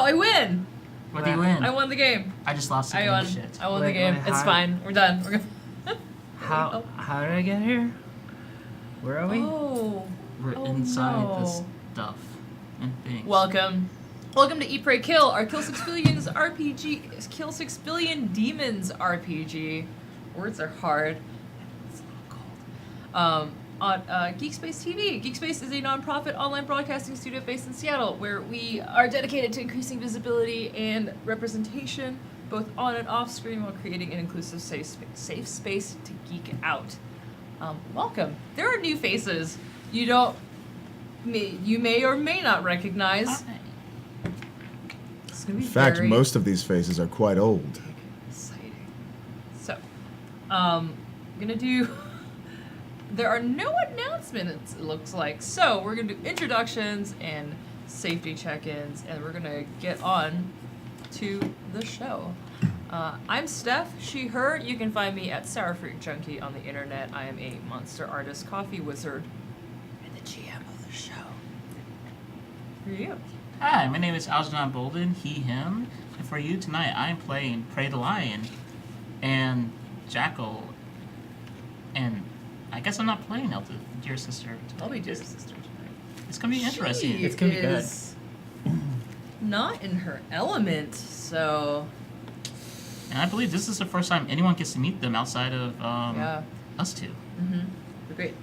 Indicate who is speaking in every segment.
Speaker 1: I win.
Speaker 2: What do you win?
Speaker 1: I won the game.
Speaker 2: I just lost the game.
Speaker 1: I won.
Speaker 2: Shit.
Speaker 1: I won the
Speaker 3: Wait,
Speaker 1: game.
Speaker 3: wait,
Speaker 1: It's
Speaker 3: how-
Speaker 1: fine. We're done. We're good.
Speaker 3: How did I get here? Where are we?
Speaker 1: Oh.
Speaker 2: We're
Speaker 1: Oh,
Speaker 2: inside
Speaker 1: no.
Speaker 2: this stuff and things.
Speaker 1: Welcome. Welcome to Eat, Pray, Kill, our Kill 6 Billions RPG, Kill 6 Billion Demons RPG. Words are hard. It's a little cold. On Geekspace TV. Geekspace is a nonprofit online broadcasting studio based in Seattle where we are dedicated to increasing visibility and representation both on and off screen while creating an inclusive safe space to geek out. Welcome. There are new faces you may or may not recognize. It's gonna be
Speaker 4: In fact,
Speaker 1: very
Speaker 4: most of these faces are quite old.
Speaker 1: exciting. So, gonna do. There are no announcements, it looks like. So we're gonna do introductions and safety check-ins, and we're gonna get on to the show. I'm Steph, she, her. You can find me at Sour Fruit Junkie on the internet. I am a monster artist, coffee wizard, and the GM of the show. Who are you?
Speaker 2: Hi, my name is Algernon Bolden, he, him. And for you tonight, I'm playing Prey the Lion and Jackal. And I guess I'm not playing Elta, dear sister. Tonight.
Speaker 1: I'll be dear sister tonight.
Speaker 2: It's gonna be interesting.
Speaker 1: She
Speaker 3: It's gonna be good.
Speaker 1: is not in her element, so
Speaker 2: And I believe this is the first time anyone gets to meet them outside of
Speaker 1: yeah.
Speaker 2: us two.
Speaker 1: Mm-hmm. They're great.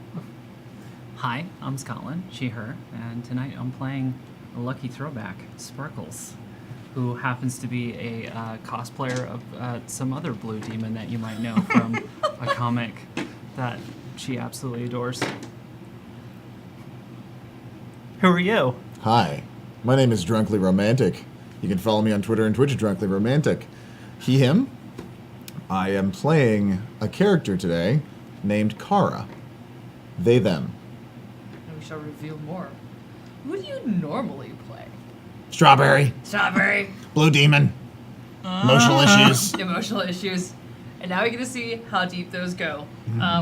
Speaker 3: Hi, I'm Scotland, she, her, and tonight I'm playing a lucky throwback, Sparkles, who happens to be a cosplayer of some other blue demon that you might know from a comic that she absolutely adores. Who are you?
Speaker 4: Hi, my name is Drunkly Romantic. You can follow me on Twitter and Twitch, Drunkly Romantic. He, him. I am playing a character today named Kara. They, them.
Speaker 1: And we shall reveal more. Who do you normally play?
Speaker 4: Strawberry,
Speaker 1: Strawberry.
Speaker 4: Blue Demon, emotional issues.
Speaker 1: Emotional issues. And now we get to see how deep those go.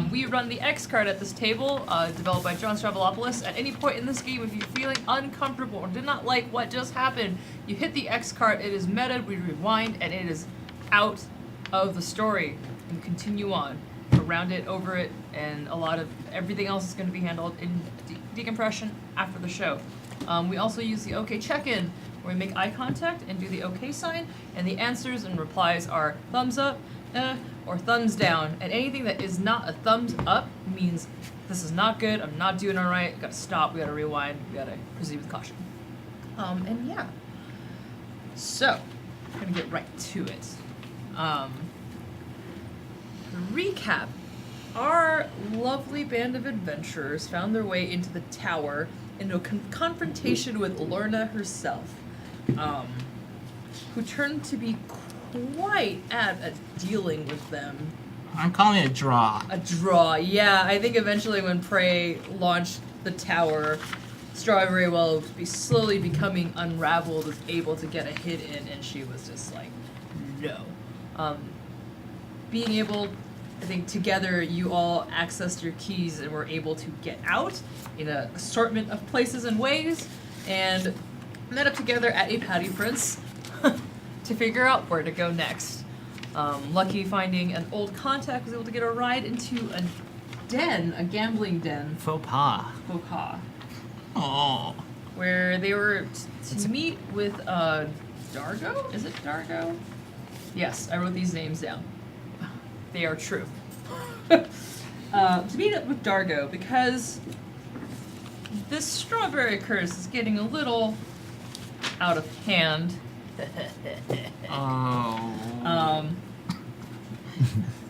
Speaker 1: We run the X card at this table, developed by John Stravellopoulos. At any point in this game, if you're feeling uncomfortable or did not like what just happened, you hit the X card, it is meta, we rewind, and it is out of the story. And you continue on. Around it, over it, and a lot of everything else is going to be handled in decompression after the show. We also use the OK check-in, where we make eye contact and do the OK sign, and the answers and replies are thumbs up, or thumbs down. And anything that is not a thumbs up means this is not good, I'm not doing all right, gotta stop, we gotta rewind, we gotta proceed with caution. And yeah. So, I'm gonna get right to it. Recap. Our lovely band of adventurers found their way into the tower into a confrontation with Lorna herself, who turned to be quite adept at dealing with them.
Speaker 2: I'm calling it a draw.
Speaker 1: A draw, yeah. I think eventually when Prey launched the tower, Strawberry will be slowly becoming unraveled, was able to get a hit in, and she was just like, no. Being able, I think together you all accessed your keys and were able to get out in an assortment of places and ways, and met up together at a Patty Prince to figure out where to go next. Lucky finding an old contact, was able to get a ride into a den, a gambling den,
Speaker 3: Faux pas.
Speaker 1: faux pas,
Speaker 2: Oh.
Speaker 1: where they were to meet with Dargo? Is it Dargo? Yes, I wrote these names down. They are true. To meet up with Dargo, because this strawberry curse is getting a little out of hand.
Speaker 2: Oh.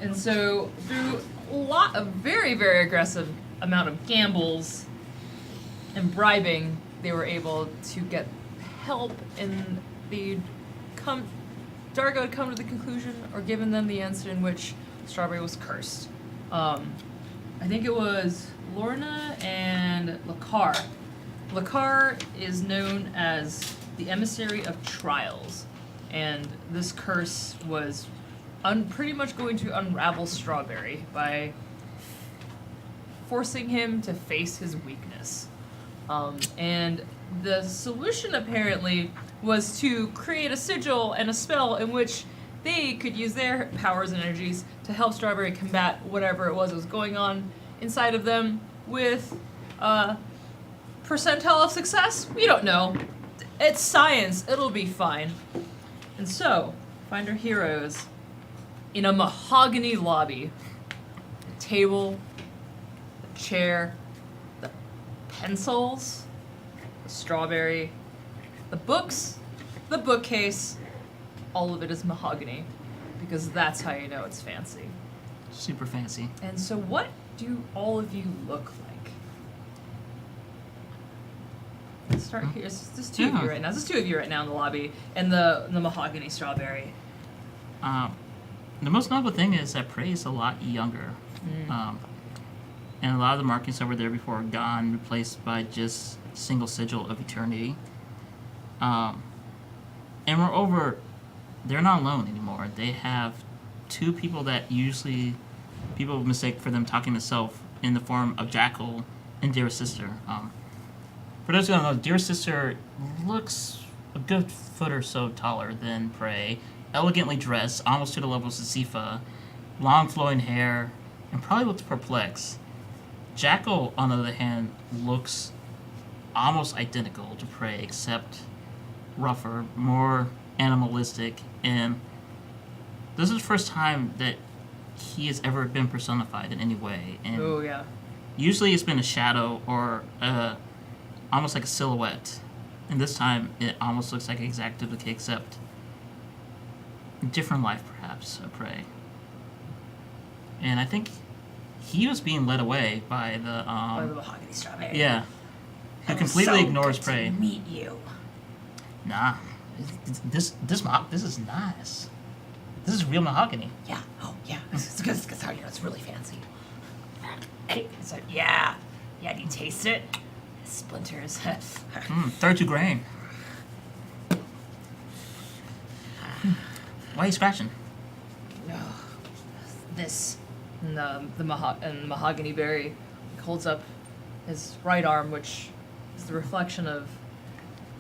Speaker 1: And so through a lot of very, very aggressive amount of gambles and bribing, they were able to get help, and Dargo had come to the conclusion or given them the answer in which Strawberry was cursed. I think it was Lorna and Lakar. Lakar is known as the emissary of trials, and this curse was pretty much going to unravel Strawberry by forcing him to face his weakness. And the solution apparently was to create a sigil and a spell in which they could use their powers and energies to help Strawberry combat whatever it was going on inside of them with percentile of success? We don't know. It's science. It'll be fine. And so, find our heroes in a mahogany lobby. The table, the chair, the pencils, the strawberry, the books, the bookcase. All of it is mahogany because that's how you know it's fancy.
Speaker 2: Super fancy.
Speaker 1: And so what do all of you look like? Let's start here. There's two of you right now. There's two of you right now in the lobby, and the mahogany strawberry.
Speaker 2: The most notable thing is that Prey is a lot younger. And a lot of the markings that were there before are gone, replaced by just single sigil of eternity. And moreover, they're not alone anymore. They have two people that usually people mistake for them talking to self in the form of Jackal and Dear Sister. For those who don't know, Dear Sister looks a good foot or so taller than Prey, elegantly dressed, almost to the levels of Sifa, long flowing hair, and probably looks perplexed. Jackal, on the other hand, looks almost identical to Prey, except rougher, more animalistic, and this is the first time that he has ever been personified in any way. And
Speaker 1: Oh yeah.
Speaker 2: usually it's been a shadow or almost like a silhouette, and this time it almost looks like an exact duplicate, except a different life, perhaps, of Prey. And I think he was being led away by the
Speaker 1: By the mahogany strawberry.
Speaker 2: yeah, who
Speaker 5: It was
Speaker 2: completely
Speaker 5: so
Speaker 2: ignores
Speaker 5: good
Speaker 2: Prey.
Speaker 5: to meet you.
Speaker 2: Nah, this is nice. This is real mahogany.
Speaker 5: Yeah. Oh, yeah. It's good. It's how you know it's really fancy. It's like, yeah. Yeah. Do you taste it? Splinters.
Speaker 2: 32 grain. Why are you scratching?
Speaker 5: No. This.
Speaker 1: And the mahogany berry holds up his right arm, which is the reflection of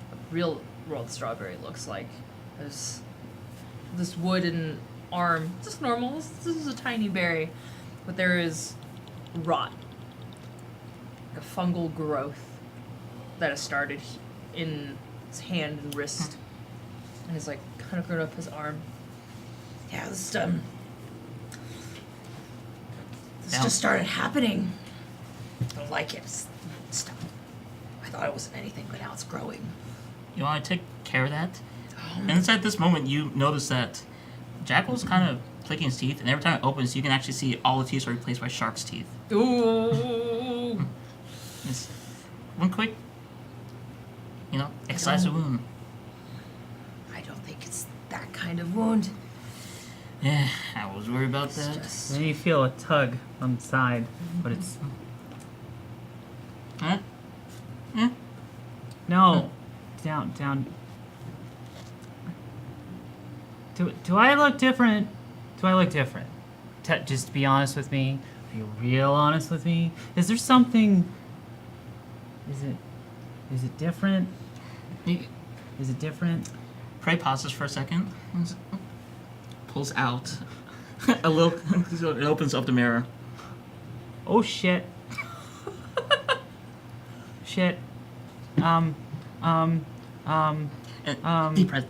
Speaker 1: what real world strawberry looks like. There's this wooden arm, just normal. This is a tiny berry, but there is rot, like a fungal growth that has started in his hand and wrist, and is like kind of grown up his arm.
Speaker 5: Yeah. This
Speaker 2: Now-
Speaker 5: just started happening. I don't like it. Stop. I thought it wasn't anything, but now it's growing.
Speaker 2: You want to take care of that? And it's at this moment you notice that Jackal's kind of clicking his teeth, and every time it opens, you can actually see all the teeth are replaced by shark's teeth.
Speaker 1: Ooh.
Speaker 2: It's one quick, excise the wound.
Speaker 5: I don't think it's that kind of wound.
Speaker 2: Yeah, I was worried about
Speaker 5: It's
Speaker 2: that.
Speaker 5: just.
Speaker 3: Then you feel a tug on the side, but it's
Speaker 2: Huh?
Speaker 3: no down. Do I look different? Do I look different? Just be honest with me. Be real honest with me. Is there something? Is it different? Is it different?
Speaker 2: Prey pauses for a second. Pulls out a little. It opens up the mirror.
Speaker 3: Oh shit. Shit.
Speaker 2: And deep breath.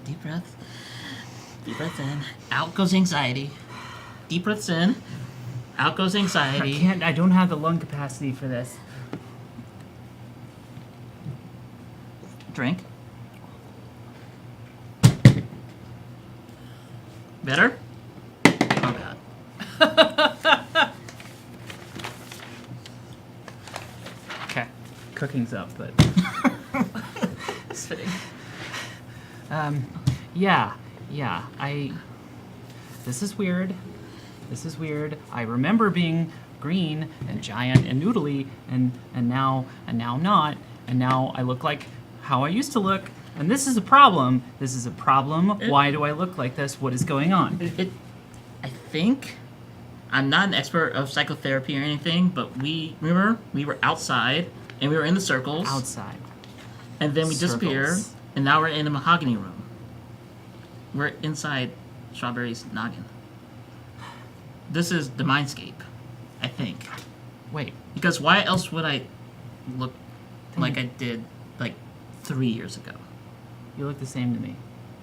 Speaker 2: Deep breath in. Out goes anxiety. Deep breaths in. Out goes anxiety.
Speaker 3: I don't have the lung capacity for this.
Speaker 2: Drink. Better? Oh god.
Speaker 3: Okay. Cooking's up, but
Speaker 1: It's fitting.
Speaker 3: yeah. This is weird. I remember being green and giant and noodly and now not. And now I look like how I used to look. And this is a problem. Why do I look like this? What is going on?
Speaker 2: I think I'm not an expert of psychotherapy or anything, but we were outside and we were in the circles.
Speaker 3: Outside.
Speaker 2: And then we disappear.
Speaker 3: Circles.
Speaker 2: And now we're in a mahogany room. We're inside Strawberry's noggin. This is the mindscape, I think.
Speaker 3: Wait,
Speaker 2: Because why else would I look like I did like 3 years ago?
Speaker 3: you look the same to me.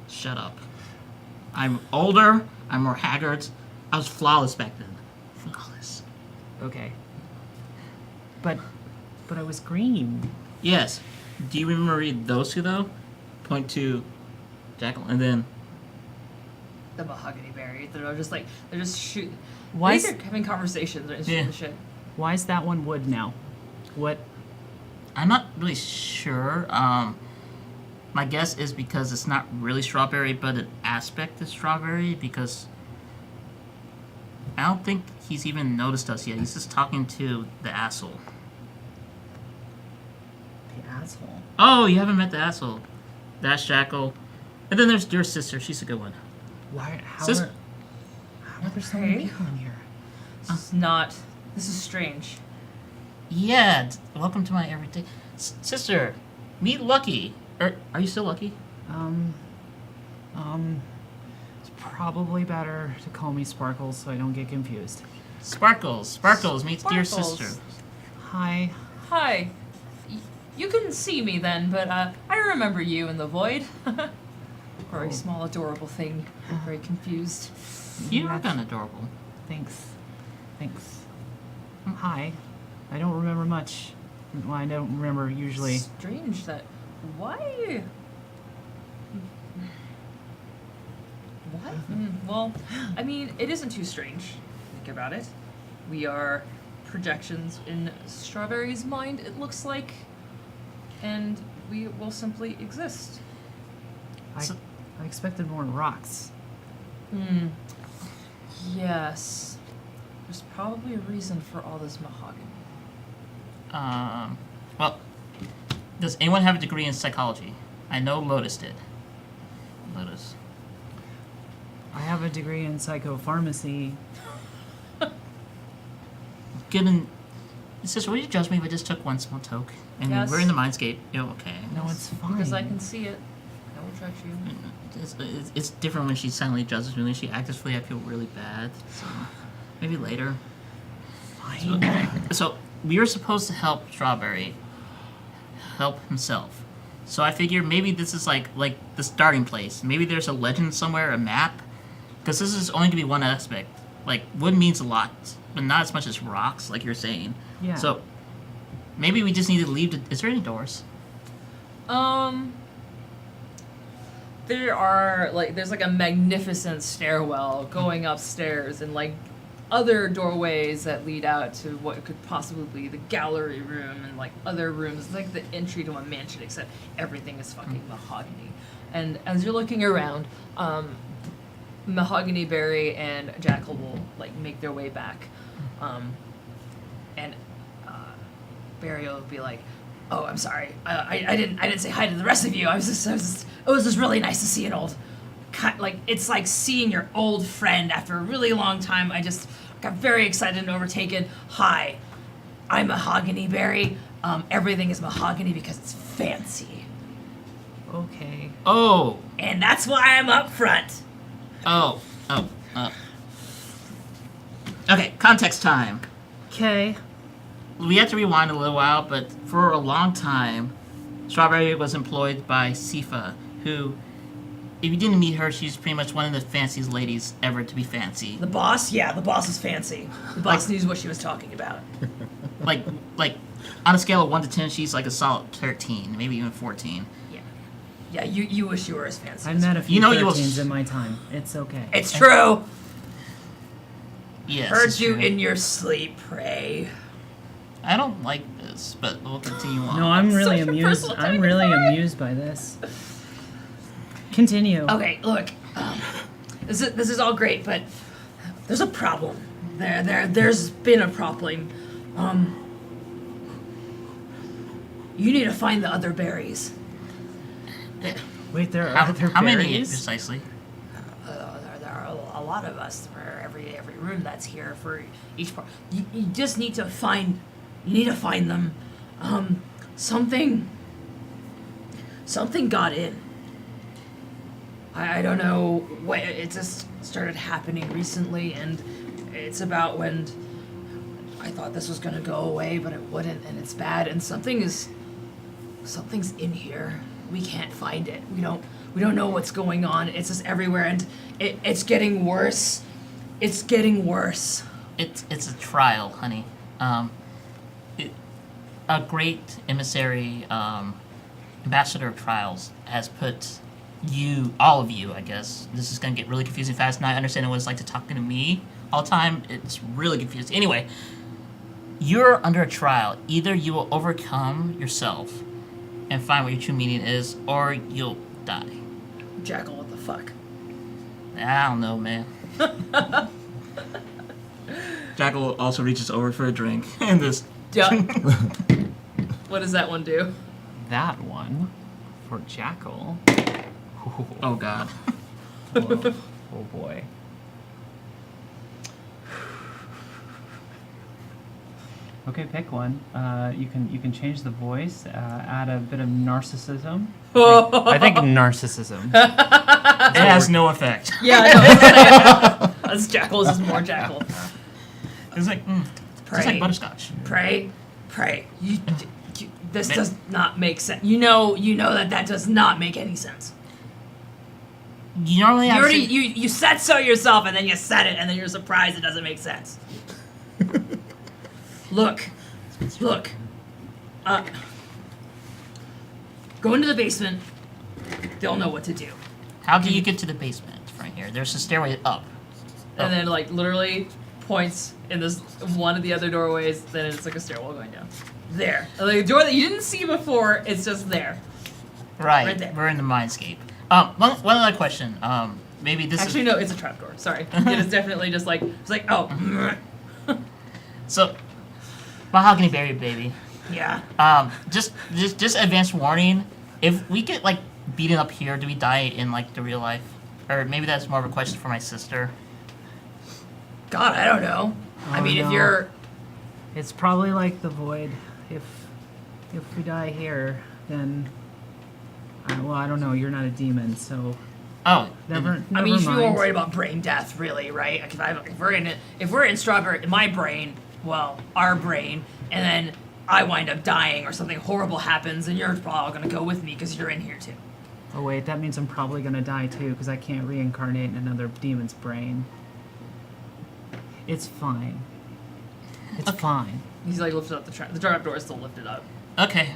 Speaker 2: Shut up. I'm older. I'm more haggard. I was flawless back then. Flawless.
Speaker 3: Okay. But I was green.
Speaker 2: Yes. Do you remember those two though? Point to Jackal, and then
Speaker 1: The mahogany berry. They're just shoot.
Speaker 3: Why
Speaker 1: Why
Speaker 3: is-
Speaker 1: they're having conversations and shooting
Speaker 2: Yeah.
Speaker 1: the shit.
Speaker 3: Why is that one wood now? What?
Speaker 2: I'm not really sure. My guess is because it's not really strawberry, but an aspect of strawberry. Because I don't think he's even noticed us yet. He's just talking to the asshole.
Speaker 3: The asshole.
Speaker 2: Oh, you haven't met the asshole. That's Jackal. And then there's your sister. She's a good one.
Speaker 3: Why? How
Speaker 2: Sis-
Speaker 3: are there so many
Speaker 1: Okay.
Speaker 3: people in here?
Speaker 1: This is strange.
Speaker 2: Yeah, welcome to my everyday. Sister, meet Lucky. Are you still Lucky?
Speaker 3: It's probably better to call me Sparkles so I don't get confused.
Speaker 2: Sparkles. Sparkles meets dear
Speaker 1: Sparkles.
Speaker 2: sister.
Speaker 3: Hi.
Speaker 1: Hi. You couldn't see me then, but I remember you in the void. Very small, adorable thing. Very confused.
Speaker 2: You are kind of adorable.
Speaker 3: Thanks. Hi. I don't remember much. Well, I don't remember usually.
Speaker 1: Strange that. Why? What? Well, I mean, it isn't too strange. Think about it. We are projections in Strawberry's mind, it looks like. And we will simply exist.
Speaker 3: I expected more rocks.
Speaker 1: Yes. There's probably a reason for all this mahogany.
Speaker 2: Well, does anyone have a degree in psychology? I know Lotus did. Lotus.
Speaker 3: I have a degree in psychopharmacy.
Speaker 2: Given, sister, would you judge me if I just took one small toke? And
Speaker 1: Yes.
Speaker 2: we're in the mindscape. You're okay.
Speaker 3: No, it's fine.
Speaker 1: Because I can see it. I will judge you.
Speaker 2: It's different when she silently judges me. When she actively, I feel really bad. So maybe later.
Speaker 3: Fine.
Speaker 2: So we were supposed to help Strawberry help himself. So I figure maybe this is like the starting place. Maybe there's a legend somewhere, a map, because this is only gonna be one aspect. Like wood means a lot, but not as much as rocks, like you're saying.
Speaker 3: Yeah.
Speaker 2: So maybe we just need to leave. Is there any doors?
Speaker 1: There's like a magnificent stairwell going upstairs and like other doorways that lead out to what could possibly be the gallery room and like other rooms. It's like the entry to a mansion, except everything is fucking mahogany. And as you're looking around, Mahogany Berry and Jackal will like make their way back. And Barry will be like, "Oh, I'm sorry. I didn't say hi to the rest of you. It was just really nice to see an old, it's like seeing your old friend after a really long time. I just got very excited and overtaken. Hi, I'm Mahogany Berry. Everything is mahogany because it's fancy,
Speaker 3: Okay.
Speaker 2: Oh,
Speaker 1: and that's why I'm up front."
Speaker 2: oh. Okay, context time.
Speaker 3: Okay.
Speaker 2: We have to rewind a little while, but for a long time, Strawberry was employed by Sifa, who, if you didn't meet her, she's pretty much one of the fanciest ladies ever to be fancy.
Speaker 1: The boss, yeah, the boss is fancy. The boss knew what she was talking about.
Speaker 2: Like, on a scale of 1 to 10, she's like a solid 13, maybe even 14.
Speaker 1: Yeah, you wish you were as fancy.
Speaker 3: I
Speaker 1: as
Speaker 3: met
Speaker 1: her.
Speaker 3: a few
Speaker 2: You know you will
Speaker 3: 13s in my time. It's okay.
Speaker 1: It's true.
Speaker 2: Yes,
Speaker 1: Heard
Speaker 2: it's
Speaker 1: you
Speaker 2: true.
Speaker 1: in your sleep, pray.
Speaker 2: I don't like this, but we'll continue on.
Speaker 3: No, I'm really
Speaker 1: Such a
Speaker 3: amused.
Speaker 1: personal
Speaker 3: I'm
Speaker 1: time
Speaker 3: really
Speaker 1: to cry.
Speaker 3: amused by this. Continue.
Speaker 1: Okay, look, this is all great, but there's a problem. There's been a problem. You need to find the other berries.
Speaker 3: Wait, there are
Speaker 2: How,
Speaker 3: other
Speaker 2: how many
Speaker 3: berries?
Speaker 2: precisely?
Speaker 1: There are a lot of us for every room that's here for each part. You just need to find. You need to find them. Something got in. I don't know what it just started happening recently, and it's about when I thought this was gonna go away, but it wouldn't, and it's bad. And something's in here. We can't find it. We don't know what's going on. It's just everywhere, and it's getting worse. It's getting worse.
Speaker 2: It's a trial, honey. A great emissary, ambassador of trials, has put you, all of you, I guess. This is gonna get really confusing fast. Now I understand what it's like to talking to me all the time. It's really confusing. Anyway, you're under a trial. Either you will overcome yourself and find what your true meaning is, or you'll die.
Speaker 1: Jackal, what the fuck?
Speaker 2: I don't know, man. Jackal also reaches over for a drink and this.
Speaker 1: Yeah. What does that one do?
Speaker 3: That one for Jackal.
Speaker 2: Oh God.
Speaker 3: Whoa. Oh boy. Okay, pick one. You can change the voice, add a bit of narcissism. I think narcissism.
Speaker 2: It has no effect.
Speaker 1: Yeah, I know. That's Jackal. This is more Jackal.
Speaker 2: It's like, it's like butterscotch.
Speaker 1: Pray. This does not make sense. You know that does not make any sense.
Speaker 2: You normally
Speaker 1: You
Speaker 2: have
Speaker 1: already you said so yourself, and then you said it, and then you're surprised it doesn't make sense. Look. Go into the basement. They'll know what to do.
Speaker 2: How do you get to the basement from here? There's a stairway up.
Speaker 1: And then like literally points in this one of the other doorways. Then it's like a stairwell going down. There, like a door that you didn't see before. It's just there.
Speaker 2: Right
Speaker 1: there.
Speaker 2: We're in the mindscape. One other question. Maybe this
Speaker 1: Actually,
Speaker 2: is...
Speaker 1: no, it's a trapdoor. Sorry, it is definitely just like it's like oh.
Speaker 2: So, mahogany berry baby.
Speaker 1: Yeah.
Speaker 2: Just advanced warning. If we get like beaten up here, do we die in like the real life? Or maybe that's more of a question for my sister.
Speaker 1: God, I don't know. I
Speaker 3: Oh,
Speaker 1: mean, if
Speaker 3: no.
Speaker 1: you're
Speaker 3: It's probably like the void. If we die here, then well, I don't know. You're not a demon, so
Speaker 2: Oh,
Speaker 3: never.
Speaker 1: I mean, if you were
Speaker 3: mind.
Speaker 1: worried about brain death, really, right? If we're in Strawberry, in my brain, well, our brain, and then I wind up dying or something horrible happens, and you're probably gonna go with me because you're in here too.
Speaker 3: Oh wait, that means I'm probably gonna die too because I can't reincarnate in another demon's brain. It's fine. It's fine.
Speaker 1: He's like lifted up the trap door is still lifted up.
Speaker 2: Okay.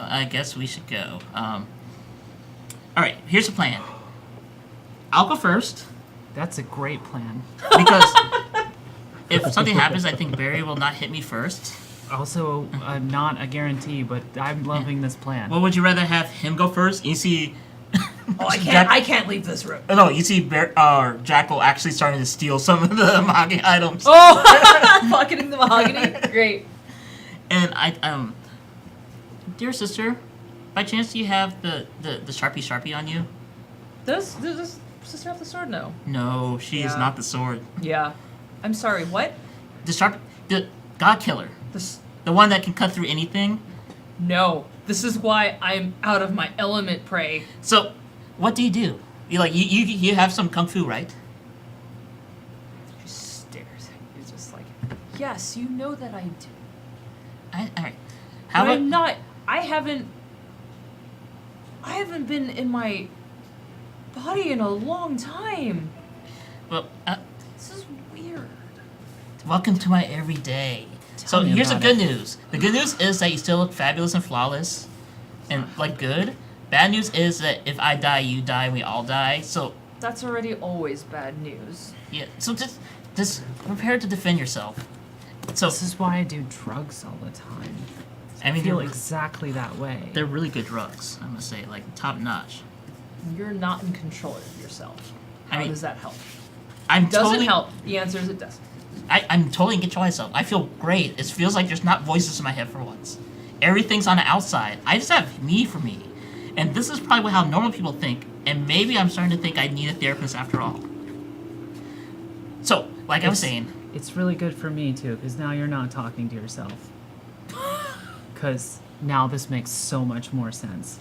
Speaker 2: I guess we should go. Alright, here's the plan. I'll go first,
Speaker 3: That's a great plan.
Speaker 2: because if something happens, I think Barry will not hit me first.
Speaker 3: Also, not a guarantee, but I'm loving this plan.
Speaker 2: Well, would you rather have him go first? You see...
Speaker 1: Oh,
Speaker 2: Jack-
Speaker 1: I can't leave this room.
Speaker 2: Oh, no, you see Jackal actually starting to steal some of the mahogany items.
Speaker 1: Oh, pocketing the mahogany. Great.
Speaker 2: And dear sister, by chance do you have the Sharpie on you?
Speaker 1: Does this sister have the sword? No.
Speaker 2: No, she is
Speaker 1: Yeah.
Speaker 2: not the sword.
Speaker 1: Yeah. I'm sorry. What?
Speaker 2: The God Killer,
Speaker 1: This.
Speaker 2: the one that can cut through anything.
Speaker 1: No. This is why I'm out of my element, Prey.
Speaker 2: So, what do? You have some kung fu, right?
Speaker 1: She stares at you, just like, yes, you know that I do.
Speaker 2: All right. How
Speaker 1: But
Speaker 2: about
Speaker 1: I'm not. I haven't been in my body in a long time.
Speaker 2: well?
Speaker 1: This is weird.
Speaker 2: Welcome to my everyday.
Speaker 3: Tell
Speaker 2: So
Speaker 3: me
Speaker 2: here's the
Speaker 3: about
Speaker 2: good
Speaker 3: it.
Speaker 2: news. The good news is that you still look fabulous and flawless, and like good. Bad news is that if I die, you die, we all die. So
Speaker 1: That's already always bad news.
Speaker 2: yeah. So just prepare to defend yourself. So
Speaker 3: This is why I do drugs all the time.
Speaker 2: I mean,
Speaker 3: I feel
Speaker 2: they're,
Speaker 3: exactly that way.
Speaker 2: they're really good drugs. I'm gonna say like top notch.
Speaker 1: You're not in control of yourself.
Speaker 2: I
Speaker 1: How
Speaker 2: mean,
Speaker 1: does that help?
Speaker 2: I'm
Speaker 1: Doesn't
Speaker 2: totally,
Speaker 1: help. The answer is it doesn't.
Speaker 2: I'm totally in control of myself. I feel great. It feels like there's not voices in my head for once. Everything's on the outside. I just have me for me. And this is probably how normal people think. And maybe I'm starting to think I need a therapist after all. So, like I was saying,
Speaker 3: It's really good for me too, because now you're not talking to yourself. Because now this makes so much more sense.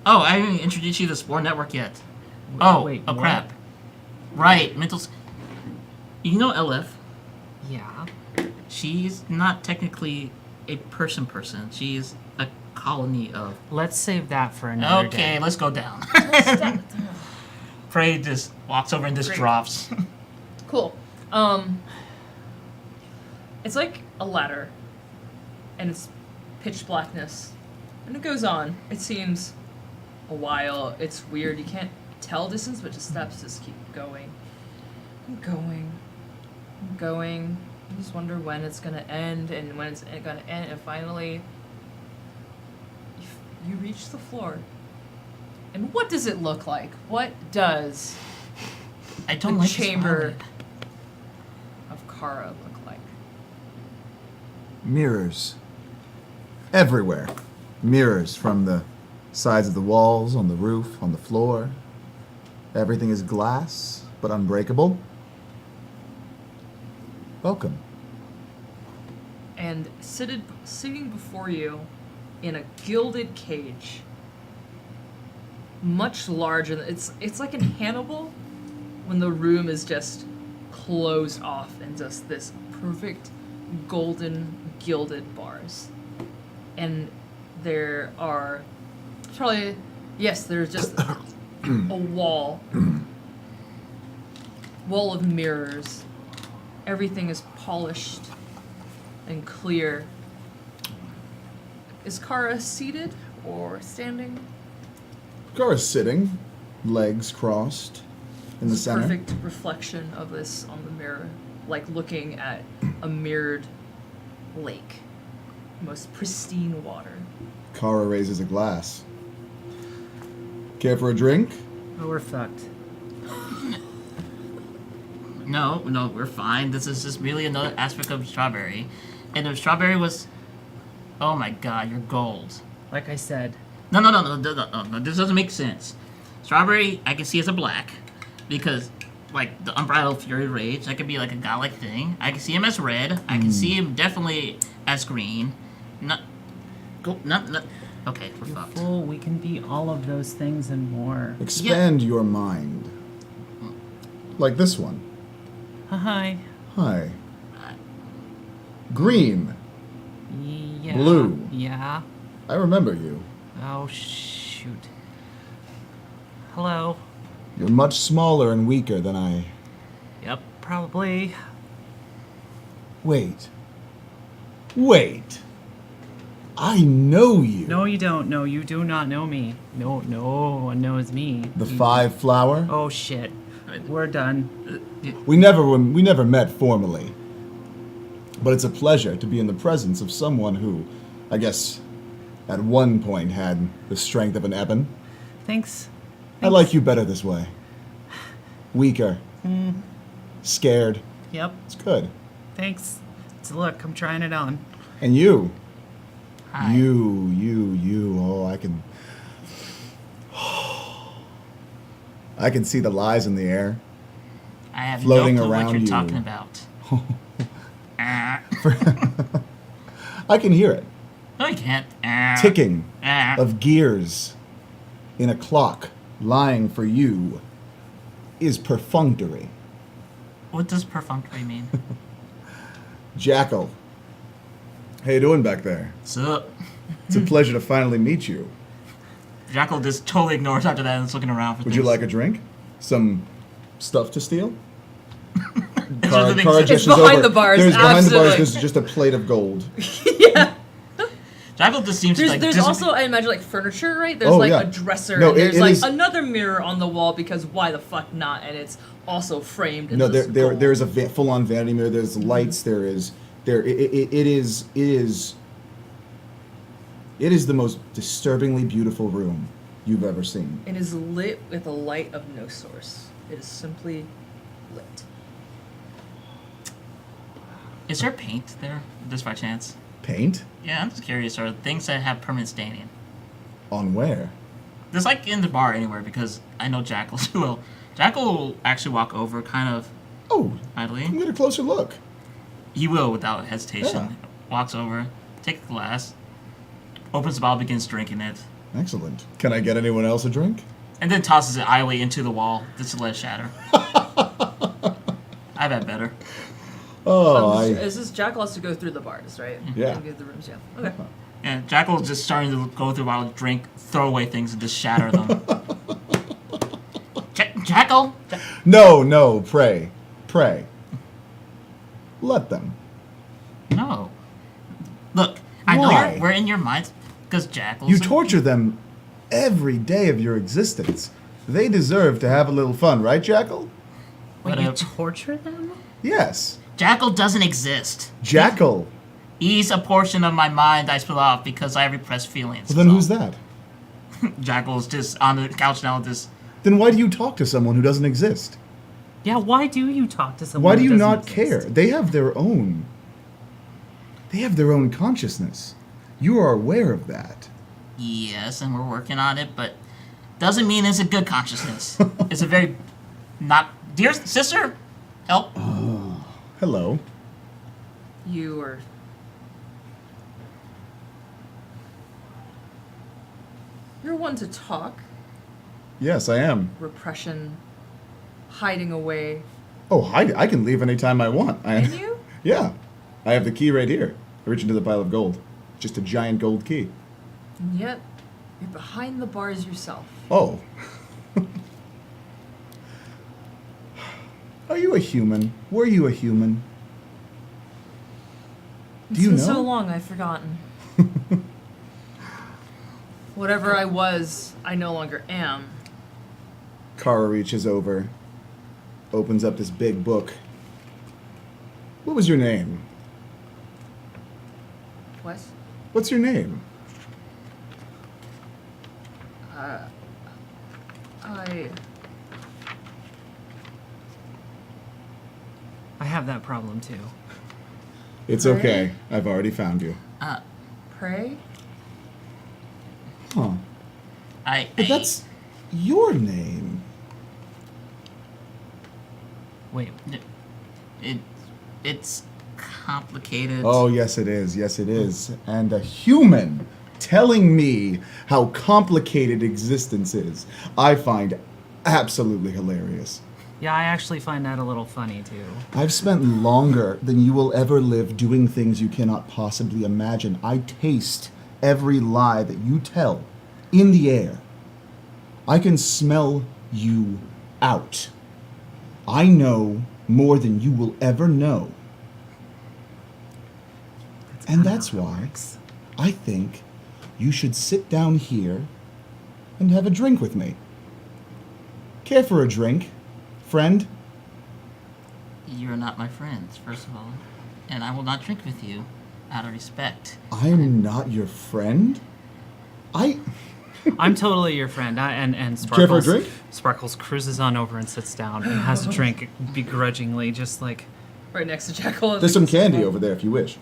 Speaker 2: oh, I haven't introduced you to the Spore Network yet. Oh,
Speaker 3: wait,
Speaker 2: oh
Speaker 3: what?
Speaker 2: crap. Right, You know LF?
Speaker 3: Yeah.
Speaker 2: She's not technically a person. She's a colony of.
Speaker 3: Let's save that for another
Speaker 2: Okay,
Speaker 3: day.
Speaker 2: let's go down. Prey just walks over and just
Speaker 1: Great.
Speaker 2: drops.
Speaker 1: Cool. It's like a ladder, and it's pitch blackness, and it goes on. It seems a while. It's weird. You can't tell distance, but the steps just keep going, and going, and going. You just wonder when it's gonna end, and when it's gonna end, and finally, you reach the floor. And what does it look like? What does
Speaker 2: I don't
Speaker 1: the
Speaker 2: like
Speaker 1: chamber
Speaker 2: this
Speaker 1: of Kara look like?
Speaker 4: Mirrors. Everywhere. Mirrors from the sides of the walls, on the roof, on the floor. Everything is glass, but unbreakable. Welcome.
Speaker 1: And sitting before you in a gilded cage, much larger. It's like in Hannibal, when the room is just closed off and just this perfect golden gilded bars, and there are probably there's just a wall of mirrors. Everything is polished and clear. Is Kara seated or standing?
Speaker 4: Kara's sitting, legs crossed, in the
Speaker 1: It's a
Speaker 4: center.
Speaker 1: perfect reflection of this on the mirror, like looking at a mirrored lake, most pristine water.
Speaker 4: Kara raises a glass. Care for a drink?
Speaker 3: Oh, we're fucked.
Speaker 2: No, we're fine. This is just really another aspect of Strawberry. And if Strawberry was... Oh my god, you're gold.
Speaker 3: Like I said,
Speaker 2: No, this doesn't make sense. Strawberry, I can see as a black, because, like, the Unbridled Fury Rage, that could be, like, a godlike thing. I can see him as red. I can see him definitely as green. Not... Okay, we're
Speaker 3: you
Speaker 2: fucked.
Speaker 3: fool, we can be all of those things and more.
Speaker 4: Expand your mind. Like this one.
Speaker 3: Hi.
Speaker 4: Hi. Green.
Speaker 3: Yeah.
Speaker 4: Blue.
Speaker 3: Yeah.
Speaker 4: I remember you.
Speaker 3: Oh, shoot. Hello.
Speaker 4: You're much smaller and weaker than I...
Speaker 3: Yep, probably.
Speaker 4: Wait. I know you.
Speaker 3: No, you don't. No, you do not know me. No one knows me.
Speaker 4: The Five Flower?
Speaker 3: Oh, shit. We're done.
Speaker 4: We never met formally. But it's a pleasure to be in the presence of someone who, I guess, at one point had the strength of an ebon.
Speaker 3: Thanks.
Speaker 4: I like you better this way. Weaker. Scared.
Speaker 3: Yep.
Speaker 4: It's good.
Speaker 3: Thanks. So look, I'm trying it on.
Speaker 4: And you.
Speaker 2: Hi.
Speaker 4: You. Oh, I can see the lies in the air.
Speaker 2: I have
Speaker 4: floating
Speaker 2: no clue what
Speaker 4: around
Speaker 2: you're
Speaker 4: you.
Speaker 2: talking about.
Speaker 4: I can hear it.
Speaker 2: No, you can't.
Speaker 4: Ticking
Speaker 2: Ah.
Speaker 4: of gears in a clock lying for you is perfunctory.
Speaker 2: What does perfunctory mean?
Speaker 4: Jackal. How you doing back there?
Speaker 2: So,
Speaker 4: It's a pleasure to finally meet you.
Speaker 2: Jackal just totally ignores after that and is looking around for
Speaker 4: Would
Speaker 2: things.
Speaker 4: you like a drink? Some stuff to steal?
Speaker 2: It's just a big
Speaker 4: Cara
Speaker 2: sip.
Speaker 4: gestures
Speaker 1: behind
Speaker 4: over.
Speaker 1: the bars,
Speaker 4: There's behind the bars.
Speaker 1: absolutely.
Speaker 4: There's just a plate of gold.
Speaker 1: Yeah.
Speaker 2: Jackal just seems
Speaker 1: There's,
Speaker 2: like
Speaker 1: there's
Speaker 2: dis-
Speaker 1: also, I imagine, like furniture, right? There's
Speaker 4: Oh,
Speaker 1: like
Speaker 4: yeah.
Speaker 1: a dresser,
Speaker 4: No,
Speaker 1: and there's
Speaker 4: it
Speaker 1: like
Speaker 4: is-
Speaker 1: another mirror on the wall because why the fuck not? And it's also framed in
Speaker 4: No,
Speaker 1: this gold.
Speaker 4: there's a full-on vanity mirror. There's lights. It is the most disturbingly beautiful room you've ever seen.
Speaker 1: It is lit with a light of no source. It is simply lit.
Speaker 2: Is there paint there, just by chance?
Speaker 4: Paint?
Speaker 2: Yeah, I'm just curious. Are things that have permanent staining?
Speaker 4: On where?
Speaker 2: Just like in the bar anywhere, because I know Jackal will. Jackal will actually walk over kind of
Speaker 4: Oh,
Speaker 2: idly.
Speaker 4: come get a closer look.
Speaker 2: He will without hesitation. Walks over, takes a glass, opens the bottle, begins drinking it.
Speaker 4: Excellent. Can I get anyone else a drink?
Speaker 2: And then tosses it idly into the wall just to let it shatter. I've had better.
Speaker 4: Oh,
Speaker 1: Is this Jackal has to go through the bars, right?
Speaker 4: Yeah.
Speaker 1: And get the rooms, yeah. Okay.
Speaker 2: And Jackal's just starting to go through while drink, throw away things and just shatter them. Jackal?
Speaker 4: No, pray. Let them.
Speaker 2: No. Look, I know
Speaker 4: Why?
Speaker 2: we're in your minds because Jackal's.
Speaker 4: You torture them every day of your existence. They deserve to have a little fun, right, Jackal?
Speaker 3: Wait, you
Speaker 2: Whatever.
Speaker 3: torture them?
Speaker 4: Yes.
Speaker 2: Jackal doesn't exist.
Speaker 4: Jackal.
Speaker 2: He's a portion of my mind I split off because I repress feelings.
Speaker 4: Well, then who's that?
Speaker 2: Jackal's just on the couch now, just.
Speaker 4: Then why do you talk to someone who doesn't exist?
Speaker 3: Yeah, why do you talk to someone
Speaker 4: Why do
Speaker 3: who
Speaker 4: you
Speaker 3: doesn't
Speaker 4: not care?
Speaker 3: exist?
Speaker 4: They have their own. They have their own consciousness. You are aware of that.
Speaker 2: Yes, and we're working on it, but doesn't mean it's a good consciousness. It's a very not. Dear sister, help.
Speaker 4: Hello.
Speaker 1: You are. You're one to talk.
Speaker 4: Yes, I am.
Speaker 1: Repression. Hiding away.
Speaker 4: Oh, I can leave anytime I want.
Speaker 1: Can you?
Speaker 4: Yeah. I have the key right here. I reach into the pile of gold. Just a giant gold key.
Speaker 1: And yet, you're behind the bars yourself.
Speaker 4: Oh. Are you a human? Were you a human?
Speaker 1: It's
Speaker 4: Do you
Speaker 1: been
Speaker 4: know?
Speaker 1: so long, I've forgotten. Whatever I was, I no longer am.
Speaker 4: Kara reaches over, opens up this big book. What was your name?
Speaker 1: What?
Speaker 4: What's your name?
Speaker 3: I have that problem too.
Speaker 4: It's
Speaker 1: Pray?
Speaker 4: okay. I've already found you.
Speaker 1: Pray?
Speaker 4: Huh.
Speaker 2: I.
Speaker 4: But that's your name.
Speaker 3: Wait,
Speaker 2: It's complicated.
Speaker 4: Oh, yes, it is. Yes, it is. And a human telling me how complicated existence is, I find absolutely hilarious.
Speaker 3: yeah, I actually find that a little funny too.
Speaker 4: I've spent longer than you will ever live doing things you cannot possibly imagine. I taste every lie that you tell in the air. I can smell you out. I know more than you will ever know. And that's why I think you should sit down here and have a drink with me. Care for a drink, friend?
Speaker 2: You're not my friends, first of all, and I will not drink with you out of respect.
Speaker 4: I'm not your friend?
Speaker 3: I'm totally your friend. And
Speaker 4: Care for a
Speaker 3: Sparkles.
Speaker 4: drink?
Speaker 3: Sparkles cruises on over and sits down and has a drink begrudgingly, just like
Speaker 1: Right next to Jackal.
Speaker 4: There's some candy over there if you wish.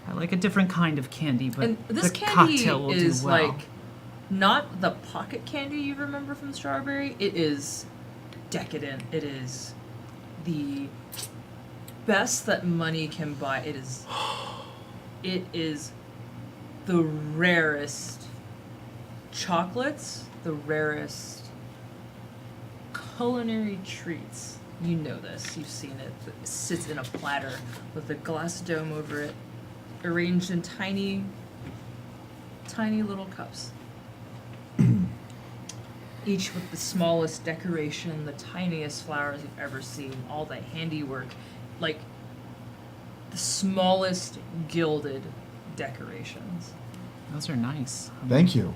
Speaker 3: I like a different kind of candy, but
Speaker 1: And this
Speaker 3: the
Speaker 1: candy
Speaker 3: cocktail will
Speaker 1: is
Speaker 3: do well.
Speaker 1: like not the pocket candy you remember from Strawberry. It is decadent. It is the best that money can buy. It is the rarest chocolates, the rarest culinary treats. You know this. You've seen it. It sits in a platter with a glass dome over it, arranged in tiny, tiny little cups. Each with the smallest decoration, the tiniest flowers you've ever seen, all the handiwork, like the smallest gilded decorations.
Speaker 3: Those are nice.
Speaker 4: Thank you.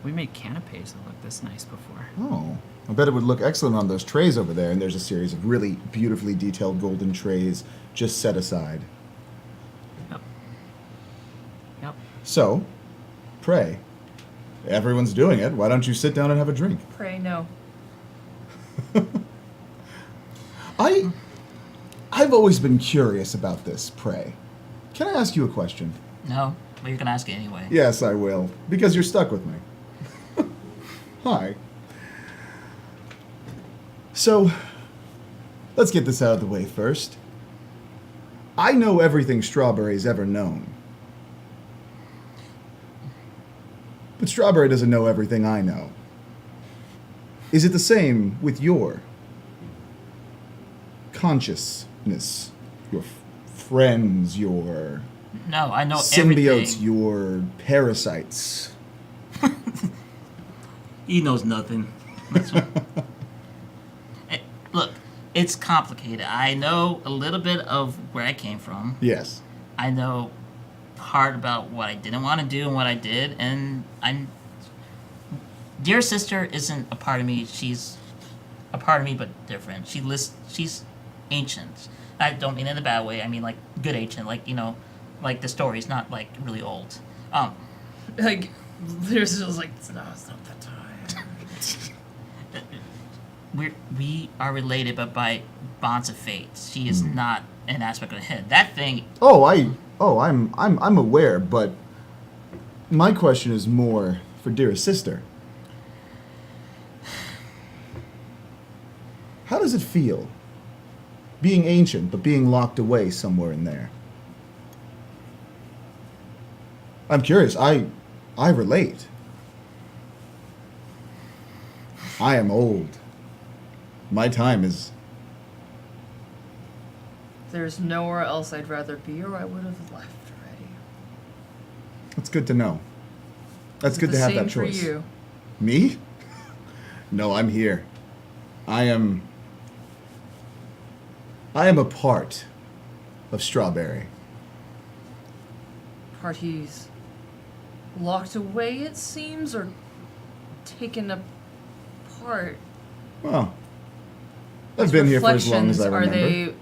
Speaker 3: We made canapes that look this nice before.
Speaker 4: Oh, I bet it would look excellent on those trays over there. And there's a series of really beautifully detailed golden trays just set aside.
Speaker 3: Yep. Yep.
Speaker 4: So, pray. Everyone's doing it. Why don't you sit down and have a drink?
Speaker 1: Pray no.
Speaker 4: I've always been curious about this, Pray. Can I ask you a question?
Speaker 2: No, but you're gonna ask it anyway.
Speaker 4: Yes, I will. Because you're stuck with me. Hi. So, let's get this out of the way first. I know everything Strawberry's ever known. But Strawberry doesn't know everything I know. Is it the same with your consciousness, your friends, your
Speaker 2: No, I know
Speaker 4: symbiotes,
Speaker 2: everything.
Speaker 4: your parasites?
Speaker 2: He knows nothing. That's what- Look, it's complicated. I know a little bit of where I came from.
Speaker 4: Yes.
Speaker 2: I know part about what I didn't want to do and what I did, and I'm. Dear sister isn't a part of me. She's a part of me, but different. She's ancient. I don't mean in a bad way. I mean like good ancient, like like the stories, not like really old.
Speaker 1: Like, there's just like, no, it's not that time.
Speaker 2: We are related, but by bonds of fate. She is not an aspect of the head. That thing.
Speaker 4: I'm aware, but my question is more for dearest sister. How does it feel being ancient but being locked away somewhere in there? I'm curious. I relate. I am old. My time is.
Speaker 1: There's nowhere else I'd rather be, or I would have left already.
Speaker 4: That's good to know. That's
Speaker 1: Is it
Speaker 4: good
Speaker 1: the
Speaker 4: to have
Speaker 1: same
Speaker 4: that choice.
Speaker 1: For you?
Speaker 4: Me? No, I'm here. I am a part of Strawberry.
Speaker 1: Parties locked away, it seems, or taken apart.
Speaker 4: Well, I've
Speaker 1: These
Speaker 4: been here for as long as I
Speaker 1: reflections,
Speaker 4: remember.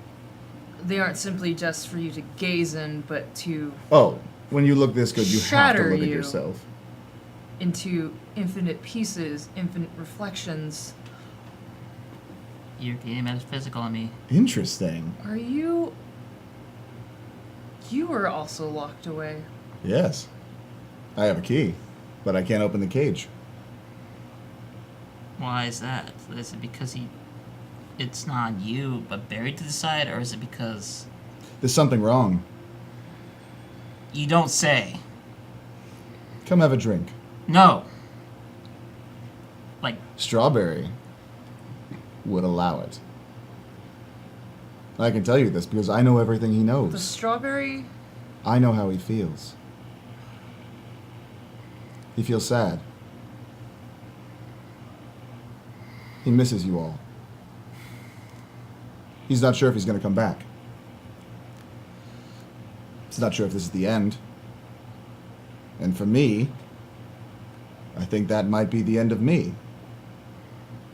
Speaker 1: they aren't simply just for you to gaze in, but to
Speaker 4: Oh, when you look this good, you have to
Speaker 1: Shatter
Speaker 4: look at
Speaker 1: you.
Speaker 4: yourself.
Speaker 1: into infinite pieces, infinite reflections.
Speaker 2: You're getting metaphysical on me.
Speaker 4: Interesting.
Speaker 1: Are you? You were also locked away.
Speaker 4: Yes. I have a key, but I can't open the cage.
Speaker 2: Why is that? Is it because it's not you, but buried to the side, or is it because
Speaker 4: There's something wrong.
Speaker 2: you don't say?
Speaker 4: Come have a drink.
Speaker 2: No. Like,
Speaker 4: Strawberry would allow it. I can tell you this because I know everything he
Speaker 1: The
Speaker 4: knows.
Speaker 1: strawberry.
Speaker 4: I know how he feels. He feels sad. He misses you all. He's not sure if he's going to come back. He's not sure if this is the end. And for me, I think that might be the end of me.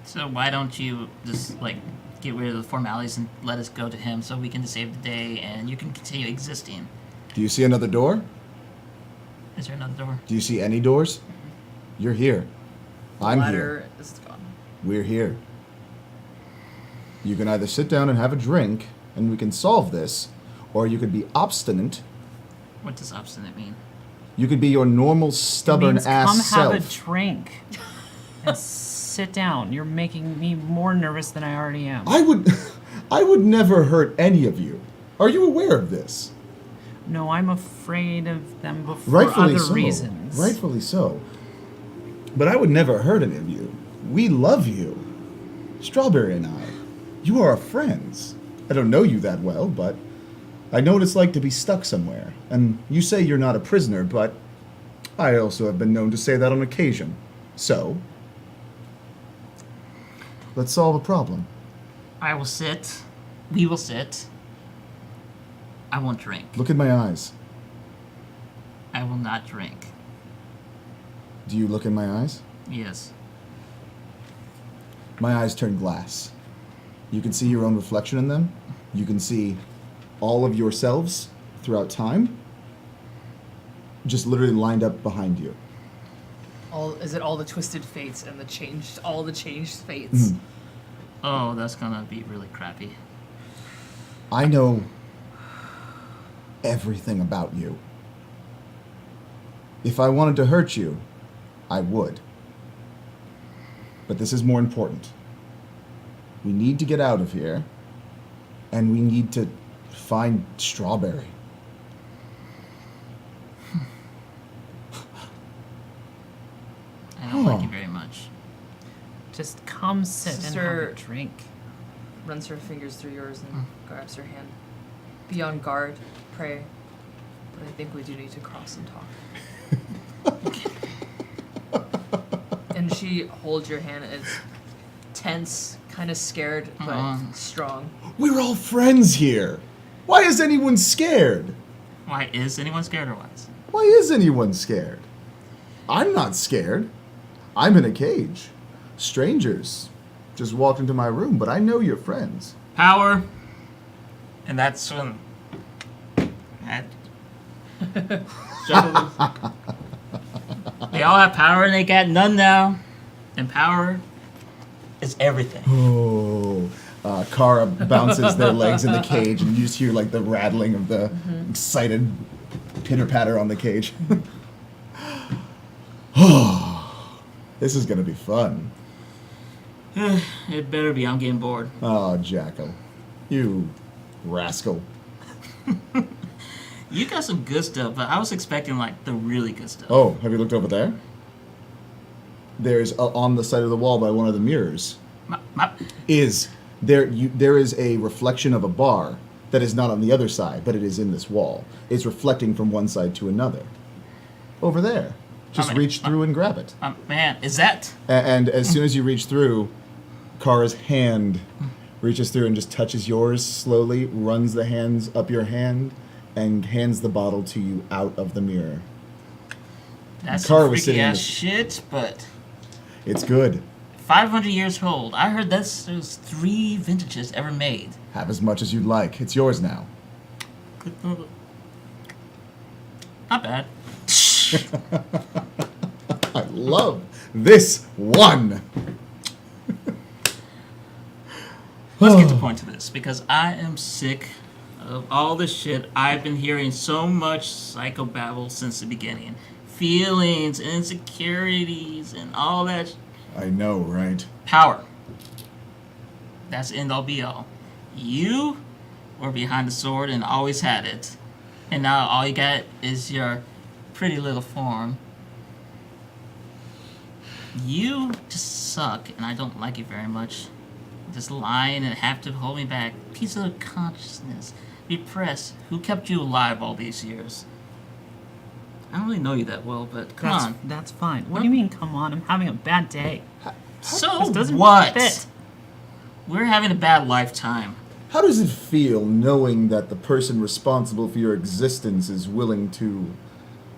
Speaker 2: so why don't you just, like, get rid of the formalities and let us go to him so we can just save the day and you can continue existing?
Speaker 4: Do you see another door?
Speaker 2: Is there another door?
Speaker 4: Do you see any doors? You're here. I'm here.
Speaker 1: Ladder is gone.
Speaker 4: We're here. You can either sit down and have a drink, and we can solve this, or you could be obstinate.
Speaker 2: What does obstinate mean?
Speaker 4: You could be your normal
Speaker 3: It
Speaker 4: stubborn
Speaker 3: means
Speaker 4: ass
Speaker 3: come
Speaker 4: self.
Speaker 3: have a drink and sit down. You're making me more nervous than I already am.
Speaker 4: I would never hurt any of you. Are you aware of this?
Speaker 3: No, I'm afraid of them for
Speaker 4: Rightfully
Speaker 3: other
Speaker 4: so.
Speaker 3: reasons.
Speaker 4: Rightfully so. But I would never hurt any of you. We love you. Strawberry and I. You are our friends. I don't know you that well, but I know what it's like to be stuck somewhere. And you say you're not a prisoner, but I also have been known to say that on occasion. So, let's solve a problem.
Speaker 2: I will sit. We will sit. I won't drink.
Speaker 4: Look in my eyes.
Speaker 2: I will not drink.
Speaker 4: Do you look in my eyes?
Speaker 2: Yes.
Speaker 4: My eyes turn glass. You can see your own reflection in them. You can see all of yourselves throughout time, just literally lined up behind you.
Speaker 1: Is it all the twisted fates and all the changed fates?
Speaker 4: Mhm.
Speaker 2: Oh, that's gonna be really crappy.
Speaker 4: I know everything about you. If I wanted to hurt you, I would. But this is more important. We need to get out of here, and we need to find Strawberry.
Speaker 2: I don't like
Speaker 4: Huh.
Speaker 2: you very much.
Speaker 3: Just come sit and have
Speaker 1: Sister-
Speaker 3: a drink.
Speaker 1: Runs her fingers through yours and grabs her hand. Be on guard, pray. But I think we do need to cross and talk. And she holds your hand and it's tense, kind of scared, but strong.
Speaker 4: We're all friends here. Why is anyone scared?
Speaker 2: Why is anyone scared or what?
Speaker 4: Why is anyone scared? I'm not scared. I'm in a cage. Strangers just walked into my room, but I know you're friends.
Speaker 2: Power. And that's when. They all have power and they got none now. And power is everything.
Speaker 4: Oh. Kara bounces their legs in the cage, and you just hear like the rattling of the excited pitter patter on the cage. This is gonna be fun.
Speaker 2: It better be. I'm getting bored.
Speaker 4: Oh, Jackal. You rascal.
Speaker 2: You got some good stuff, but I was expecting like the really good stuff.
Speaker 4: Oh, have you looked over there? There's on the side of the wall by one of the mirrors there is a reflection of a bar that is not on the other side, but it is in this wall. It's reflecting from one side to another. Over there. Just reach through and grab it.
Speaker 2: Man, is that?
Speaker 4: And as soon as you reach through, Kara's hand reaches through and just touches yours slowly, runs the hands up your hand, and hands the bottle to you out of the mirror.
Speaker 2: That's
Speaker 4: Kara
Speaker 2: some
Speaker 4: was
Speaker 2: freaky
Speaker 4: sitting in
Speaker 2: ass
Speaker 4: the-
Speaker 2: shit, but
Speaker 4: It's good.
Speaker 2: 500 years old. I heard there's 3 vintages ever made.
Speaker 4: Have as much as you'd like. It's yours now.
Speaker 2: Not bad.
Speaker 4: I love this one.
Speaker 2: Let's get to the point to this, because I am sick of all the shit I've been hearing so much psychobabble since the beginning. Feelings, insecurities, and all that.
Speaker 4: I know, right?
Speaker 2: Power. That's end all be all. You were behind the sword and always had it. And now all you got is your pretty little form. You just suck, and I don't like you very much. Just lying and have to hold me back. Piece of consciousness. Repressed. Who kept you alive all these years? I don't really know you that well, but come on.
Speaker 3: That's fine. What do you mean, come on? I'm having a bad day.
Speaker 2: So
Speaker 3: This doesn't
Speaker 2: what?
Speaker 3: fit.
Speaker 2: We're having a bad lifetime.
Speaker 4: How does it feel knowing that the person responsible for your existence is willing to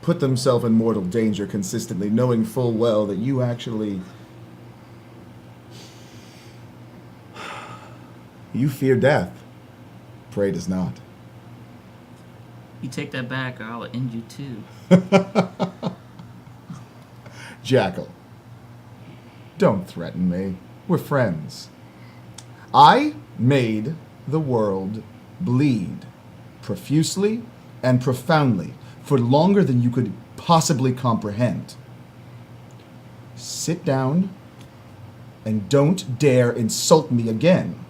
Speaker 4: put themselves in mortal danger consistently, knowing full well that you actually... You fear death. Prey does not.
Speaker 2: You take that back or I'll end you too.
Speaker 4: Jackal, don't threaten me. We're friends. I made the world bleed profusely and profoundly for longer than you could possibly comprehend. Sit down and don't dare insult me again.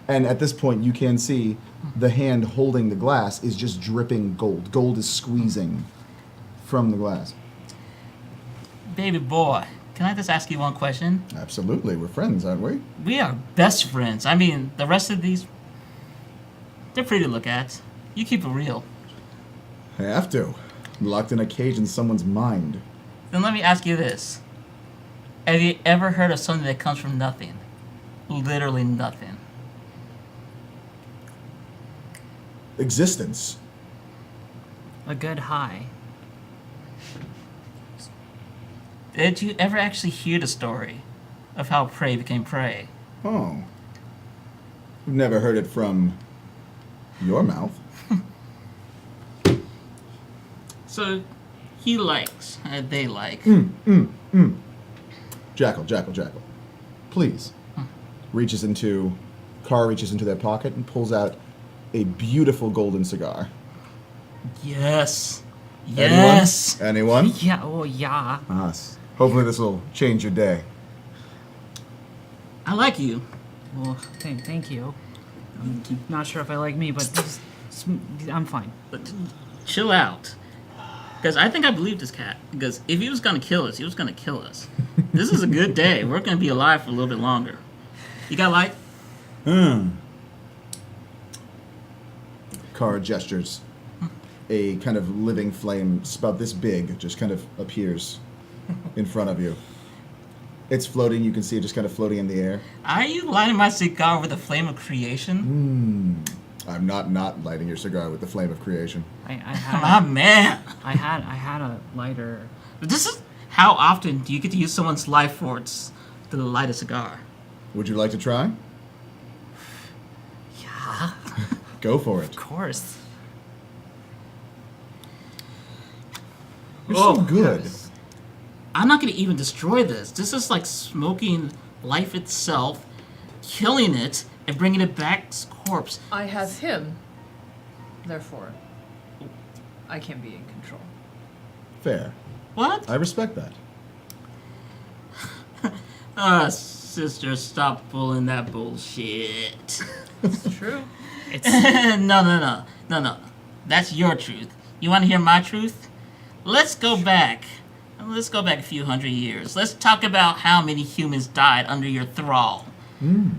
Speaker 4: And at this point, you can see the hand holding the glass is just dripping gold. Gold is squeezing from the glass.
Speaker 2: Baby boy, can I just ask you one question?
Speaker 4: Absolutely, we're friends, aren't we?
Speaker 2: We are best friends. I mean, the rest of these, they're pretty to look at. You keep it real.
Speaker 4: I have to. I'm locked in a cage in someone's mind.
Speaker 2: Then let me ask you this. Have you ever heard of something that comes from nothing? Literally nothing.
Speaker 4: Existence.
Speaker 3: A good high.
Speaker 2: Did you ever actually hear the story of how prey became prey?
Speaker 4: Oh. I've never heard it from your mouth.
Speaker 2: So, he likes, they like.
Speaker 4: Jackal. Please. Reaches into... Kara reaches into their pocket and pulls out a beautiful golden cigar.
Speaker 2: Yes. Yes.
Speaker 4: Anyone?
Speaker 3: Yeah, oh yeah.
Speaker 4: Us. Hopefully this will change your day.
Speaker 2: I like you.
Speaker 3: Well, thank you. I'm not sure if I like me, but I'm fine.
Speaker 2: But chill out. Because I think I believe this cat. Because if he was going to kill us, he was going to kill us. This is a good day. We're going to be alive for a little bit longer. You got light?
Speaker 4: Kara gestures. A kind of living flame, about this big, just kind of appears in front of you. It's floating. You can see it just kind of floating in the air.
Speaker 2: Are you lighting my cigar with a flame of creation?
Speaker 4: I'm not lighting your cigar with the flame of creation.
Speaker 3: I
Speaker 2: My
Speaker 3: had
Speaker 2: man.
Speaker 3: I had a lighter.
Speaker 2: This is how often do you get to use someone's life force to light a cigar?
Speaker 4: Would you like to try?
Speaker 3: Yeah,
Speaker 4: Go for it.
Speaker 3: of course.
Speaker 4: You're so good.
Speaker 2: I'm not going to even destroy this. This is like smoking life itself, killing it, and bringing it back to corpse.
Speaker 1: I have him. Therefore, I can be in control.
Speaker 4: Fair.
Speaker 2: What?
Speaker 4: I respect that.
Speaker 2: Sister, stop pulling that bullshit.
Speaker 1: It's true.
Speaker 3: It's
Speaker 2: No. That's your truth. You want to hear my truth? Let's go back. Let's go back a few hundred years. Let's talk about how many humans died under your thrall.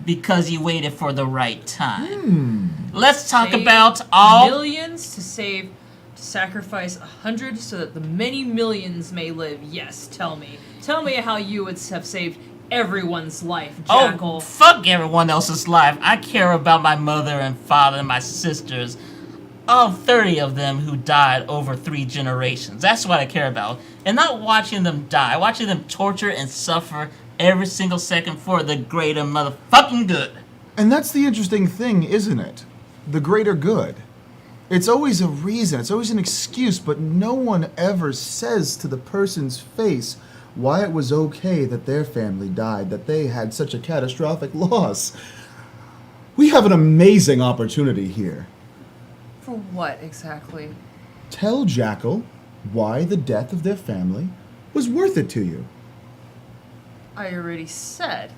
Speaker 2: Because you waited for the right time. Let's talk
Speaker 1: Save
Speaker 2: about all...
Speaker 1: millions to sacrifice 100 so that the many millions may live. Yes, tell me how you would have saved everyone's life, Jackal.
Speaker 2: Oh, fuck everyone else's life. I care about my mother and father and my sisters. All 30 of them who died over 3 generations. That's what I care about. And not watching them die. Watching them torture and suffer every single second for the greater motherfucking good.
Speaker 4: And that's the interesting thing, isn't it? The greater good. It's always a reason, it's always an excuse, but no one ever says to the person's face why it was okay that their family died, that they had such a catastrophic loss. We have an amazing opportunity here.
Speaker 1: For what exactly?
Speaker 4: Tell Jackal why the death of their family was worth it to you.
Speaker 1: I already said.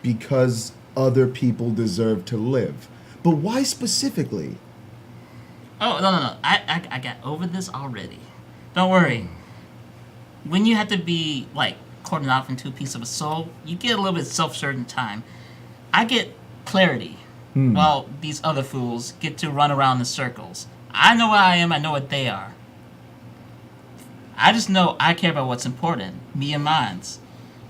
Speaker 4: Because other people deserve to live. But why specifically?
Speaker 2: Oh, no. I got over this already. Don't worry. When you have to be, like, cordoned off into a piece of a soul, you get a little bit self-certain time. I get clarity, while these other fools get to run around in circles. I know what I am, I know what they are. I just know I care about what's important, me and mines.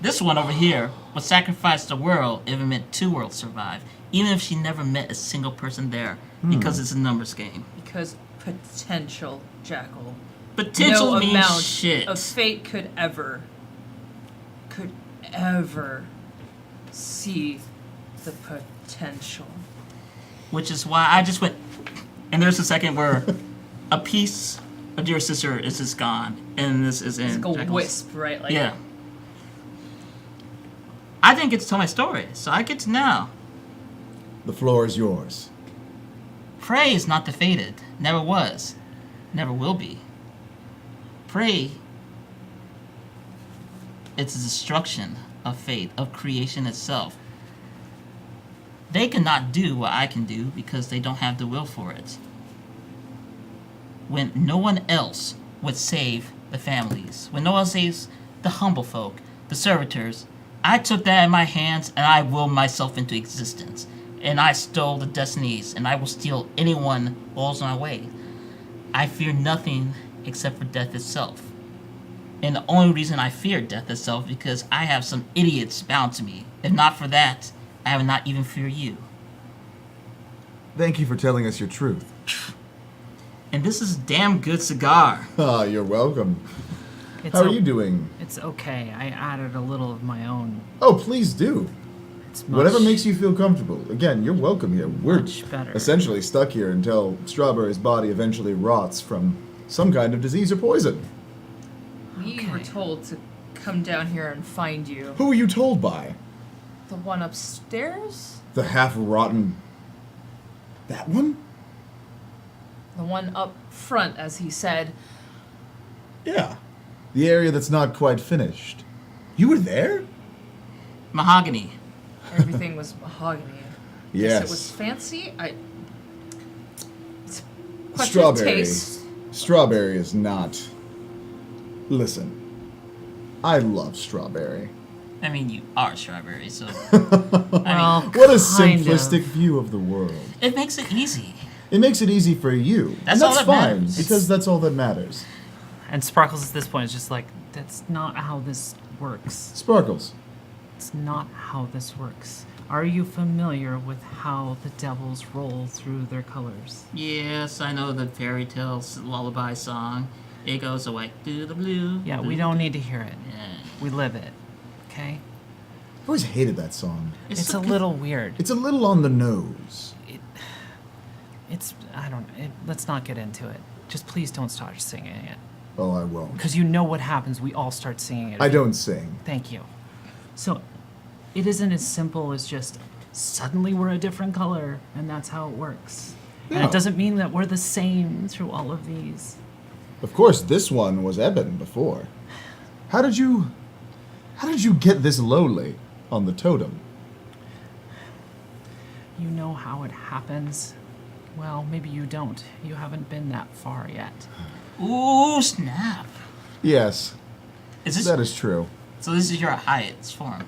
Speaker 2: This one over here would sacrifice the world if it meant 2 worlds survive, even if she never met a single person there, because it's a numbers game.
Speaker 1: Because potential, Jackal.
Speaker 2: Potential
Speaker 1: no
Speaker 2: means
Speaker 1: amount
Speaker 2: shit.
Speaker 1: of fate could ever see the potential.
Speaker 2: Which is why I just went, and there's a second where a piece of your sister is just gone, and this is in
Speaker 1: It's like a
Speaker 2: Jackal's-
Speaker 1: wisp, right? Like,
Speaker 2: Yeah. I didn't get to tell my story, so I get to now.
Speaker 4: The floor is yours.
Speaker 2: Prey is not defeated. Never was. Never will be. Prey, it's the destruction of fate, of creation itself. They cannot do what I can do because they don't have the will for it. When no one else would save the families, when no one saves the humble folk, the servitors, I took that in my hands and I willed myself into existence. And I stole the destinies, and I will steal anyone who holds my way. I fear nothing except for death itself. And the only reason I fear death itself is because I have some idiots bound to me. If not for that, I would not even fear you.
Speaker 4: Thank you for telling us your truth.
Speaker 2: And this is a damn good cigar.
Speaker 4: Ah, you're welcome.
Speaker 3: It's
Speaker 4: How are you doing?
Speaker 3: It's okay. I added a little of my own.
Speaker 4: Oh, please do.
Speaker 3: It's
Speaker 4: Whatever
Speaker 3: much-
Speaker 4: makes you feel comfortable. Again, you're welcome here. We're
Speaker 3: Much better.
Speaker 4: essentially stuck here until Strawberry's body eventually rots from some kind of disease or poison.
Speaker 1: We were told to come down here and find you.
Speaker 4: Who were you told by?
Speaker 1: The one upstairs?
Speaker 4: The half-rotten... That one?
Speaker 1: The one up front, as he said.
Speaker 4: Yeah. The area that's not quite finished. You were there?
Speaker 2: Mahogany.
Speaker 1: Everything was mahogany.
Speaker 4: Yes.
Speaker 1: Guess it was fancy. It's question of
Speaker 4: Strawberry.
Speaker 1: taste.
Speaker 4: Strawberry is not Listen, I love Strawberry.
Speaker 2: I mean, you are Strawberry, so
Speaker 3: Well,
Speaker 4: What a
Speaker 3: kind
Speaker 4: simplistic
Speaker 3: of.
Speaker 4: view of the world.
Speaker 2: it makes it easy.
Speaker 4: It makes it easy for you.
Speaker 2: That's
Speaker 4: and
Speaker 2: all
Speaker 4: that's
Speaker 2: that
Speaker 4: fine,
Speaker 2: matters.
Speaker 4: because that's all that matters.
Speaker 3: And Sparkles at this point is just like, that's not how this works.
Speaker 4: Sparkles.
Speaker 3: It's not how this works. Are you familiar with how the devils roll through their colors?
Speaker 2: Yes, I know the fairy tale lullaby song. It goes away to the blue.
Speaker 3: Yeah, we don't need to hear it.
Speaker 2: Yeah.
Speaker 3: We live it. Okay?
Speaker 4: I've always hated that song.
Speaker 3: It's
Speaker 2: so
Speaker 3: a
Speaker 2: good.
Speaker 3: little weird.
Speaker 4: It's a little on the nose.
Speaker 3: Let's not get into it. Just please don't start singing it.
Speaker 4: Oh, I won't.
Speaker 3: Because you know what happens. We all start singing it.
Speaker 4: I don't sing.
Speaker 3: Thank you. So, it isn't as simple as just suddenly we're a different color and that's how it works. And
Speaker 4: No.
Speaker 3: it doesn't mean that we're the same through all of these.
Speaker 4: Of course, this one was Eben before. How did you get this lowly on the totem?
Speaker 3: You know how it happens? Well, maybe you don't. You haven't been that far yet.
Speaker 2: Ooh, snap.
Speaker 4: Yes,
Speaker 2: Is this
Speaker 4: that is true.
Speaker 2: so? This is your highest form.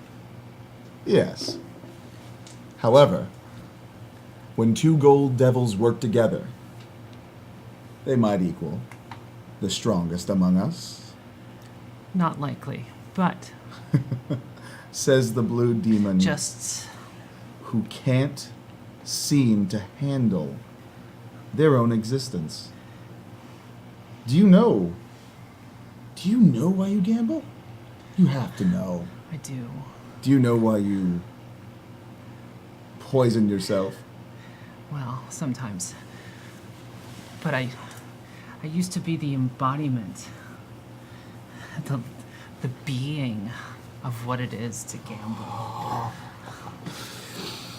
Speaker 4: Yes. However, when two gold devils work together, they might equal the strongest among us,
Speaker 3: Not likely. But
Speaker 4: says the blue demon
Speaker 3: just
Speaker 4: who can't seem to handle their own existence. Do you know? Do you know why you gamble? You have to know.
Speaker 3: I do.
Speaker 4: Do you know why you poison yourself?
Speaker 3: Well, sometimes. But I used to be the embodiment, the being of what it is to gamble.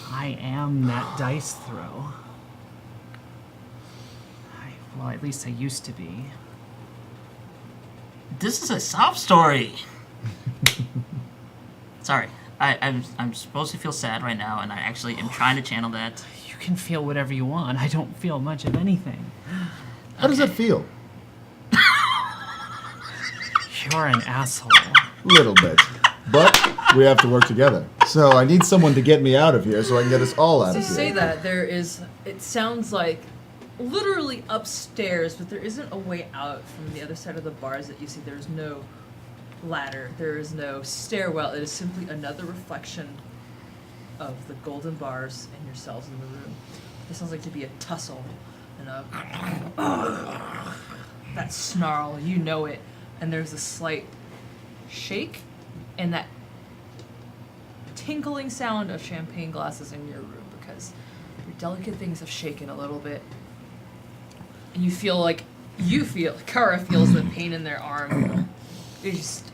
Speaker 3: I am that dice throw. Well, at least I used to be.
Speaker 2: This is a sob story. Sorry, I'm supposed to feel sad right now, and I actually am trying to channel that.
Speaker 3: You can feel whatever you want. I don't feel much of anything.
Speaker 4: How does that feel?
Speaker 3: You're an asshole.
Speaker 4: Little bit. But we have to work together. So I need someone to get me out of here so I can get us all out
Speaker 1: To
Speaker 4: of here.
Speaker 1: say that, it sounds like literally upstairs, but there isn't a way out from the other side of the bars that you see. There's no ladder, there is no stairwell. It is simply another reflection of the golden bars and yourselves in the room. This sounds like to be a tussle and that snarl, you know it. And there's a slight shake and that tinkling sound of champagne glasses in your room because your delicate things have shaken a little bit. And Kara feels the pain in their arm. They just,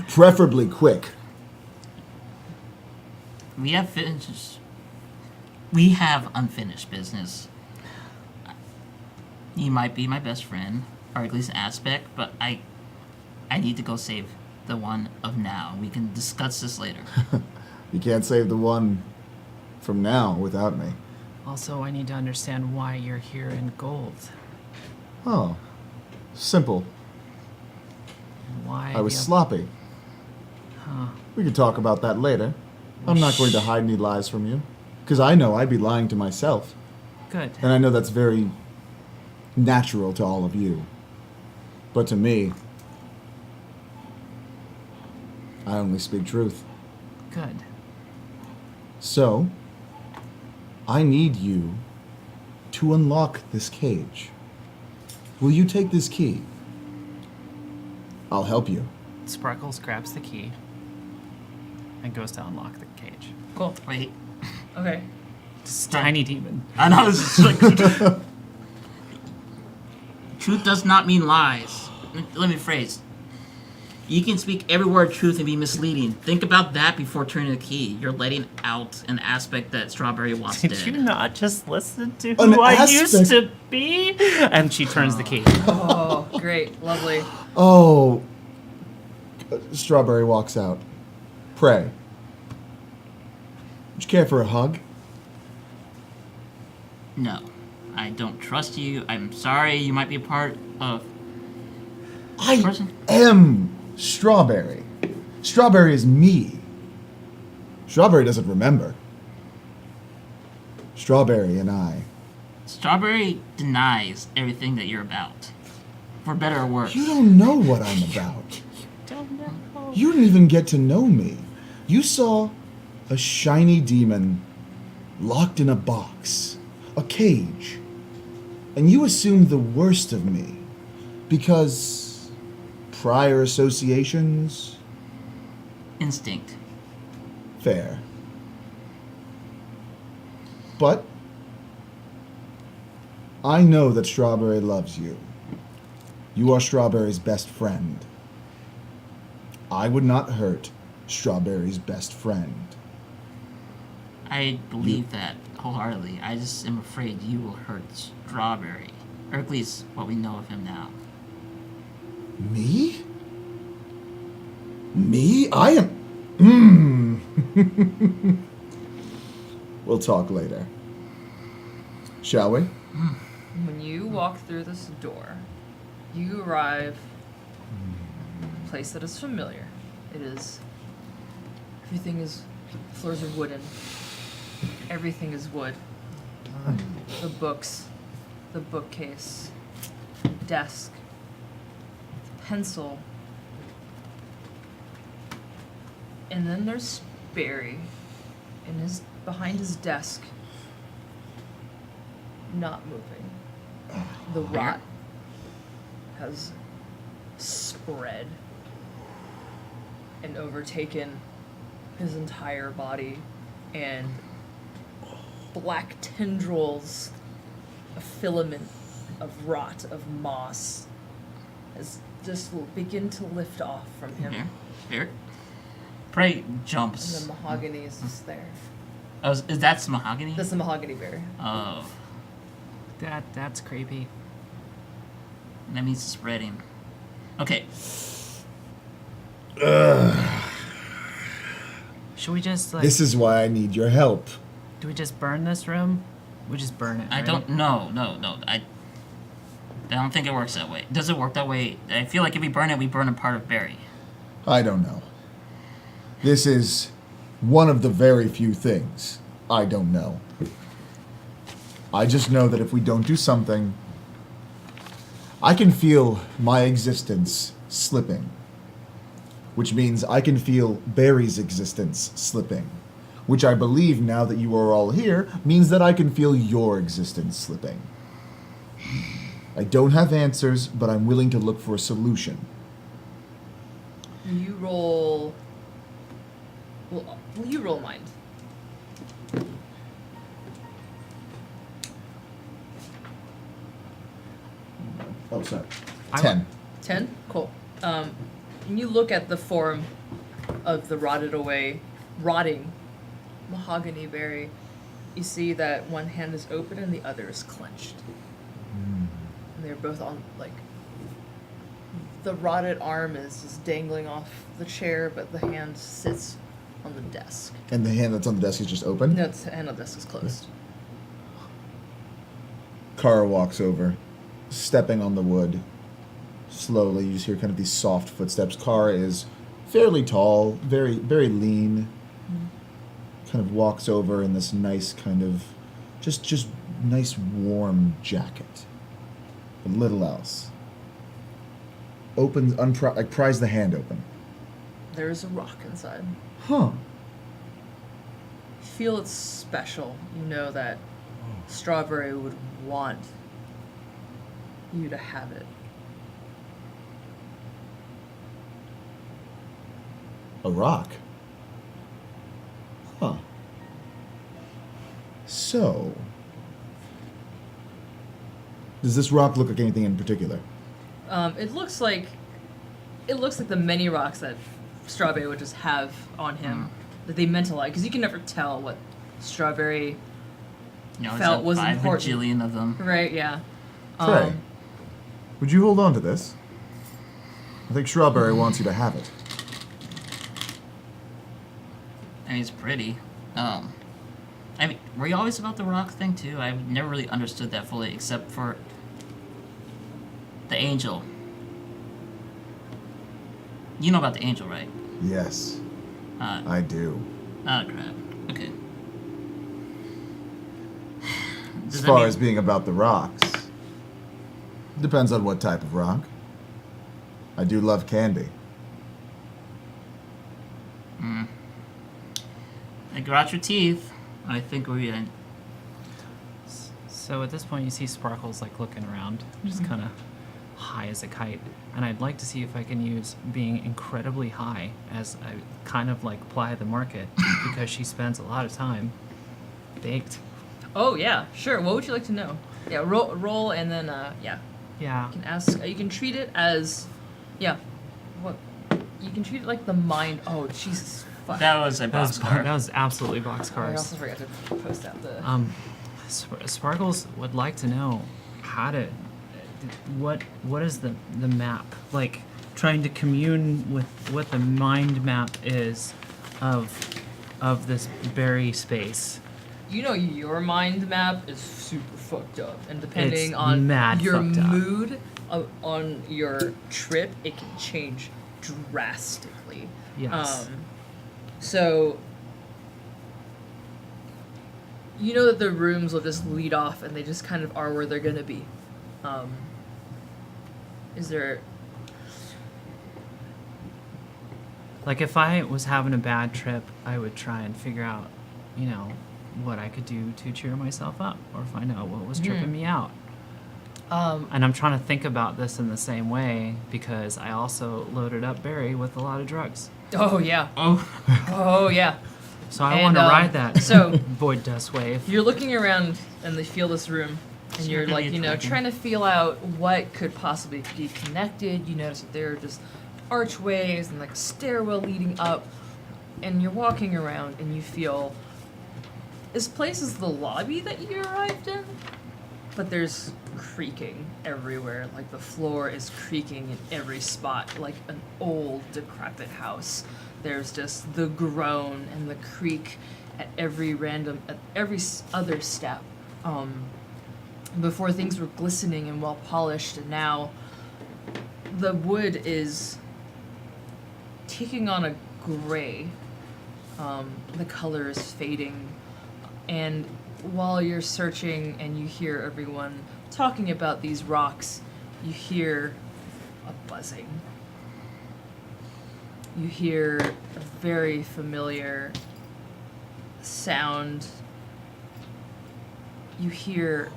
Speaker 4: Preferably quick.
Speaker 2: We have unfinished business. You might be my best friend, or at least an aspect, but I need to go save the one of now. We can discuss this later.
Speaker 4: You can't save the one from now without me.
Speaker 3: Also, I need to understand why you're here in gold.
Speaker 4: Oh. Simple.
Speaker 3: And why
Speaker 4: I was
Speaker 3: the oth-
Speaker 4: sloppy.
Speaker 3: Huh.
Speaker 4: We could talk about that later. I'm not going to hide any lies from you. Because I know I'd be lying to myself.
Speaker 3: Good.
Speaker 4: And I know that's very natural to all of you. But to me, I only speak truth.
Speaker 3: Good.
Speaker 4: So, I need you to unlock this cage. Will you take this key? I'll help you.
Speaker 3: Sparkles grabs the key and goes to unlock the cage.
Speaker 1: cool.
Speaker 2: Wait,
Speaker 1: Okay.
Speaker 3: This tiny demon.
Speaker 2: I know this is like truth does not mean lies. Let me phrase. You can speak every word truth and be misleading. Think about that before turning the key. You're letting out an aspect that Strawberry wants
Speaker 3: Did
Speaker 2: dead.
Speaker 3: you not just listen to
Speaker 4: An
Speaker 3: who I
Speaker 4: aspect-
Speaker 3: used to be? And she turns the key.
Speaker 1: Oh, great. Lovely.
Speaker 4: Oh. Strawberry walks out. Pray. Would you care for a hug?
Speaker 2: No, I don't trust you. I'm sorry. You might be a part of.
Speaker 4: I
Speaker 2: Person?
Speaker 4: am Strawberry. Strawberry is me. Strawberry doesn't remember. Strawberry and I.
Speaker 2: Strawberry denies everything that you're about, for better or worse.
Speaker 4: You don't know what I'm about. You didn't even get to know me. You saw a shiny demon locked in a box, a cage, and you assumed the worst of me because prior associations?
Speaker 2: Instinct.
Speaker 4: Fair. But I know that Strawberry loves you. You are Strawberry's best friend. I would not hurt Strawberry's best friend.
Speaker 2: I believe that wholeheartedly. I just am afraid you will hurt Strawberry, or at least what we know of him now.
Speaker 4: Me? Me? I am. We'll talk later. Shall we?
Speaker 1: When you walk through this door, you arrive at a place that is familiar. It is. Everything is. Floors are wooden. Everything is wood. The books, the bookcase, desk, pencil. And then there's Barry behind his desk, not moving. The rot has spread and overtaken his entire body, and black tendrils, a filament of rot, of moss, has just begin to lift off from him.
Speaker 2: Here. Prey
Speaker 1: And
Speaker 2: jumps.
Speaker 1: the mahogany is just there.
Speaker 2: Oh, is that mahogany?
Speaker 1: That's the mahogany bear.
Speaker 2: Oh,
Speaker 3: That's creepy.
Speaker 2: that means it's spreading. Okay.
Speaker 3: Should we just like?
Speaker 4: This is why I need your help.
Speaker 3: Do we just burn this room? We just burn it.
Speaker 2: I
Speaker 3: right?
Speaker 2: don't. No. I don't think it works that way. Does it work that way? I feel like if we burn it, we burn a part of Barry.
Speaker 4: I don't know. This is one of the very few things I don't know. I just know that if we don't do something, I can feel my existence slipping. Which means I can feel Barry's existence slipping. Which I believe, now that you are all here, means that I can feel your existence slipping. I don't have answers, but I'm willing to look for a solution.
Speaker 1: You roll. Well, you roll mind.
Speaker 4: Oh, sorry.
Speaker 3: I-
Speaker 4: 10.
Speaker 1: 10? Cool. When you look at the form of the rotting mahogany berry, you see that one hand is open and the other is clenched. And they're both on, like, the rotted arm is just dangling off the chair, but the hand sits on the desk.
Speaker 4: And the hand that's on the desk is just open?
Speaker 1: No, the hand on the desk is closed.
Speaker 4: Kara walks over, stepping on the wood. Slowly, you just hear kind of these soft footsteps. Kara is fairly tall, very, very lean. Kind of walks over in this nice kind of, just nice warm jacket. But little else. Opens, pries the hand open.
Speaker 1: There's a rock inside.
Speaker 4: Huh.
Speaker 1: You feel it's special. You know that Strawberry would want you to have it.
Speaker 4: A rock. Huh. So, does this rock look like anything in particular?
Speaker 1: It looks like the many rocks that Strawberry would just have on him that they mentalize, because you can never tell what Strawberry
Speaker 2: You know,
Speaker 1: felt was
Speaker 2: there's a
Speaker 1: important.
Speaker 2: bajillion of them.
Speaker 1: Right, yeah.
Speaker 4: Trey, would you hold on to this? I think Strawberry wants you to have it.
Speaker 2: I mean, it's pretty. I mean, were you always about the rock thing too? I never really understood that fully, except for the angel. You know about the angel, right?
Speaker 4: Yes,
Speaker 2: Uh,
Speaker 4: I do.
Speaker 2: oh crap. Okay.
Speaker 4: As
Speaker 2: Does that
Speaker 4: far
Speaker 2: mean-
Speaker 4: as being about the rocks, depends on what type of rock. I do love candy.
Speaker 2: I got your teeth. I think we.
Speaker 3: So at this point, you see Sparkles like looking around, just kind of high as a kite. And I'd like to see if I can use being incredibly high as I kind of like ply the market because she spends a lot of time baked.
Speaker 1: Oh yeah, sure. What would you like to know? Yeah, roll, and then yeah,
Speaker 3: Yeah.
Speaker 1: you can ask. You can treat it as, yeah, what? You can treat it like the mind. Oh Jesus, fuck.
Speaker 2: That was a
Speaker 3: That was,
Speaker 2: boxcar.
Speaker 3: that was absolutely
Speaker 1: I
Speaker 3: boxcars.
Speaker 1: also forgot to post out the.
Speaker 3: Sparkles would like to know how to, what is the map, like trying to commune with what the mind map is of this berry space.
Speaker 1: You know, your mind map is super fucked up, and depending
Speaker 3: It's
Speaker 1: on
Speaker 3: mad
Speaker 1: your
Speaker 3: fucked up.
Speaker 1: mood on your trip, it can change drastically.
Speaker 3: Yes.
Speaker 1: So you know that the rooms will just lead off, and they just kind of are where they're gonna be. Is there?
Speaker 3: Like if I was having a bad trip, I would try and figure out, you know, what I could do to cheer myself up or find out what was tripping me out. And I'm trying to think about this in the same way because I also loaded up Barry with a lot of drugs.
Speaker 1: Oh yeah.
Speaker 2: Oh,
Speaker 1: Oh yeah.
Speaker 3: So I
Speaker 1: And,
Speaker 3: want to ride that
Speaker 1: so-
Speaker 3: void dust wave.
Speaker 1: You're looking around and they feel this room, and
Speaker 2: So
Speaker 1: you're
Speaker 2: you're gonna
Speaker 1: like,
Speaker 2: be
Speaker 1: you know,
Speaker 2: attracting-
Speaker 1: trying to feel out what could possibly be connected. You notice that there are just archways and like a stairwell leading up, and you're walking around and you feel this place is the lobby that you arrived in, but there's creaking everywhere. Like the floor is creaking in every spot, like an old decrepit house. There's just the groan and the creak at every other step. Before things were glistening and well polished, and now the wood is taking on a gray. The color is fading, and while you're searching and you hear everyone talking about these rocks, you hear a buzzing. You hear a very familiar sound. You hear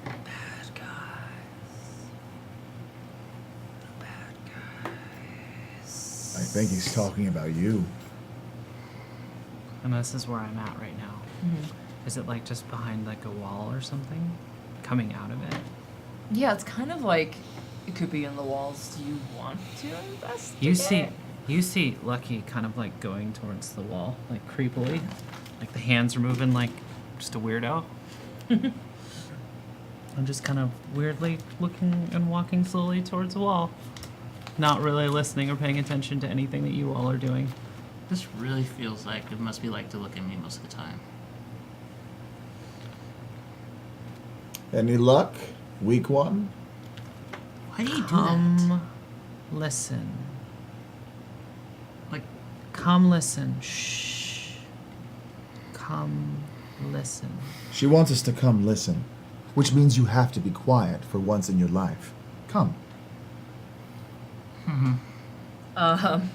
Speaker 1: bad guys. Bad guys.
Speaker 4: I think he's talking about you.
Speaker 3: And this is where I'm at right now. Is it like just behind like a wall or something? Coming out of it?
Speaker 1: Yeah, it's kind of like it could be in the walls. Do you want to investigate?
Speaker 3: You see Lucky kind of like going towards the wall, like creepily. Like the hands are moving like just a weirdo. I'm just kind of weirdly looking and walking slowly towards the wall. Not really listening or paying attention to anything that you all are doing.
Speaker 2: this really feels like it must be like to look at me most of the time.
Speaker 4: Any luck? Week one?
Speaker 2: Why do you do that?
Speaker 3: Come listen.
Speaker 2: Like,
Speaker 3: Come listen. Shh. Come listen.
Speaker 4: She wants us to come listen, which means you have to be quiet for once in your life. Come.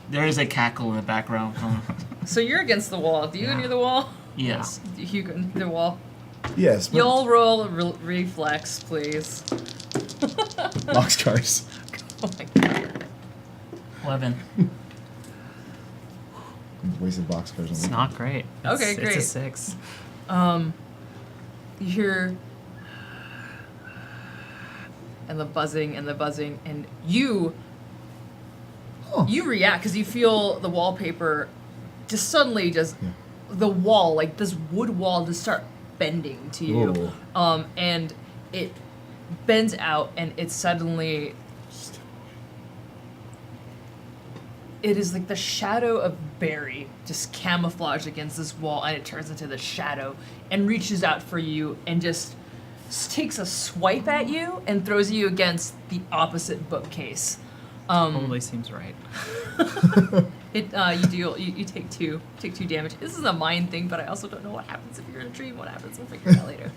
Speaker 2: there is a cackle in the background.
Speaker 1: So you're against the wall. Do you go
Speaker 3: Yeah.
Speaker 1: near the wall?
Speaker 2: Yes.
Speaker 1: Do you go near the wall?
Speaker 4: Yes, but
Speaker 1: Y'all roll a reflex, please.
Speaker 4: boxcars.
Speaker 1: Oh my god.
Speaker 2: 11.
Speaker 4: Wasted boxcars on
Speaker 3: It's
Speaker 4: that.
Speaker 3: not great.
Speaker 1: Okay,
Speaker 3: It's
Speaker 1: great.
Speaker 3: a 6.
Speaker 1: You hear and the buzzing, and you
Speaker 4: Oh.
Speaker 1: you react because you feel the wallpaper just suddenly just
Speaker 4: Yeah.
Speaker 1: the wall, like this wood wall, just start bending to you. And it bends out, and it suddenly it is like the shadow of Barry just camouflaged against this wall, and it turns into the shadow and reaches out for you and just takes a swipe at you and throws you against the opposite bookcase.
Speaker 3: Totally seems right.
Speaker 1: You take two damage. This is a mind thing, but I also don't know what happens if you're in a dream. What happens? We'll figure it out later.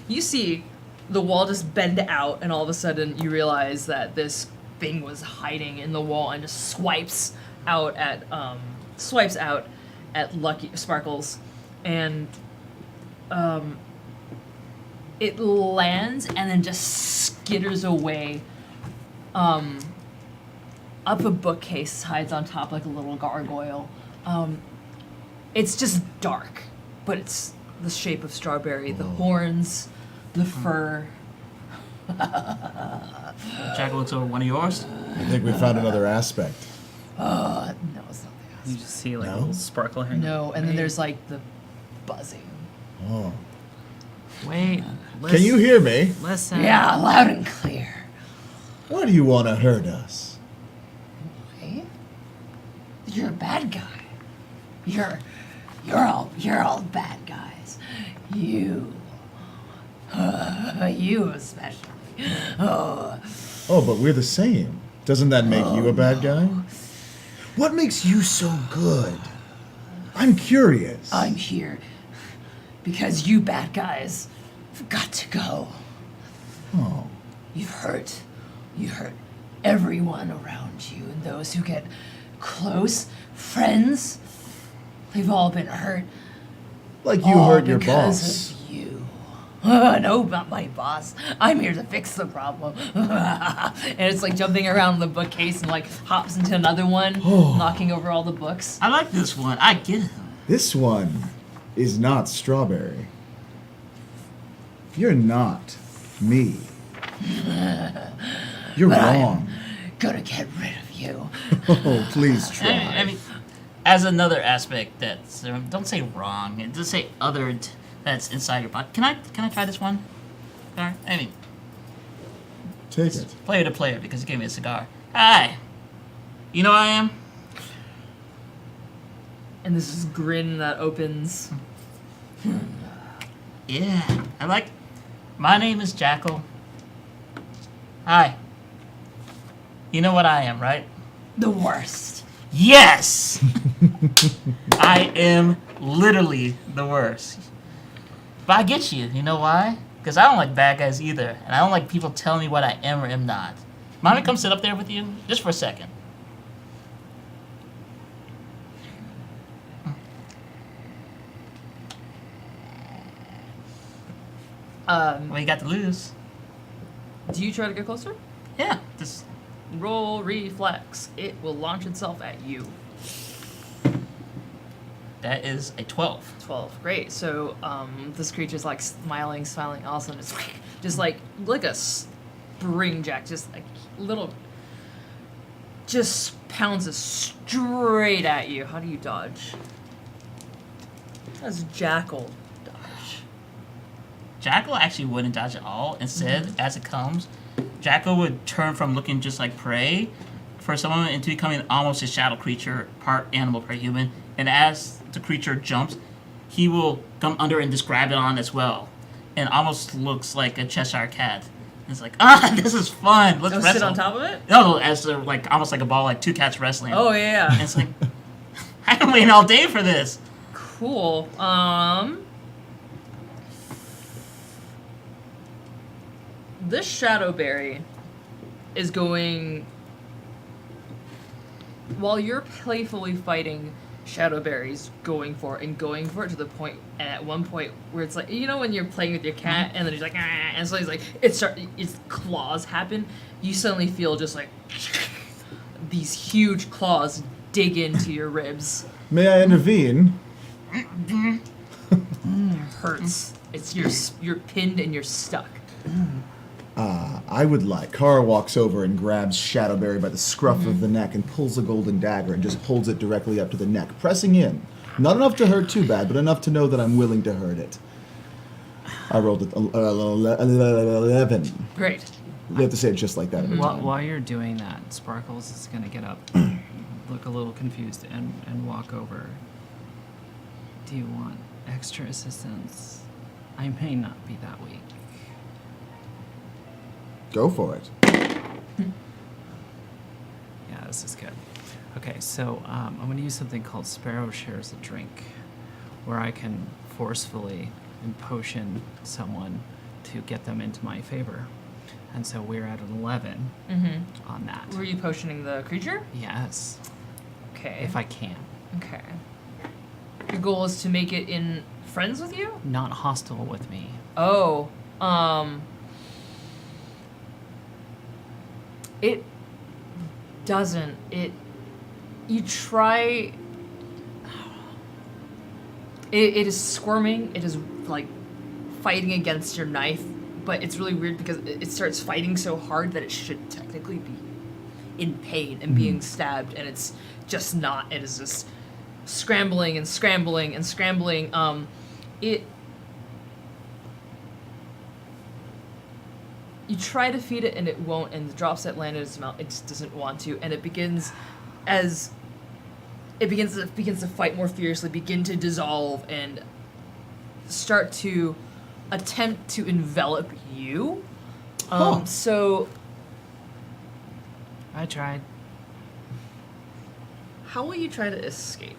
Speaker 1: You see the wall just bend out, and all of a sudden you realize that this thing was hiding in the wall and just swipes out at Lucky Sparkles, and it lands and then just skitters away. Up a bookcase, hides on top like a little gargoyle. It's just dark, but it's the shape of Strawberry. The horns, the fur.
Speaker 2: Jackal looks over one of yours.
Speaker 4: I think we found another aspect.
Speaker 1: No, it's not the
Speaker 3: You just see like
Speaker 4: No?
Speaker 3: a little sparkle hanging.
Speaker 1: No, and then there's like the buzzing.
Speaker 4: Oh.
Speaker 3: Wait.
Speaker 4: Can you hear me?
Speaker 3: Listen.
Speaker 5: Yeah, loud and clear.
Speaker 4: Why do you want to hurt us?
Speaker 5: Hey? You're a bad guy. You're all bad guys. You especially.
Speaker 4: Oh, but we're the same. Doesn't that make you a bad guy? What makes you so good? I'm curious.
Speaker 5: I'm here because you bad guys have got to go.
Speaker 4: Oh.
Speaker 5: You hurt everyone around you, and those who get close, friends, they've all been hurt.
Speaker 4: Like you
Speaker 5: all
Speaker 4: hurt your
Speaker 5: because
Speaker 4: boss.
Speaker 5: of you. No, not my boss. I'm here to fix the problem.
Speaker 1: And it's like jumping around the bookcase and like hops into another one, knocking over all the books.
Speaker 2: I like this one. I get him.
Speaker 4: This one is not Strawberry. You're not me. You're
Speaker 5: But I am
Speaker 4: wrong.
Speaker 5: gonna get rid of you.
Speaker 4: Oh, please try.
Speaker 2: I mean, as another aspect that's don't say wrong. Just say other that's inside your body. Can I try this one? All right. I mean,
Speaker 4: Take it.
Speaker 2: player to player because you gave me a cigar. Hi. You know who I am?
Speaker 1: And this is grin that opens.
Speaker 2: Yeah. I like. My name is Jackal. Hi. You know what I am, right?
Speaker 5: The worst.
Speaker 2: Yes! I am literally the worst. But I get you. You know why? Because I don't like bad guys either. And I don't like people telling me what I am or am not. Mind me come sit up there with you? Just for a second. What you got to lose?
Speaker 1: Do you try to get closer?
Speaker 2: Yeah. Just
Speaker 1: Roll reflex. It will launch itself at you.
Speaker 2: that is a 12.
Speaker 1: 12. Great. So this creature's like smiling, awesome. It's just like a spring jack, just like little, just pounds it straight at you. How do you dodge? How does Jackal dodge?
Speaker 2: Jackal actually wouldn't dodge at all. Instead, as it comes, Jackal would turn from looking just like prey for some moment into becoming almost a shadow creature, part animal, part human. And as the creature jumps, he will come under and just grab it on as well. And almost looks like a Cheshire cat. And it's like, this is fun. Let's wrestle.
Speaker 1: Sit on top of it?
Speaker 2: No, as they're like almost like a ball, like two cats wrestling.
Speaker 1: Oh, yeah.
Speaker 2: And it's like, I've been waiting all day for this.
Speaker 1: Cool. This Shadowberry is going. While you're playfully fighting, Shadowberry's going for it to the point, and at one point where it's like, you know, when you're playing with your cat and then he's like, and so he's like, its claws happen. You suddenly feel just like these huge claws dig into your ribs.
Speaker 4: May I intervene?
Speaker 1: Hurts. It's you're pinned and you're stuck.
Speaker 4: I would like. Kara walks over and grabs Shadowberry by the scruff of the neck and pulls a golden dagger and just holds it directly up to the neck, pressing in. Not enough to hurt too bad, but enough to know that I'm willing to hurt it. I rolled it 11.
Speaker 1: Great.
Speaker 4: You have to say it just like that. every time.
Speaker 3: While you're doing that, Sparkles is gonna get up look a little confused and walk over. Do you want extra assistance? I may not be that weak.
Speaker 4: Go for it.
Speaker 3: Yeah, this is good. Okay, so I'm going to use something called Sparrow Shares a Drink, where I can forcefully potion someone to get them into my favor. And so we're at an 11 on that.
Speaker 1: Were you potioning the creature?
Speaker 3: Yes,
Speaker 1: Okay.
Speaker 3: if I can.
Speaker 1: Okay. Your goal is to make it in friends with you?
Speaker 3: Not hostile with me.
Speaker 1: Oh, it doesn't. You try. It is squirming. It is like fighting against your knife, but it's really weird because it starts fighting so hard that it should technically be in pain and being stabbed, and it's just not. It is just scrambling and scrambling and scrambling. You try to feed it and it won't, and the drops that land in its mouth, it just doesn't want to, and it begins to fight more fiercely, begin to dissolve, and start to attempt to envelop you. So
Speaker 3: I tried.
Speaker 1: how will you try to escape?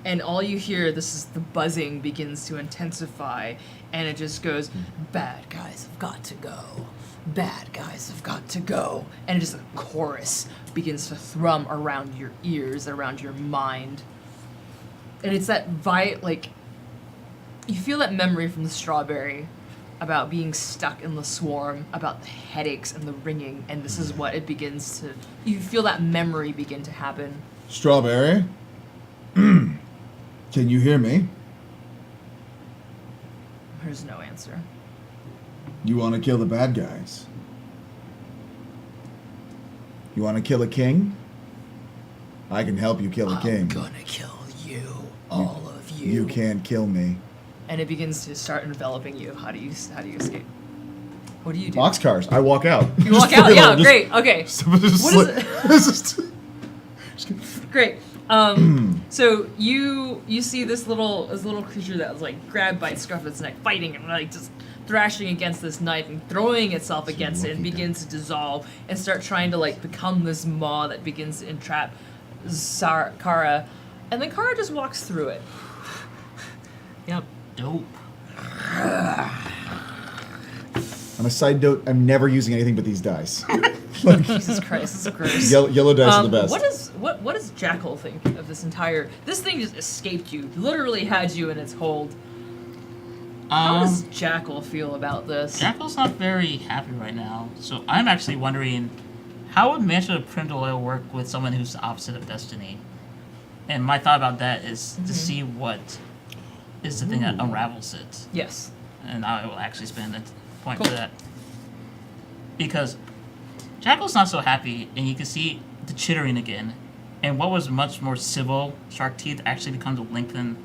Speaker 1: And all you hear, this is the buzzing begins to intensify, and it just goes, bad guys have got to go. Bad guys have got to go. And just a chorus begins to thrum around your ears, around your mind. And it's that you feel that memory from the strawberry about being stuck in the swarm, about the headaches and the ringing, and this is what it begins to, you feel that memory begin to happen.
Speaker 4: Strawberry? Can you hear me?
Speaker 1: There's no answer.
Speaker 4: You want to kill the bad guys? You want to kill a king? I can help you kill a king.
Speaker 5: I'm gonna kill you, all of you.
Speaker 4: You can't kill me.
Speaker 1: And it begins to start enveloping you. How do you escape? What do you do?
Speaker 4: Boxcars. I walk out.
Speaker 1: You walk out. Yeah, great. Okay.
Speaker 4: What
Speaker 1: is it? Great. So you see this little creature that was like grabbed by its scruff of its neck, fighting and like just thrashing against this knife and throwing itself against it, and begins to dissolve and start trying to like become this maw that begins to entrap Kara, and then Kara just walks through it.
Speaker 3: Yep.
Speaker 2: Dope.
Speaker 4: On a side note, I'm never using anything but these dice.
Speaker 1: Jesus Christ, this is gross.
Speaker 4: Yellow dice are the best.
Speaker 1: What does Jackal think of this entire? This thing just escaped you, literally had you in its hold. How does Jackal feel about this?
Speaker 2: Jackal's not very happy right now, so I'm actually wondering how would Mansion of Prindle work with someone who's the opposite of Destiny? And my thought about that is to see what is the thing that unravels it.
Speaker 1: Yes.
Speaker 2: And I will actually spend a point
Speaker 1: Cool.
Speaker 2: for that. Because Jackal's not so happy, and you can see the chittering again. And what was much more civil shark teeth actually becomes a lengthened.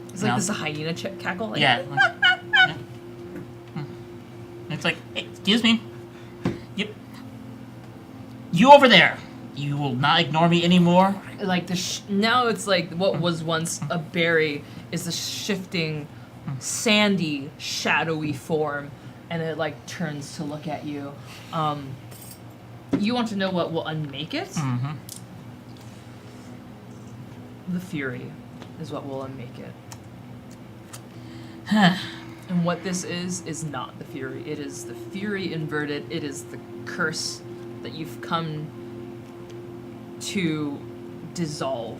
Speaker 1: It's like
Speaker 2: mouth.
Speaker 1: this a hyena cackle. Like,
Speaker 2: Yeah. Yeah. It's like, hey, excuse me. Yep. You over there. You will not ignore me anymore.
Speaker 1: Like now it's like what was once a berry is a shifting, sandy, shadowy form, and it like turns to look at you. You want to know what will unmake it?
Speaker 2: Mm-hmm.
Speaker 1: The fury is what will unmake it. And what this is not the fury. It is the fury inverted. It is the curse that you've come to dissolve.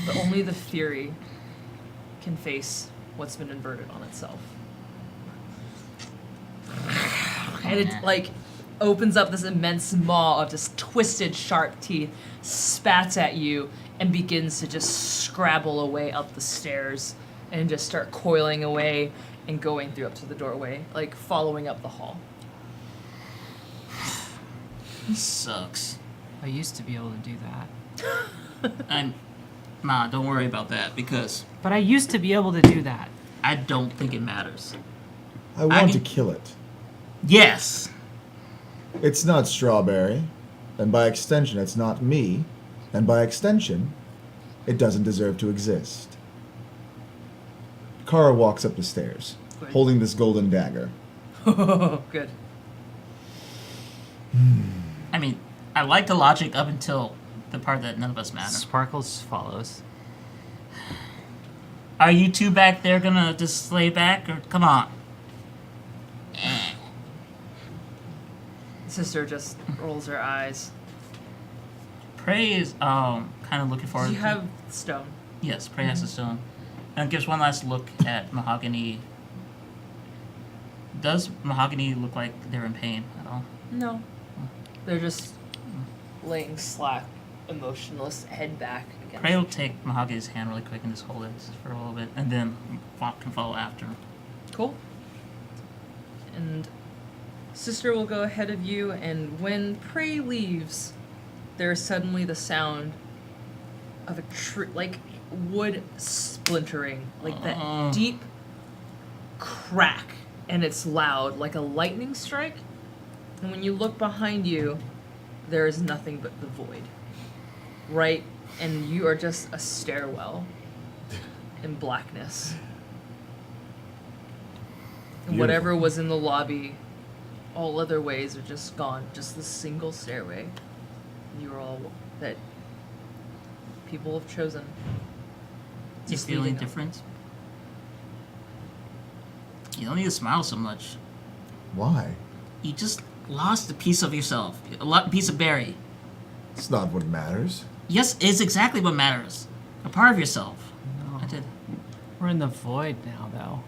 Speaker 1: But only the fury can face what's been inverted on itself. And it like opens up this immense maw of just twisted sharp teeth, spats at you, and begins to just scrabble away up the stairs and just start coiling away and going through up to the doorway, like following up the hall.
Speaker 2: This sucks.
Speaker 3: I used to be able to do that.
Speaker 2: Nah, don't worry about that because
Speaker 3: But I used to be able to do that.
Speaker 2: I don't think it matters.
Speaker 4: I want
Speaker 2: can-
Speaker 4: to kill it.
Speaker 2: Yes.
Speaker 4: It's not Strawberry, and by extension, it's not me, and by extension, it doesn't deserve to exist. Kara walks up the stairs,
Speaker 1: Great.
Speaker 4: holding this golden dagger.
Speaker 1: Good.
Speaker 2: I mean, I like the logic up until the part that none of us matter.
Speaker 3: Sparkles follows.
Speaker 2: Are you two back there gonna just lay back, or come on?
Speaker 1: Sister just rolls her eyes.
Speaker 2: Prey is kind of looking forward.
Speaker 1: You
Speaker 2: to-
Speaker 1: have stone.
Speaker 2: Yes, Prey has a stone, and gives one last look at Mahogany. Does Mahogany look like they're in pain at all?
Speaker 1: No. They're just laying slack, emotionless, head back against.
Speaker 2: Prey will take Mahogany's hand really quick and just hold it for a little bit, and then can follow after.
Speaker 1: Cool. And Sister will go ahead of you, and when Prey leaves, there's suddenly the sound of a tree, like wood splintering, like that deep crack, and it's loud, like a lightning strike. And when you look behind you, there is nothing but the void. Right? And you are just a stairwell in blackness. And whatever was in the lobby, all other ways are just gone. Just this single stairway. You're all that people have chosen.
Speaker 2: Do you
Speaker 1: Just
Speaker 2: feel any
Speaker 1: leading up.
Speaker 2: different? You don't need to smile so much.
Speaker 4: Why?
Speaker 2: You just lost a piece of yourself, piece of Barry.
Speaker 4: It's not what matters.
Speaker 2: Yes, it's exactly what matters. A part of yourself.
Speaker 3: No.
Speaker 2: I did.
Speaker 3: We're in the void now, though.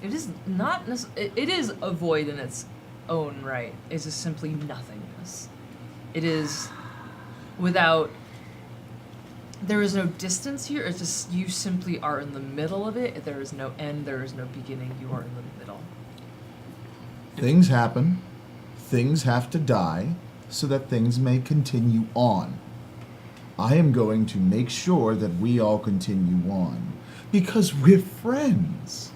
Speaker 1: It is not it is a void in its own right. It's just simply nothingness. It is without. There is no distance here. It's just you simply are in the middle of it. There is no end. There is no beginning. You are in the middle.
Speaker 4: Things happen. Things have to die so that things may continue on. I am going to make sure that we all continue on because we're friends.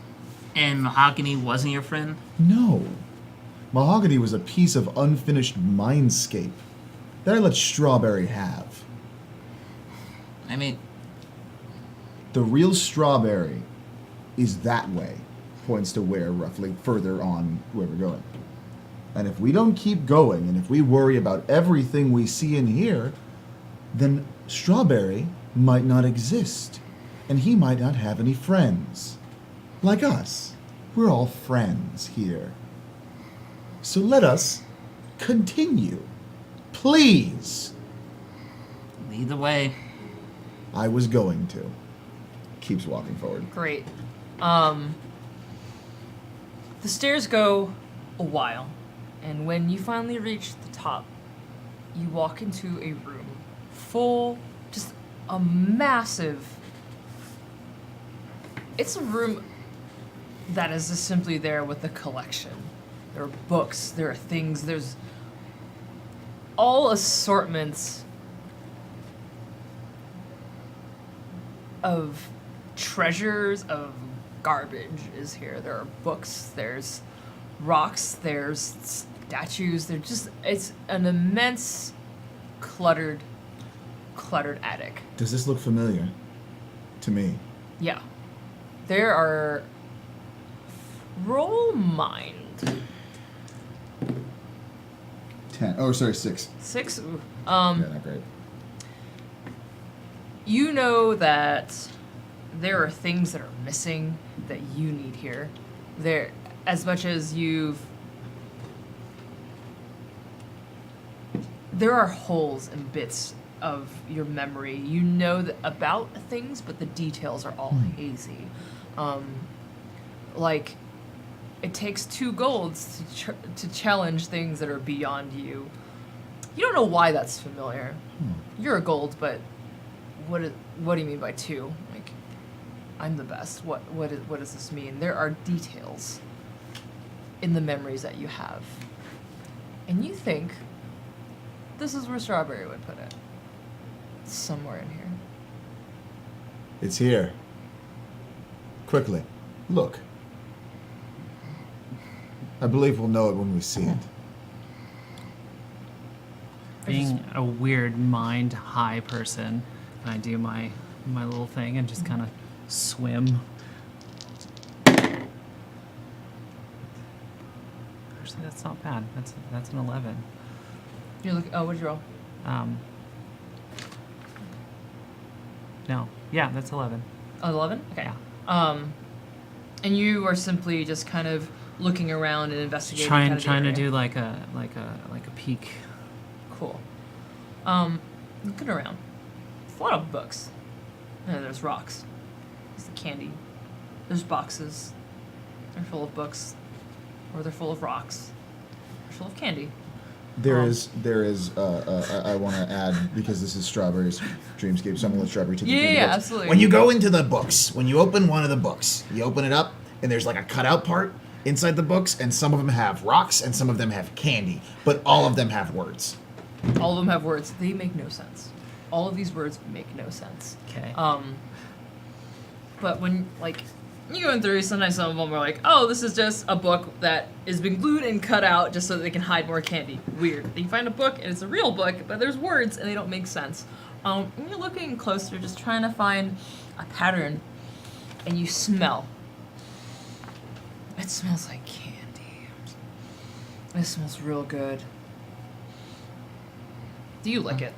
Speaker 2: And Mahogany wasn't your friend?
Speaker 4: No. Mahogany was a piece of unfinished mindscape that I let Strawberry have.
Speaker 2: I mean,
Speaker 4: The real Strawberry is that way, points to where roughly further on where we're going. And if we don't keep going, and if we worry about everything we see and hear, then Strawberry might not exist, and he might not have any friends. Like us. We're all friends here. So let us continue. Please.
Speaker 2: lead the way.
Speaker 4: I was going to. Keeps walking forward.
Speaker 1: Great. The stairs go a while, and when you finally reach the top, you walk into a room full, just a massive. It's a room that is just simply there with a collection. There are books, there are things, there's all assortments of treasures, of garbage is here. There are books, there's rocks, there's statues, it's an immense cluttered attic.
Speaker 4: Does this look familiar to me?
Speaker 1: Yeah. There are roll mind.
Speaker 4: 10. Oh, sorry, 6.
Speaker 1: 6. Ooh.
Speaker 4: Yeah, not great.
Speaker 1: You know that there are things that are missing that you need here. There, as much as there are holes and bits of your memory. You know about things, but the details are all hazy. Like, it takes 2 golds to challenge things that are beyond you. You don't know why that's familiar. You're a gold, but what do you mean by 2? Like, I'm the best. What does this mean? There are details in the memories that you have, and you think this is where Strawberry would put it. Somewhere in here.
Speaker 4: It's here. Quickly. Look. I believe we'll know it when we see it.
Speaker 3: a weird mind high person, and I do my little thing and just kind of swim. Actually, that's not bad. That's an 11.
Speaker 1: You're looking. Oh, what'd you roll?
Speaker 3: No. Yeah, that's 11.
Speaker 1: 11. Okay.
Speaker 3: Yeah.
Speaker 1: And you are simply just kind of looking around and investigating.
Speaker 3: Trying
Speaker 1: kind of the
Speaker 3: to
Speaker 1: area.
Speaker 3: do like a peek.
Speaker 1: Cool. Looking around. There's a lot of books. And there's rocks. There's the candy. There's boxes. They're full of books. Or they're full of rocks. They're full of candy.
Speaker 4: There is. I want to add, because this is Strawberry's Dreamscape, so I'm going to let Strawberry take the candy
Speaker 1: Yeah,
Speaker 4: books.
Speaker 1: absolutely.
Speaker 6: When you go into the books, when you open one of the books, you open it up, and there's like a cutout part inside the books, and some of them have rocks, and some of them have candy, but all of them have words.
Speaker 1: All of them have words. They make no sense. All of these words make no sense.
Speaker 3: Okay.
Speaker 1: But when, like, you going through, sometimes some of them are like, oh, this is just a book that is being glued and cut out just so that they can hide more candy. Weird. Then you find a book, and it's a real book, but there's words, and they don't make sense. When you're looking closer, just trying to find a pattern, and you smell. It smells like candy. It smells real good. Do you lick it?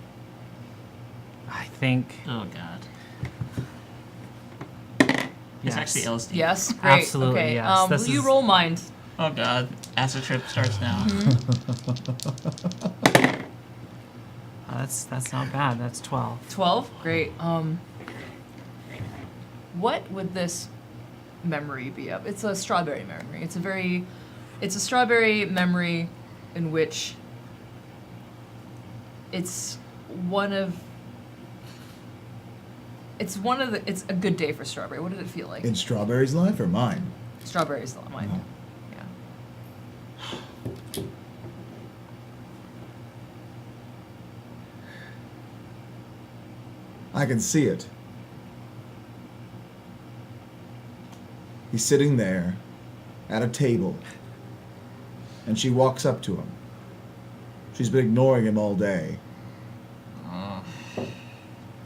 Speaker 3: I think.
Speaker 2: Oh God.
Speaker 3: Yes.
Speaker 2: It's actually LSD.
Speaker 1: Yes? Great.
Speaker 3: Absolutely,
Speaker 1: Okay.
Speaker 3: yes.
Speaker 1: Will
Speaker 3: This
Speaker 1: you
Speaker 3: is-
Speaker 1: roll mind?
Speaker 2: Oh God. Acid trip starts now.
Speaker 3: That's not bad. That's 12.
Speaker 1: 12? Great. What would this memory be of? It's a strawberry memory. It's a strawberry memory in which it's a good day for Strawberry. What did it feel like?
Speaker 4: In Strawberry's life or mine?
Speaker 1: Strawberry's the mine.
Speaker 4: Oh.
Speaker 1: Yeah.
Speaker 4: I can see it. He's sitting there at a table, and she walks up to him. She's been ignoring him all day.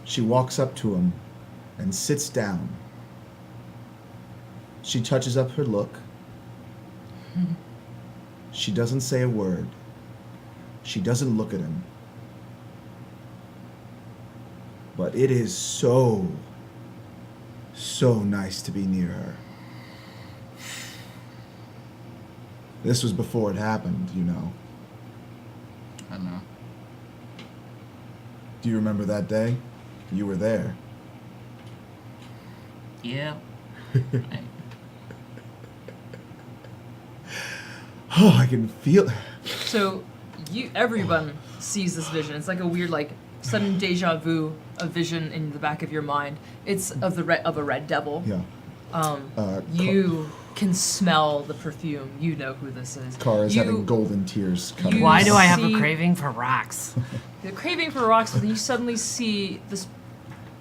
Speaker 4: She walks up to him and sits down. She touches up her look. She doesn't say a word. She doesn't look at him. But it is so nice to be near her. This was before it happened, you know.
Speaker 2: I don't know.
Speaker 4: Do you remember that day? You were there.
Speaker 2: Yeah.
Speaker 4: Oh, I can feel.
Speaker 1: So everyone sees this vision. It's like a weird, like, sudden deja vu, a vision in the back of your mind. It's of a red devil.
Speaker 4: Yeah.
Speaker 1: You can smell the perfume. You know who this is.
Speaker 4: Kara's having golden tears coming.
Speaker 1: you-
Speaker 3: Why do I have a
Speaker 1: see-
Speaker 3: craving for rocks?
Speaker 1: The craving for rocks, but then you suddenly see this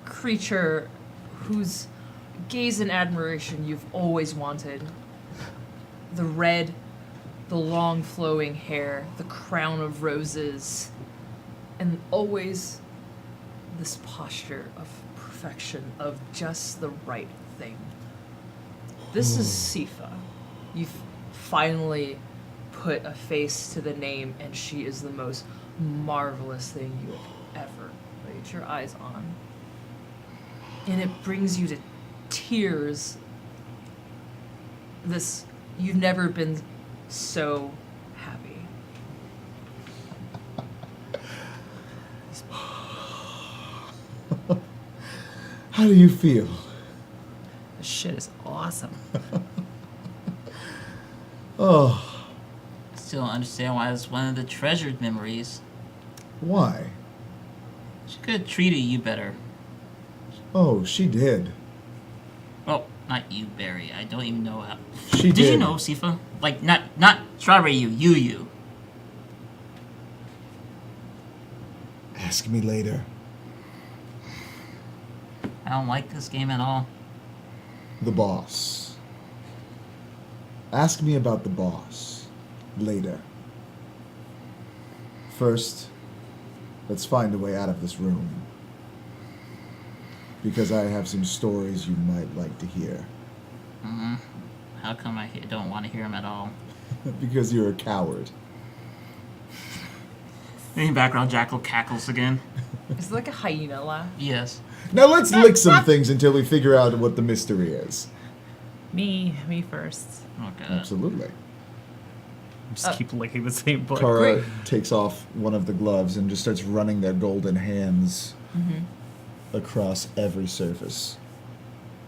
Speaker 1: creature whose gaze and admiration you've always wanted. The red, the long flowing hair, the crown of roses, and always this posture of perfection, of just the right thing. This is Sifa. You've finally put a face to the name, and she is the most marvelous thing you have ever laid your eyes on. And it brings you to tears. You've never been so happy.
Speaker 4: How do you feel?
Speaker 3: This shit is awesome.
Speaker 4: Oh,
Speaker 2: Still don't understand why it's one of the treasured memories.
Speaker 4: why?
Speaker 2: She could have treated you better.
Speaker 4: Oh, she did.
Speaker 2: Well, not you, Barry. I don't even know how.
Speaker 4: She
Speaker 2: Did you
Speaker 4: did.
Speaker 2: know, Sifa? Like, not Strawberry you.
Speaker 4: Ask me later.
Speaker 2: I don't like this game at all.
Speaker 4: The boss. Ask me about the boss later. First, Let's find a way out of this room. Because I have some stories you might like to hear.
Speaker 2: How come I don't want to hear him at all?
Speaker 4: Because you're a coward.
Speaker 2: In the background, Jackal cackles again.
Speaker 1: Is it like a hyena laugh?
Speaker 2: Yes.
Speaker 4: Now let's lick some things until we figure out what the mystery is.
Speaker 3: Me first.
Speaker 2: Okay.
Speaker 4: Absolutely.
Speaker 3: Just keep licking the same book.
Speaker 4: Kara
Speaker 1: Great.
Speaker 4: takes off one of the gloves and just starts running their golden hands across every surface.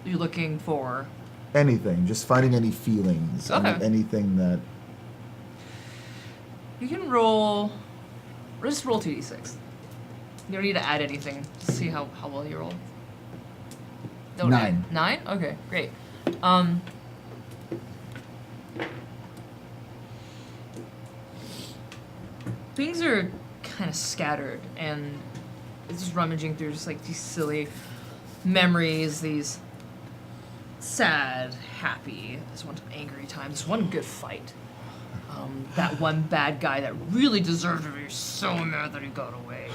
Speaker 1: You're looking for.
Speaker 4: Anything, just finding any feelings,
Speaker 1: Okay.
Speaker 4: anything that.
Speaker 1: You can roll. Just roll 2d6. You don't need to add anything to see how well you roll. Don't
Speaker 4: 9.
Speaker 1: add. 9? Okay, great. Things are kind of scattered, and it's just rummaging through just like these silly memories, these sad, happy, this one angry times, this one good fight. That one bad guy that really deserved to be so mad that he got away.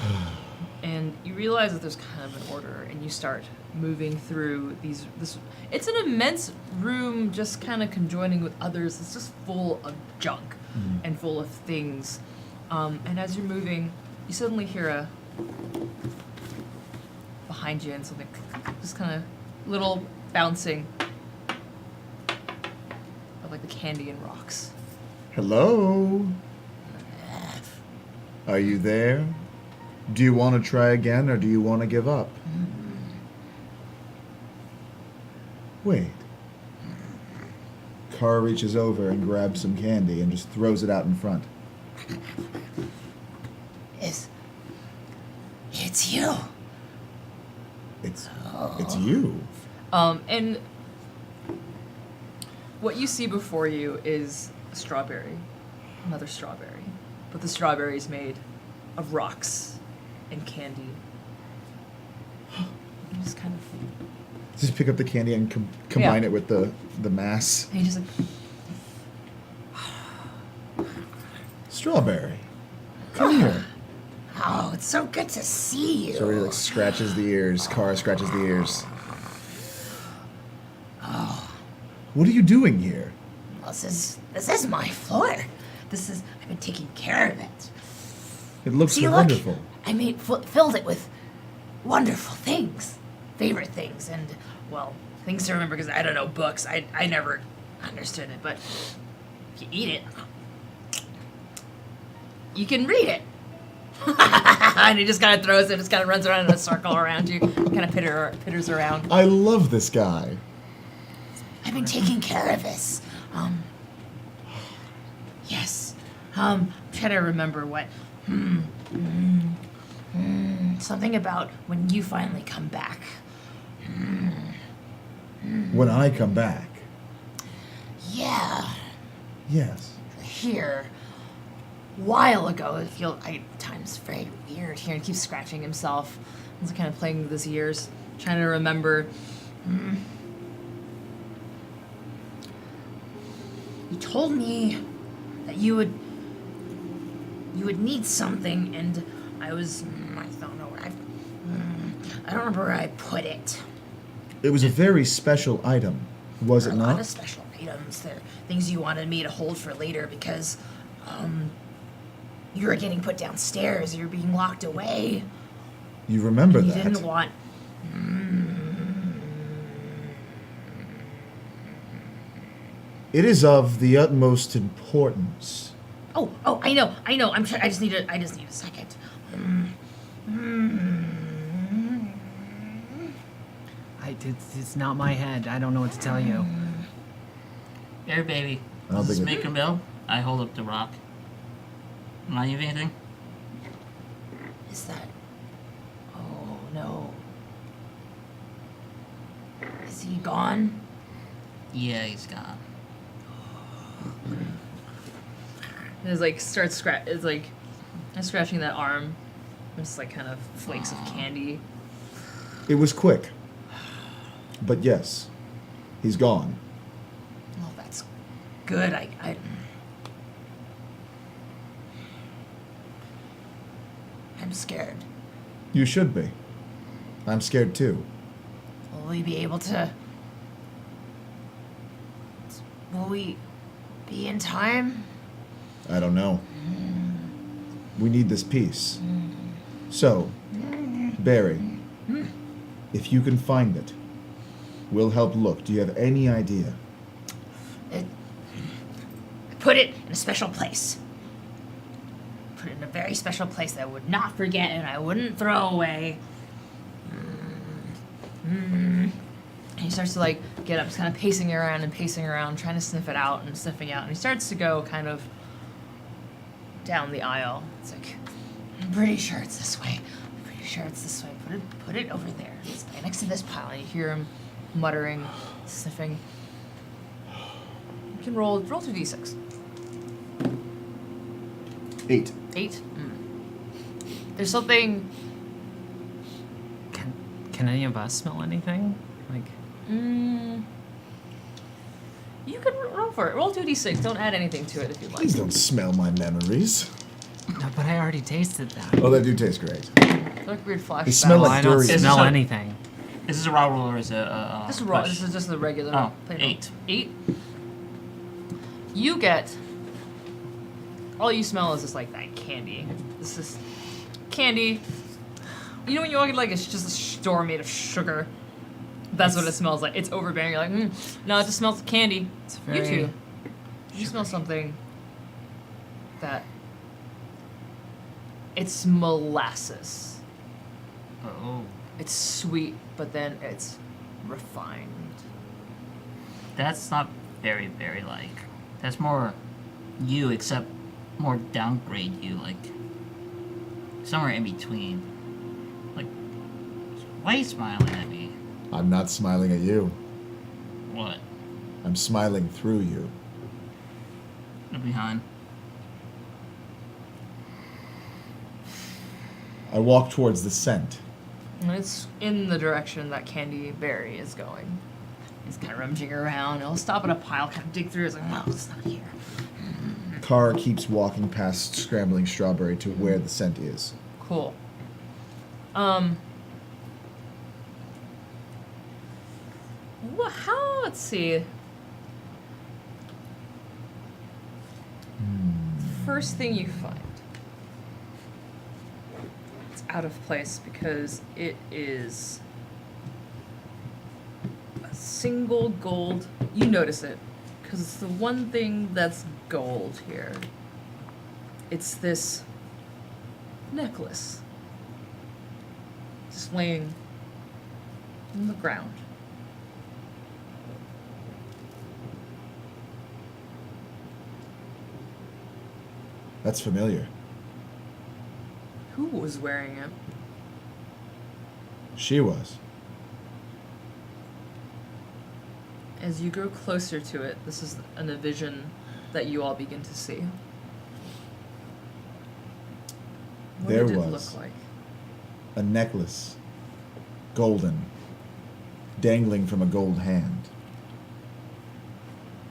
Speaker 1: And you realize that there's kind of an order, and you start moving through this. It's an immense room, just kind of conjoining with others. It's just full of junk and full of things. And as you're moving, you suddenly hear behind you and something just kind of little bouncing of like the candy and rocks.
Speaker 4: Hello? Are you there? Do you want to try again or do you want to give up? Wait. Kara reaches over and grabs some candy and just throws it out in front.
Speaker 5: It's you.
Speaker 4: It's you.
Speaker 1: And what you see before you is a strawberry, another strawberry, but the strawberry is made of rocks and candy. You just kind of,
Speaker 4: Just pick up the candy and combine
Speaker 1: Yeah.
Speaker 4: it with the mass.
Speaker 1: and you just like,
Speaker 4: Strawberry. Come here.
Speaker 5: Oh, it's so good to see you.
Speaker 4: So he like scratches the ears. Kara scratches the ears. What are you doing here?
Speaker 5: This is my floor. I've been taking care of it.
Speaker 4: It looks
Speaker 5: See,
Speaker 4: wonderful.
Speaker 5: look, I filled it with wonderful things, favorite things, and well, things to remember because I don't know books. I never understood it, but if you eat it, you can read it. And he just kind of throws it, just kind of runs around in a circle around you, kind of pitters around.
Speaker 4: I love this guy.
Speaker 5: I've been taking care of this. Yes. I'm trying to remember what. Something about when you finally come back.
Speaker 4: When I come back.
Speaker 5: Yeah.
Speaker 4: Yes.
Speaker 5: Here. While ago, time's very weird here, and keeps scratching himself. He's kind of playing with his ears, trying to remember. You told me that you would need something, and I don't know where I don't remember where I put it.
Speaker 4: It was a very special item, was it
Speaker 5: A lot
Speaker 4: not?
Speaker 5: of special items. They're things you wanted me to hold for later because, you were getting put downstairs. You were being locked away.
Speaker 4: You remember
Speaker 5: You
Speaker 4: that?
Speaker 5: didn't want.
Speaker 4: It is of the utmost importance.
Speaker 5: Oh, I know. I'm sure. I just need a second.
Speaker 3: It's not my head. I don't know what to tell you.
Speaker 2: Here, baby.
Speaker 4: I don't
Speaker 2: Does this
Speaker 4: think
Speaker 2: make a bill? I hold up the rock. Am I even anything?
Speaker 5: Is that? Oh no. Is he gone?
Speaker 2: Yeah, he's gone.
Speaker 1: and it's like it's like scratching that arm. Just like kind of flakes of candy.
Speaker 4: It was quick. But yes, he's gone.
Speaker 5: Well, that's good. I'm scared.
Speaker 4: You should be. I'm scared too.
Speaker 5: Will we be able to... Will we be in time?
Speaker 4: I don't know. We need this piece. So, Barry, if you can find it, we'll help look. Do you have any idea?
Speaker 5: Put it in a special place. Put it in a very special place that I would not forget and I wouldn't throw away.
Speaker 1: And he starts to like get up, just kind of pacing around, trying to sniff it out and sniffing out. And he starts to go kind of down the aisle. It's like,
Speaker 5: I'm pretty sure it's this way. Put it over there. It's next to this pile.
Speaker 1: and you hear him muttering, sniffing. You can roll 2d6.
Speaker 4: 8.
Speaker 1: 8. There's something.
Speaker 3: Can any of us smell anything? Like,
Speaker 1: You could roll for it. Roll 2d6. Don't add anything to it if you'd like.
Speaker 4: Please don't smell my memories.
Speaker 3: no, but I already tasted that.
Speaker 4: Oh, they do taste great.
Speaker 1: Like weird flashbacks.
Speaker 4: They smell
Speaker 3: Well,
Speaker 4: like
Speaker 3: I don't
Speaker 4: durian.
Speaker 3: smell
Speaker 2: So-
Speaker 3: anything.
Speaker 2: Is this a raw roll or is it a
Speaker 1: This is raw.
Speaker 2: push?
Speaker 1: This is just the regular.
Speaker 2: Oh,
Speaker 1: plain
Speaker 2: 8.
Speaker 1: roll. 8. You get. All you smell is just like that candy. This is candy. You know when you walk in like it's just a store made of sugar. That's what it smells like. It's overbearing. You're like, no, it just smells like candy.
Speaker 3: It's
Speaker 1: You
Speaker 3: very
Speaker 1: too. You smell something that. It's molasses.
Speaker 2: Oh.
Speaker 1: It's sweet, but then it's refined.
Speaker 2: That's not very, very like. That's more you, except more downgrade you, like somewhere in between. Like, why are you smiling at me?
Speaker 4: I'm not smiling at you.
Speaker 2: What?
Speaker 4: I'm smiling through you.
Speaker 2: Look behind.
Speaker 4: I walk towards the scent.
Speaker 1: And it's in the direction that Candy Berry is going. He's kind of rummaging around. He'll stop at a pile, kind of dig through. He's like, no, it's not here.
Speaker 4: Kara keeps walking past Scrambling Strawberry to where the scent is.
Speaker 1: Cool. Let's see. First thing you find. It's out of place because it is a single gold. You notice it because it's the one thing that's gold here. It's this necklace just laying on the ground.
Speaker 4: That's familiar.
Speaker 1: Who was wearing it?
Speaker 4: She was.
Speaker 1: As you grow closer to it, this is a vision that you all begin to see. What
Speaker 4: There
Speaker 1: did it
Speaker 4: was.
Speaker 1: look like?
Speaker 4: A necklace. Golden. Dangling from a gold hand.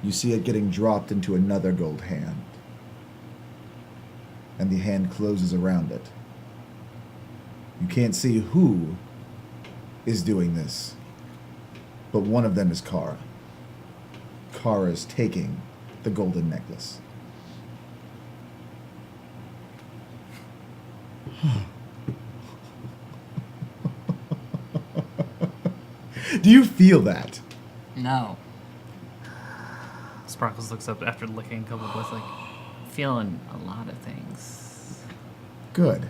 Speaker 4: You see it getting dropped into another gold hand. And the hand closes around it. You can't see who is doing this, but one of them is Kara. Kara is taking the golden necklace. Do you feel that?
Speaker 2: No.
Speaker 3: Sparkles looks up after licking a couple of bits, like, feeling a lot of things.
Speaker 4: Good.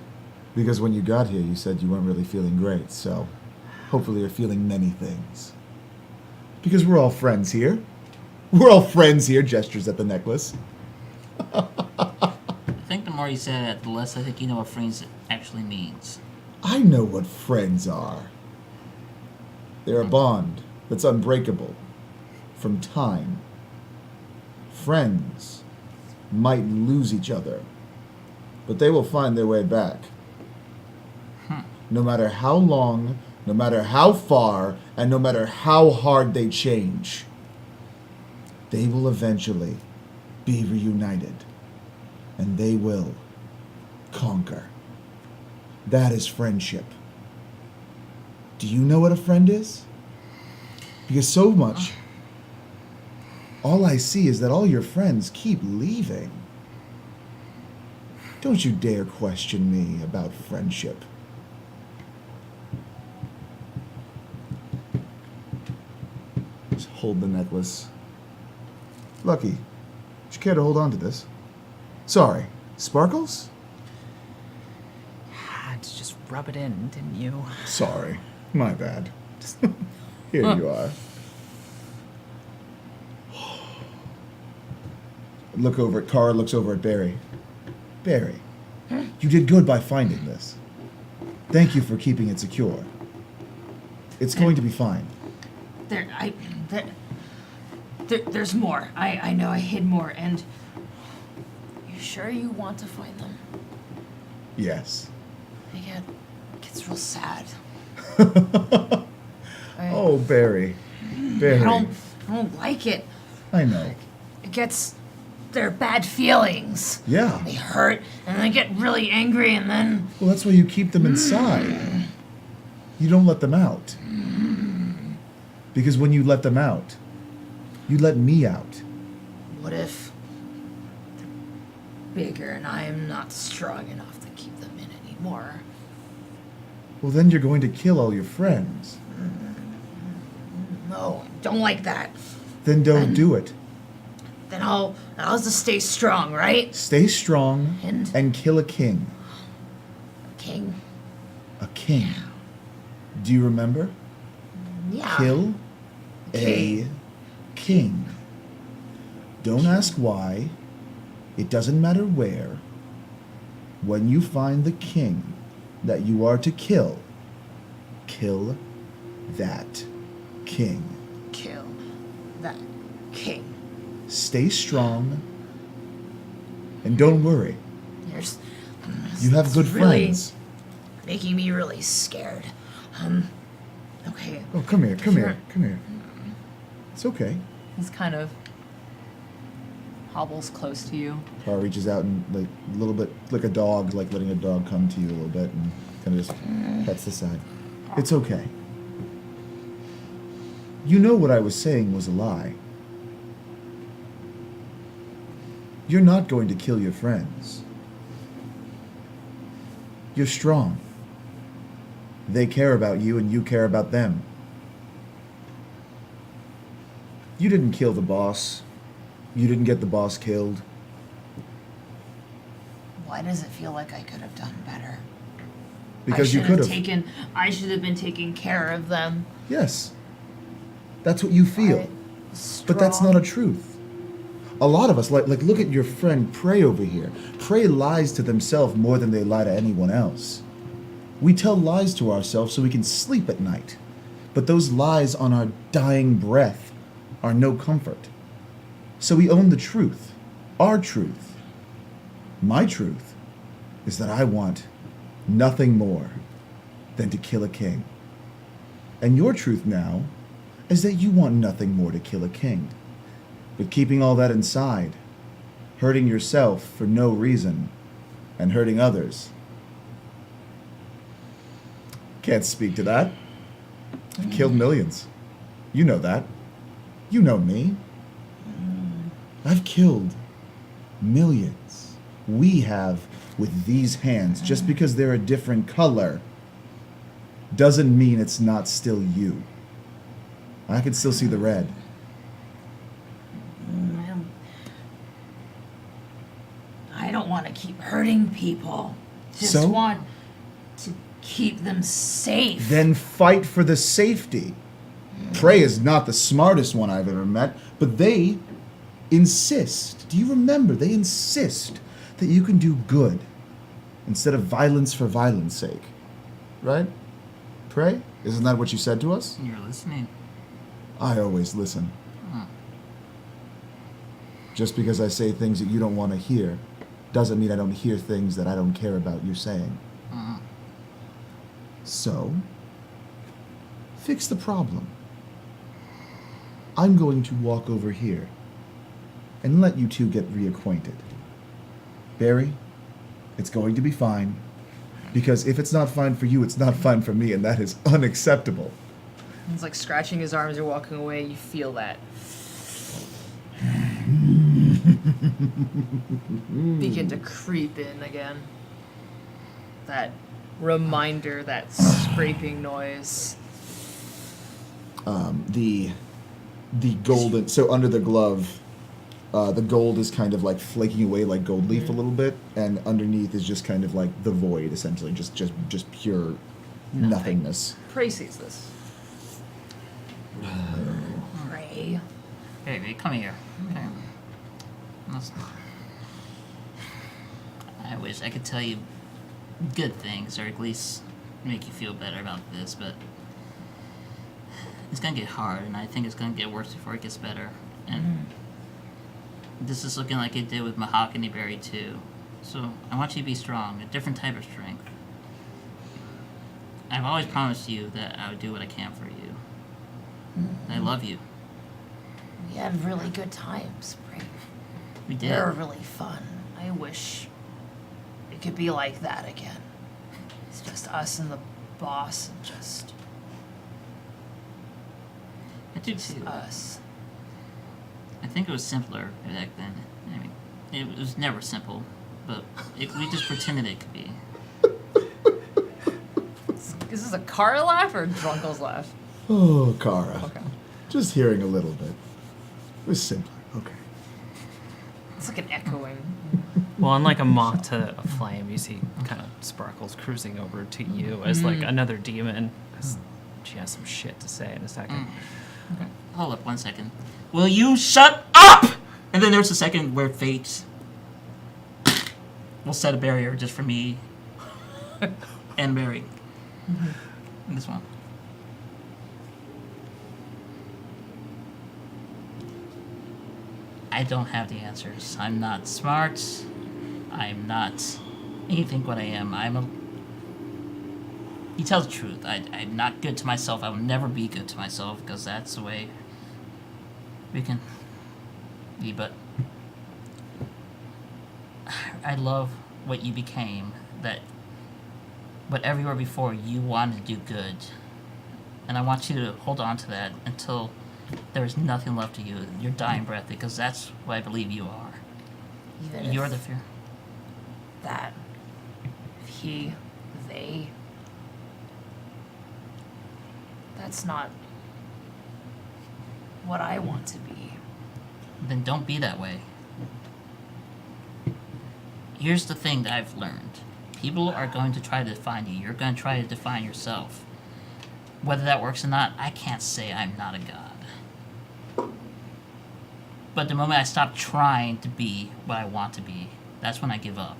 Speaker 4: Because when you got here, you said you weren't really feeling great, so hopefully you're feeling many things. Because we're all friends here. We're all friends here, gestures at the necklace.
Speaker 2: I think the more you say it, the less I think you know what friends actually means.
Speaker 4: I know what friends are. They're a bond that's unbreakable from time. Friends might lose each other, but they will find their way back. No matter how long, no matter how far, and no matter how hard they change, they will eventually be reunited, and they will conquer. That is friendship. Do you know what a friend is? Because so much, all I see is that all your friends keep leaving. Don't you dare question me about friendship. Just hold the necklace. Lucky, would you care to hold on to this? Sorry, Sparkles?
Speaker 3: Had to just rub it in, didn't you?
Speaker 4: Sorry, my bad. Here you are. Kara looks over at Barry. Barry, you did good by finding this. Thank you for keeping it secure. It's going to be fine.
Speaker 5: There's more. I know I hid more, and you sure you want to find them?
Speaker 4: Yes.
Speaker 5: It gets real sad.
Speaker 4: Oh, Barry. Barry.
Speaker 5: I don't like it.
Speaker 4: I know.
Speaker 5: It gets their bad feelings.
Speaker 4: Yeah.
Speaker 5: They hurt, and they get really angry, and then
Speaker 4: Well, that's why you keep them inside. You don't let them out. Because when you let them out, you let me out.
Speaker 5: what if they're bigger and I am not strong enough to keep them in anymore?
Speaker 4: Well, then you're going to kill all your friends.
Speaker 5: No, don't like that.
Speaker 4: Then don't do it.
Speaker 5: Then I'll just stay strong, right?
Speaker 4: Stay strong
Speaker 5: And-
Speaker 4: and kill a king.
Speaker 5: King.
Speaker 4: A king. Do you remember?
Speaker 5: Yeah.
Speaker 4: Kill a
Speaker 5: King.
Speaker 4: king. Don't ask why. It doesn't matter where. When you find the king that you are to kill that king.
Speaker 5: Kill that king.
Speaker 4: Stay strong and don't worry.
Speaker 5: There's
Speaker 4: You have good
Speaker 5: really
Speaker 4: friends.
Speaker 5: making me really scared. Okay.
Speaker 4: Oh, come here, come
Speaker 5: Sure.
Speaker 4: here, come here. It's okay.
Speaker 1: He's kind of hobbles close to you.
Speaker 4: Car reaches out and like a little bit like a dog, like letting a dog come to you a little bit and kind of just pets the side. It's okay. You know what I was saying was a lie. You're not going to kill your friends. You're strong. They care about you and you care about them. You didn't kill the boss. You didn't get the boss killed.
Speaker 5: Why does it feel like I could have done better?
Speaker 4: Because you could have.
Speaker 5: I should have been taking care of them.
Speaker 4: Yes. That's what you feel. But that's not a truth. A lot of us, like look at your friend Prey over here. Prey lies to themselves more than they lie to anyone else. We tell lies to ourselves so we can sleep at night. But those lies on our dying breath are no comfort. So we own the truth. Our truth. My truth is that I want nothing more than to kill a king. And your truth now is that you want nothing more to kill a king. But keeping all that inside, hurting yourself for no reason, and hurting others. Can't speak to that. I've killed millions. You know that. You know me. I've killed millions. We have with these hands. Just because they're a different color doesn't mean it's not still you. I can still see the red.
Speaker 5: I don't want to keep hurting people. Just
Speaker 4: So?
Speaker 5: want to keep them safe.
Speaker 4: Then fight for the safety. Prey is not the smartest one I've ever met, but they insist. Do you remember? They insist that you can do good instead of violence for violence sake. Right? Prey? Isn't that what you said to us?
Speaker 2: You're listening.
Speaker 4: I always listen. Just because I say things that you don't want to hear doesn't mean I don't hear things that I don't care about you saying. So, fix the problem. I'm going to walk over here and let you two get reacquainted. Barry, it's going to be fine. Because if it's not fine for you, it's not fine for me, and that is unacceptable.
Speaker 1: He's like scratching his arms. You're walking away. You feel that. Begin to creep in again. That reminder, that scraping noise.
Speaker 4: The golden, so under the glove, the gold is kind of like flaking away like gold leaf a little bit, and underneath is just kind of like the void, essentially, just pure nothingness.
Speaker 1: Prey sees this.
Speaker 5: Pray.
Speaker 2: Hey, come here. Okay. I wish I could tell you good things, or at least make you feel better about this, but it's gonna get hard, and I think it's gonna get worse before it gets better. And this is looking like it did with Mahogany Berry too. So I want you to be strong, a different type of strength. I've always promised you that I would do what I can for you. I love you.
Speaker 5: We had really good times, Pray.
Speaker 2: We did.
Speaker 5: They were really fun. I wish it could be like that again. It's just us and the boss and just
Speaker 2: I do too.
Speaker 5: us.
Speaker 2: I think it was simpler back then. I mean, it was never simple, but we just pretended it could be.
Speaker 1: Is this a Kara laugh or Drunkle's laugh?
Speaker 4: Oh, Kara.
Speaker 1: Okay.
Speaker 4: Just hearing a little bit. It was simpler. Okay.
Speaker 1: It's like an echoing.
Speaker 3: Well, unlike a moth to a flame, you see kind of Sparkles cruising over to you as like another demon. 'Cause she has some shit to say in a second.
Speaker 2: Okay. Hold up 1 second. Will you shut up? And then there's a second where fate will set a barrier just for me and Mary. And this one. I don't have the answers. I'm not smart. I'm not anything what I am. He tells the truth. I'm not good to myself. I will never be good to myself because that's the way we can be. But I love what you became. But everywhere before, you wanted to do good. And I want you to hold on to that until there's nothing left of you, your dying breath, because that's what I believe you are.
Speaker 5: Even
Speaker 2: You're
Speaker 5: if
Speaker 2: the fear.
Speaker 5: that, if he, they, that's not what I want to be.
Speaker 2: Then don't be that way. Here's the thing that I've learned. People are going to try to define you. You're going to try to define yourself. Whether that works or not, I can't say I'm not a god. But the moment I stop trying to be what I want to be, that's when I give up.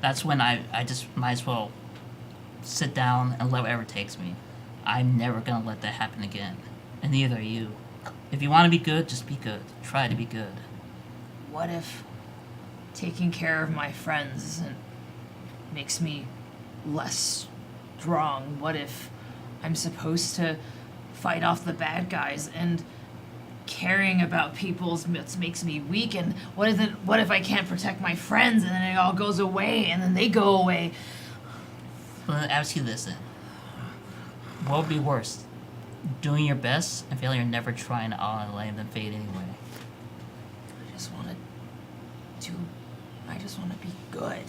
Speaker 2: That's when I just might as well sit down and let whatever takes me. I'm never going to let that happen again. And neither are you. If you want to be good, just be good. Try to be good.
Speaker 5: What if taking care of my friends makes me less strong? What if I'm supposed to fight off the bad guys, and caring about people's makes me weak? And what if I can't protect my friends, and then it all goes away, and then they go away?
Speaker 2: Well, then ask you this then. What would be worse? Doing your best and failing or never trying at all and letting them fade anyway?
Speaker 5: I just want to be good.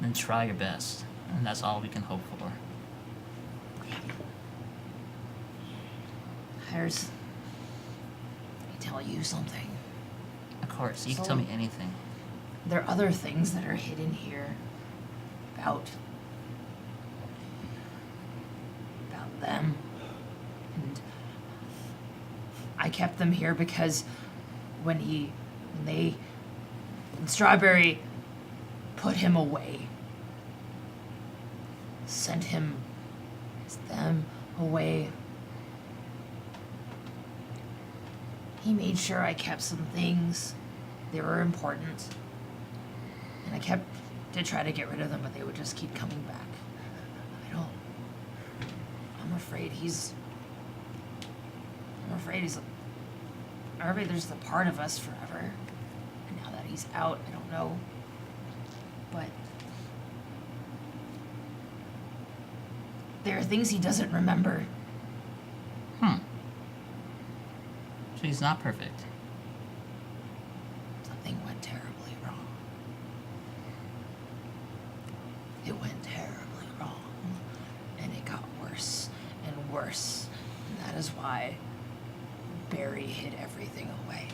Speaker 2: Then try your best. And that's all we can hope for.
Speaker 5: Let me tell you something.
Speaker 2: Of course, you can tell me anything.
Speaker 5: There are other things that are hidden here about them. And I kept them here because when Strawberry put him away, sent them away, he made sure I kept some things. They were important. And I did try to get rid of them, but they would just keep coming back. I'm afraid there's the part of us forever. And now that he's out, I don't know. But there are things he doesn't remember.
Speaker 2: So he's not perfect.
Speaker 5: Something went terribly wrong. It went terribly wrong. And it got worse and worse. And that is why Barry hid everything away.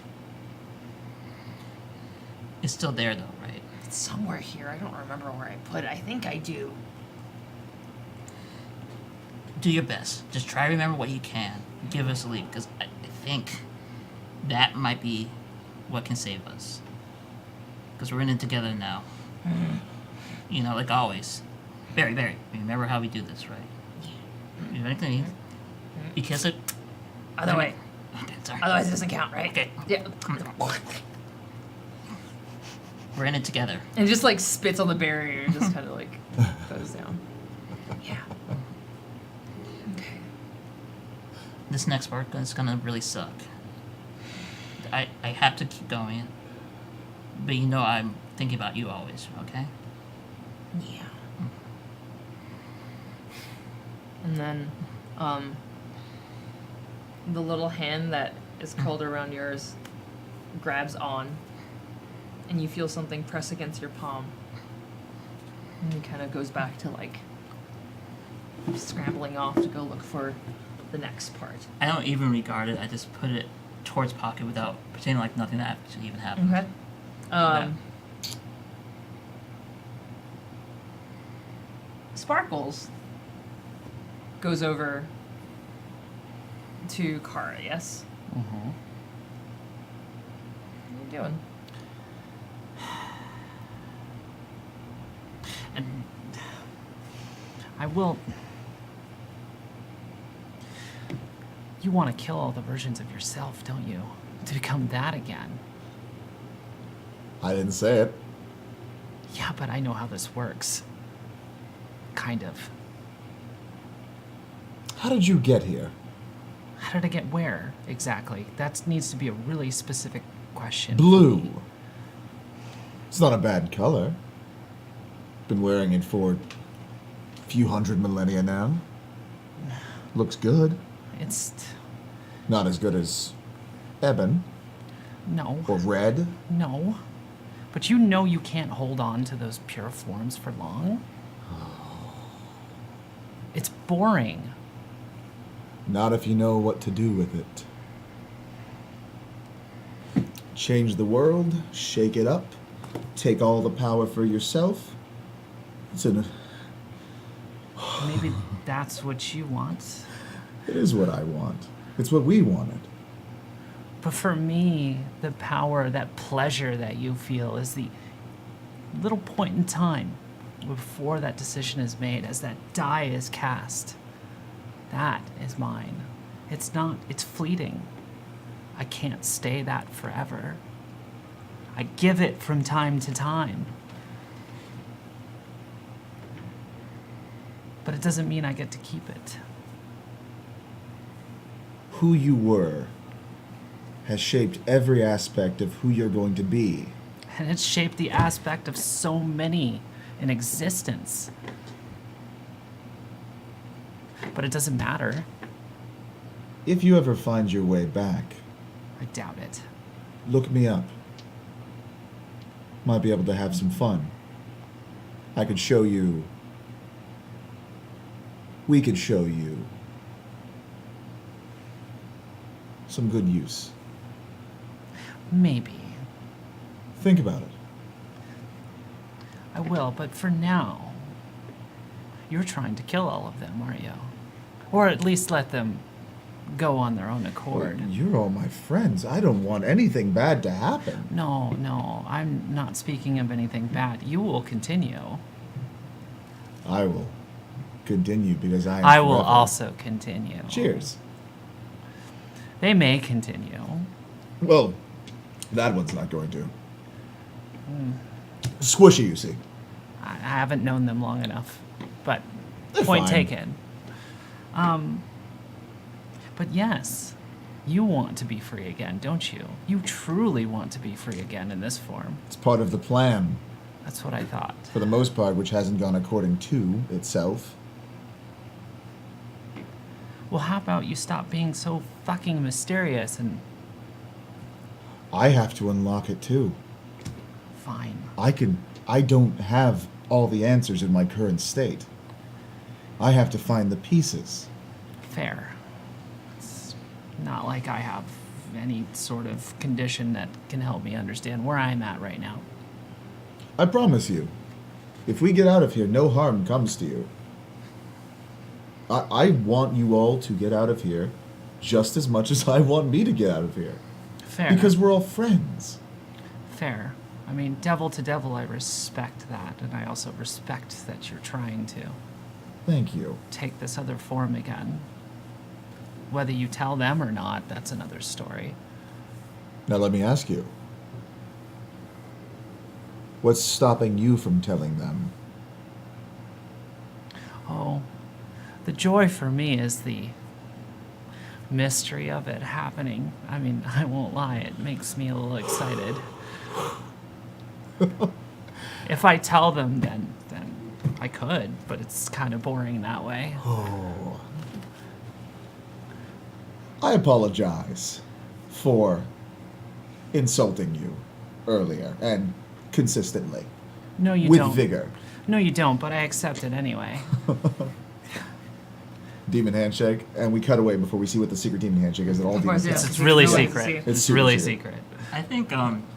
Speaker 2: It's still there though, right?
Speaker 5: It's somewhere here. I don't remember where I put it. I think I do.
Speaker 2: Do your best. Just try to remember what you can. Give us a lead, because I think that might be what can save us. Because we're in it together now. You know, like always. Barry, remember how we do this, right? You have anything? You kiss it?
Speaker 5: Other way.
Speaker 2: Okay, sorry.
Speaker 5: Otherwise it doesn't count, right?
Speaker 2: Okay.
Speaker 5: Yeah.
Speaker 2: We're in it together.
Speaker 1: And just like spits on the barrier and just kind of like goes down.
Speaker 5: Yeah. Okay.
Speaker 2: This next part is gonna really suck. I have to keep going. But you know I'm thinking about you always, okay?
Speaker 5: Yeah.
Speaker 1: And then, the little hand that is curled around yours grabs on, and you feel something press against your palm. And he kind of goes back to like scrambling off to go look for the next part.
Speaker 2: I don't even regard it, I just put it towards pocket without pretending like nothing actually even happened.
Speaker 1: Okay. Sparkles goes over to Kara, yes?
Speaker 3: Mm-hmm.
Speaker 1: What are you doing?
Speaker 3: And I will. You want to kill all the versions of yourself, don't you? To become that again.
Speaker 4: I didn't say it.
Speaker 3: Yeah, but I know how this works. Kind of.
Speaker 4: How did you get here?
Speaker 3: How did I get where, exactly? That needs to be a really specific question.
Speaker 4: Blue. It's not a bad color. Been wearing it for a few hundred millennia now. Looks good.
Speaker 3: It's...
Speaker 4: Not as good as ebon
Speaker 3: No.
Speaker 4: or red.
Speaker 3: No. But you know you can't hold on to those pure forms for long. It's boring.
Speaker 4: Not if you know what to do with it. Change the world, shake it up, take all the power for yourself. It
Speaker 3: Maybe that's what you want.
Speaker 4: is what I want. It's what we wanted.
Speaker 3: But for me, the power, that pleasure that you feel is the little point in time before that decision is made, as that die is cast. That is mine. It's not, it's fleeting. I can't stay that forever. I give it from time to time. But it doesn't mean I get to keep it.
Speaker 4: Who you were has shaped every aspect of who you're going to be.
Speaker 3: And it's shaped the aspect of so many in existence. But it doesn't matter.
Speaker 4: If you ever find your way back,
Speaker 3: I doubt it.
Speaker 4: look me up. Might be able to have some fun. I could show you. We could show you some good use.
Speaker 3: Maybe.
Speaker 4: Think about it.
Speaker 3: I will, but for now, you're trying to kill all of them, aren't you? Or at least let them go on their own accord.
Speaker 4: You're all my friends. I don't want anything bad to happen.
Speaker 3: No, I'm not speaking of anything bad. You will continue.
Speaker 4: I will continue because I am
Speaker 3: I will
Speaker 4: forever.
Speaker 3: also continue.
Speaker 4: Cheers.
Speaker 3: They may continue.
Speaker 4: Well, that one's not going to. Squishy, you see.
Speaker 3: I haven't known them long enough, but
Speaker 4: They're
Speaker 3: point
Speaker 4: fine.
Speaker 3: taken. But yes, you want to be free again, don't you? You truly want to be free again in this form.
Speaker 4: It's part of the plan,
Speaker 3: That's what I thought.
Speaker 4: for the most part, which hasn't gone according to itself.
Speaker 3: Well, how about you stop being so fucking mysterious and
Speaker 4: I have to unlock it too.
Speaker 3: fine.
Speaker 4: I don't have all the answers in my current state. I have to find the pieces.
Speaker 3: Fair. It's not like I have any sort of condition that can help me understand where I'm at right now.
Speaker 4: I promise you, if we get out of here, no harm comes to you. I want you all to get out of here just as much as I want me to get out of here.
Speaker 3: Fair.
Speaker 4: Because we're all friends.
Speaker 3: Fair. I mean, devil to devil, I respect that, and I also respect that you're trying to
Speaker 4: Thank you.
Speaker 3: take this other form again. Whether you tell them or not, that's another story.
Speaker 4: Now let me ask you. What's stopping you from telling them?
Speaker 3: Oh, the joy for me is the mystery of it happening. I mean, I won't lie, it makes me a little excited. If I tell them, then I could, but it's kind of boring that way.
Speaker 4: Oh. I apologize for insulting you earlier and consistently.
Speaker 3: No, you
Speaker 4: with
Speaker 3: don't.
Speaker 4: vigor.
Speaker 3: No, you don't, but I accept it anyway.
Speaker 4: Demon handshake, and we cut away before we see what the secret demon handshake is. That all
Speaker 1: Of course,
Speaker 4: demons
Speaker 1: yeah.
Speaker 4: have.
Speaker 3: It's really
Speaker 1: No way to
Speaker 3: secret.
Speaker 1: see.
Speaker 4: It's
Speaker 3: It's
Speaker 4: super
Speaker 3: really
Speaker 4: secret.
Speaker 3: secret.
Speaker 2: I think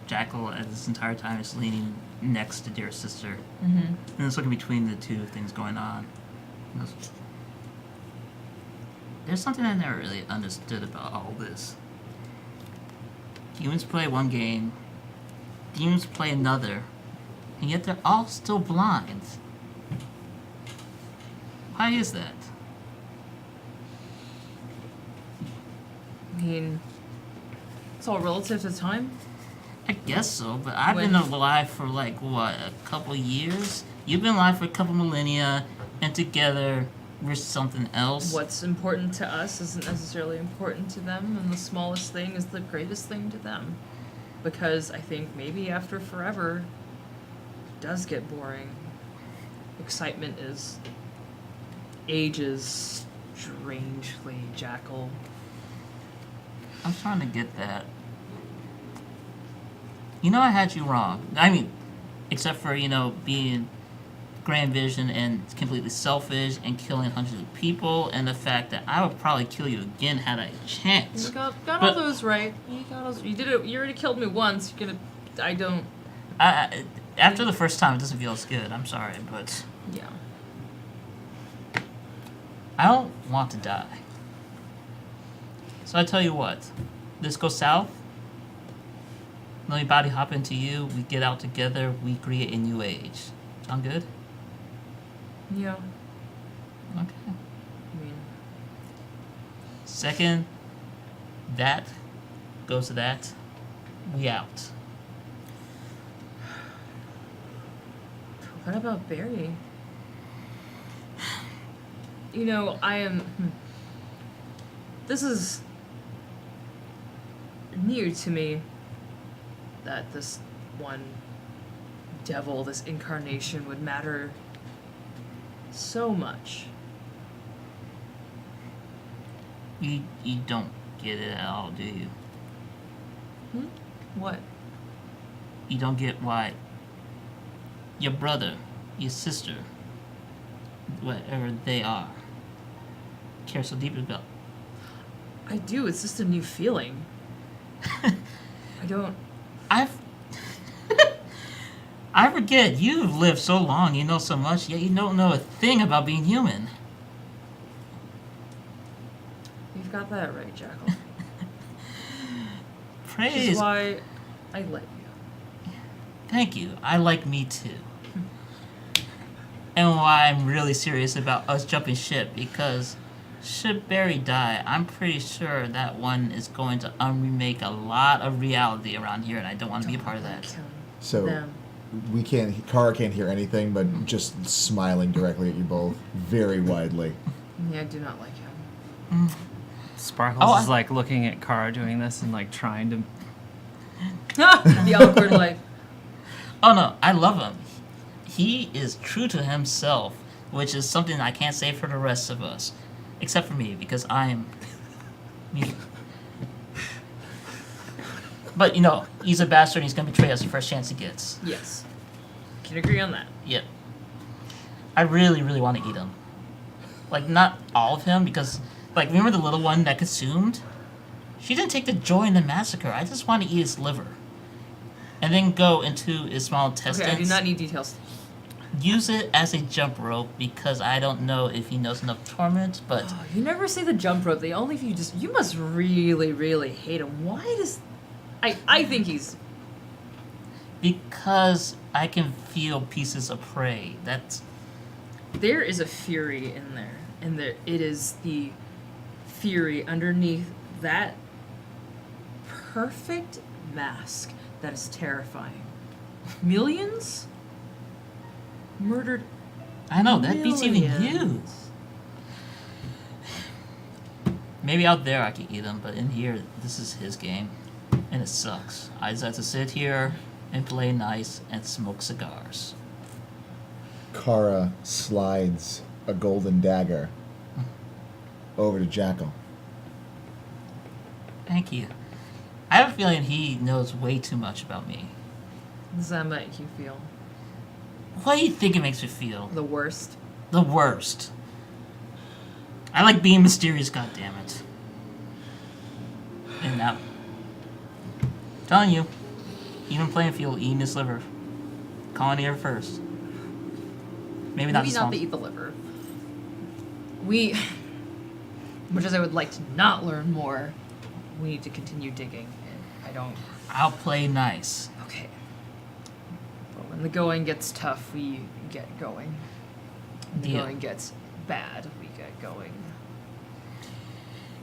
Speaker 2: Jackal at this entire time is leaning next to dear sister,
Speaker 1: Mm-hmm.
Speaker 2: and it's looking between the two things going on. He goes, there's something I never really understood about all this. Humans play one game, demons play another, and yet they're all still blind. Why is that?
Speaker 1: I mean, it's all relative to time.
Speaker 2: I guess so, but I've been
Speaker 1: When-
Speaker 2: alive for like what, a couple years? You've been alive for a couple millennia, and together we're something else.
Speaker 1: What's important to us isn't necessarily important to them, and the smallest thing is the greatest thing to them. Because I think maybe after forever, it does get boring. Excitement ages strangely, Jackal.
Speaker 2: I'm trying to get that. You know, I had you wrong. I mean, except for, being grand vision and completely selfish and killing hundreds of people, and the fact that I would probably kill you again had I a chance.
Speaker 1: You got all
Speaker 2: But-
Speaker 1: those right. You did it. You already killed me once. You're gonna. I don't.
Speaker 2: After the first time, it doesn't feel as good. I'm sorry, but
Speaker 1: Yeah.
Speaker 2: I don't want to die. So I tell you what, this goes south. Let me body hop into you. We get out together. We create a new age. Sound good?
Speaker 1: Yeah.
Speaker 2: Okay.
Speaker 1: I mean,
Speaker 2: Second, that goes to that. We out.
Speaker 1: what about Barry? I am. This is new to me. That this one devil, this incarnation, would matter so much.
Speaker 2: You don't get it at all, do you?
Speaker 1: What?
Speaker 2: You don't get why your brother, your sister, whatever they are, care so deeply about.
Speaker 1: I do. It's just a new feeling. I don't.
Speaker 2: I forget, you've lived so long, you know so much, yet you don't know a thing about being human.
Speaker 1: You've got that right, Jackal. Which
Speaker 2: Praise.
Speaker 1: is why I let you.
Speaker 2: Thank you. I like me too. And why I'm really serious about us jumping ship, because should Barry die, I'm pretty sure that one is going to remake a lot of reality around here, and I don't want to be a part of that.
Speaker 1: Kill
Speaker 4: So
Speaker 1: them.
Speaker 4: we can't. Kara can't hear anything, but just smiling directly at you both, very widely.
Speaker 1: Yeah, I do not like him.
Speaker 3: Sparkles
Speaker 2: Oh,
Speaker 3: is like looking at Kara doing this and like trying to.
Speaker 1: The awkward, like,
Speaker 2: Oh no, I love him. He is true to himself, which is something I can't say for the rest of us. Except for me, because I'm me. But, you know, he's a bastard and he's going to betray us the first chance he gets.
Speaker 1: Yes. Can agree on that.
Speaker 2: Yep. I really, really want to eat him. Like, not all of him, because, like, remember the little one that consumed? She didn't take the joy in the massacre. I just want to eat his liver. And then go into his small intestines.
Speaker 1: Okay, I do not need details.
Speaker 2: Use it as a jump rope, because I don't know if he knows enough torment, but...
Speaker 1: Oh, you never say the jump rope. They only if you just. You must really, really hate him. Why does. I think he's.
Speaker 2: Because I can feel pieces of prey. That's...
Speaker 1: There is a fury in there. And there it is the fury underneath that perfect mask that is terrifying. Millions? Murdered.
Speaker 2: I know, that beats even you.
Speaker 1: millions.
Speaker 2: Maybe out there I could eat him, but in here, this is his game. And it sucks. I just have to sit here and play nice and smoke cigars.
Speaker 4: Kara slides a golden dagger over to Jackal.
Speaker 2: Thank you. I have a feeling he knows way too much about me.
Speaker 1: Does that make you feel
Speaker 2: What do you think it makes me feel?
Speaker 1: the worst?
Speaker 2: The worst. I like being mysterious, goddammit. And now, telling you, even playing field, eating his liver. Calling here first. Maybe not
Speaker 1: Maybe
Speaker 2: this
Speaker 1: not
Speaker 2: one.
Speaker 1: the eat the liver. We, much as I would like to not learn more, we need to continue digging. And I don't.
Speaker 2: I'll play nice.
Speaker 1: Okay. But when the going gets tough, we get going. When the
Speaker 2: Deal.
Speaker 1: going gets bad, we get going.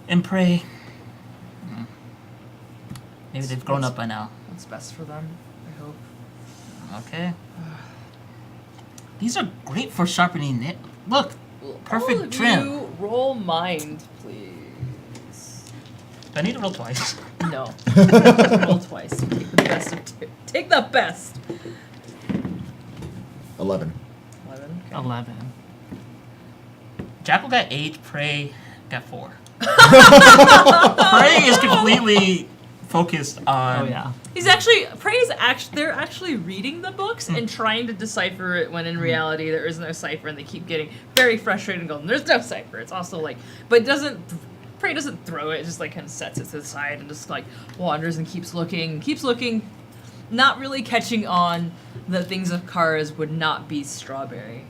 Speaker 2: And pray. Maybe they've grown up by now.
Speaker 1: What's best for them, I hope.
Speaker 2: Okay. These are great for sharpening it. Look, perfect
Speaker 1: All of
Speaker 2: trim.
Speaker 1: You roll mind, please.
Speaker 2: Do I need to roll twice?
Speaker 1: No. Roll twice. Take the best of two. Take the best.
Speaker 4: 11.
Speaker 1: 11. Okay.
Speaker 3: 11.
Speaker 2: Jackal got 8, Prey got 4. Prey is completely focused on...
Speaker 3: Oh yeah.
Speaker 1: He's actually they're actually reading the books and trying to decipher it when in reality there is no cipher and they keep getting very frustrated and going, there's no cipher. It's also like, but Prey doesn't throw it, just like kind of sets it to the side and just like wanders and keeps looking, not really catching on that things of Kara's would not be strawberry.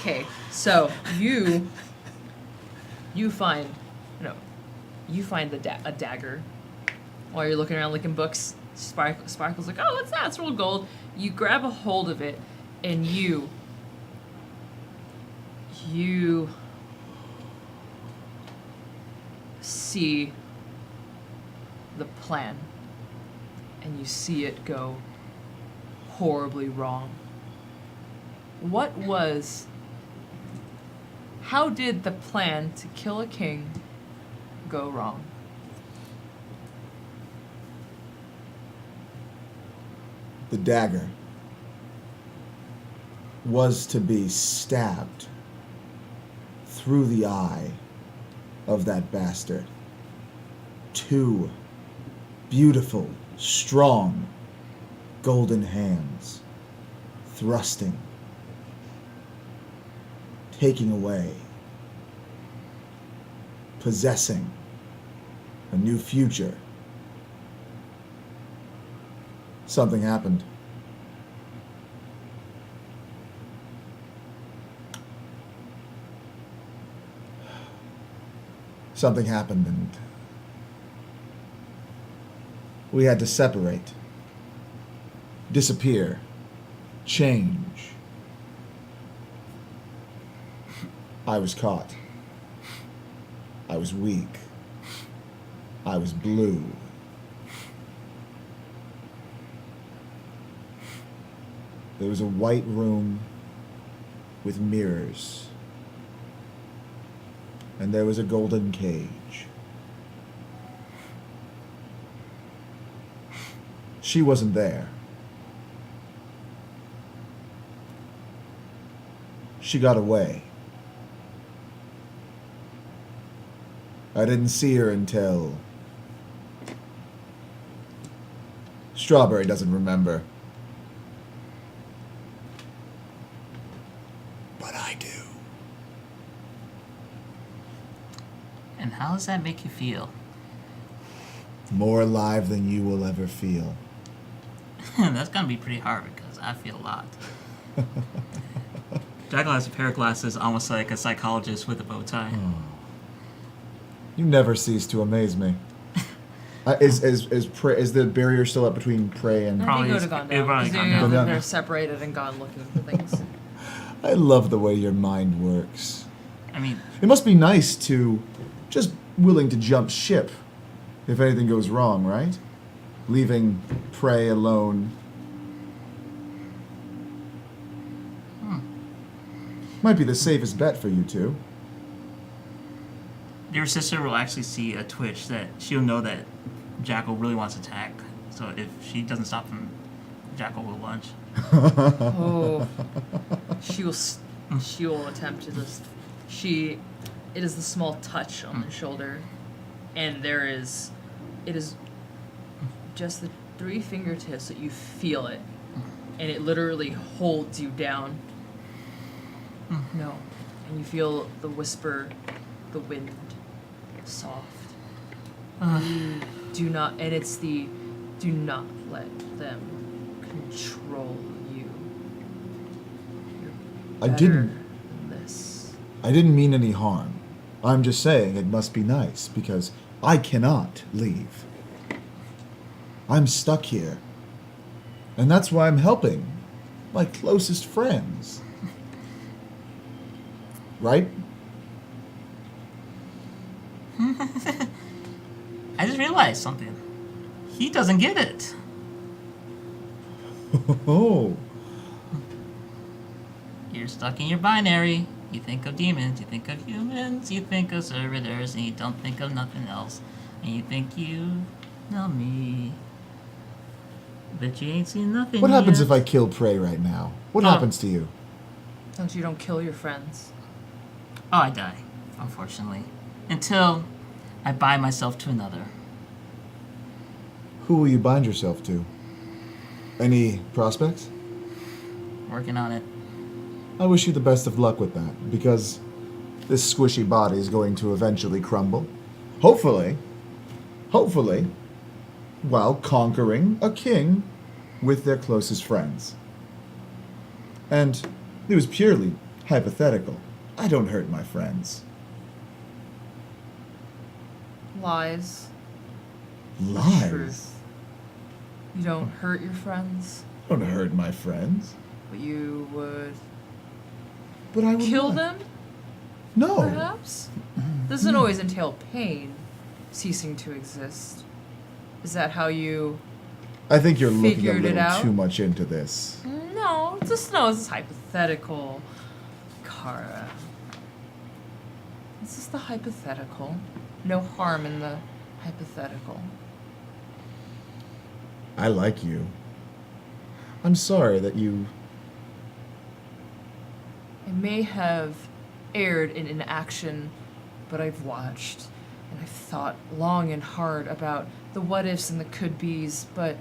Speaker 1: Okay, so you find a dagger while you're looking around looking books. Sparkle's like, oh, what's that? It's real gold. You grab a hold of it, and you see the plan, and you see it go horribly wrong. How did the plan to kill a king go wrong?
Speaker 4: The dagger was to be stabbed through the eye of that bastard. 2 beautiful, strong, golden hands thrusting, taking away, possessing a new future. Something happened. Something happened and we had to separate, disappear, change. I was caught. I was weak. I was blue. There was a white room with mirrors. And there was a golden cage. She wasn't there. she got away. I didn't see her until... Strawberry doesn't remember. But I do.
Speaker 2: And how does that make you feel?
Speaker 4: More alive than you will ever feel.
Speaker 2: That's gonna be pretty hard because I feel a lot.
Speaker 3: Jackal has a pair of glasses, almost like a psychologist with a bow tie.
Speaker 4: You never cease to amaze me. Is the barrier still up between Prey and...
Speaker 1: I
Speaker 2: Probably
Speaker 1: think it
Speaker 2: is-
Speaker 1: would have
Speaker 2: it
Speaker 1: gone
Speaker 2: probably
Speaker 1: down.
Speaker 2: gone
Speaker 4: down.
Speaker 1: They're separated and gone looking for things.
Speaker 4: I love the way your mind works.
Speaker 2: I mean,
Speaker 4: It must be nice to just willing to jump ship if anything goes wrong, right? Leaving Prey alone. Might be the safest bet for you two.
Speaker 2: your sister will actually see a twitch that she'll know that Jackal really wants to attack. So if she doesn't stop him, Jackal will lunge.
Speaker 1: Oh, she will attempt to just. It is the small touch on the shoulder, and it is just the 3 fingertips that you feel it, and it literally holds you down. No, and you feel the whisper, the wind, soft. Do not, and it's the, do not let them control you. You're
Speaker 4: I
Speaker 1: better
Speaker 4: didn't
Speaker 1: than this.
Speaker 4: I didn't mean any harm. I'm just saying it must be nice because I cannot leave. I'm stuck here. And that's why I'm helping my closest friends. Right?
Speaker 2: I just realized something. He doesn't get it.
Speaker 4: Oh.
Speaker 2: You're stuck in your binary. You think of demons, you think of humans, you think of servitors, and you don't think of nothing else. And you think you know me. But you ain't seen nothing
Speaker 4: What happens
Speaker 2: yet.
Speaker 4: if I kill Prey right now? What happens to you?
Speaker 1: Don't kill your friends.
Speaker 2: Oh, I die, unfortunately. Until I bind myself to another.
Speaker 4: Who will you bind yourself to? Any prospects?
Speaker 2: Working on it.
Speaker 4: I wish you the best of luck with that, because this squishy body is going to eventually crumble. Hopefully, while conquering a king with their closest friends. And it was purely hypothetical. I don't hurt my friends.
Speaker 1: Lies.
Speaker 4: Lies.
Speaker 1: Truth. You don't hurt your friends,
Speaker 4: I don't hurt my friends.
Speaker 1: but you would
Speaker 4: But I would
Speaker 1: kill
Speaker 4: not.
Speaker 1: them,
Speaker 4: No.
Speaker 1: perhaps? This doesn't always entail pain ceasing to exist. Is that how you...
Speaker 4: I think you're looking a
Speaker 1: Figured it
Speaker 4: little
Speaker 1: out?
Speaker 4: too much into this.
Speaker 1: No, it's hypothetical, Kara. This is the hypothetical. No harm in the hypothetical.
Speaker 4: I like you. I'm sorry that you...
Speaker 1: I may have erred in inaction, but I've watched, and I've thought long and hard about the what ifs and the could be's, but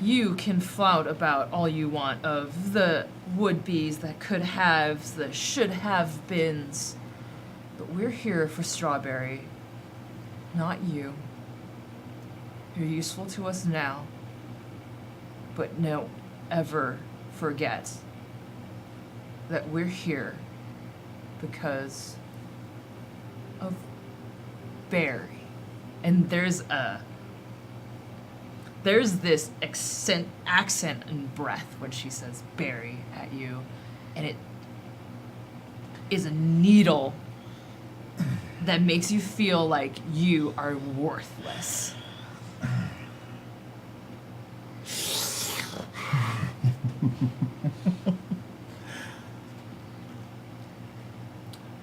Speaker 1: you can flout about all you want of the would be's, the could haves, the should have beens. But we're here for Strawberry, not you. You're useful to us now, but no, ever forget that we're here because of Barry. And there's this accent and breath when she says Barry at you, and it is a needle that makes you feel like you are worthless.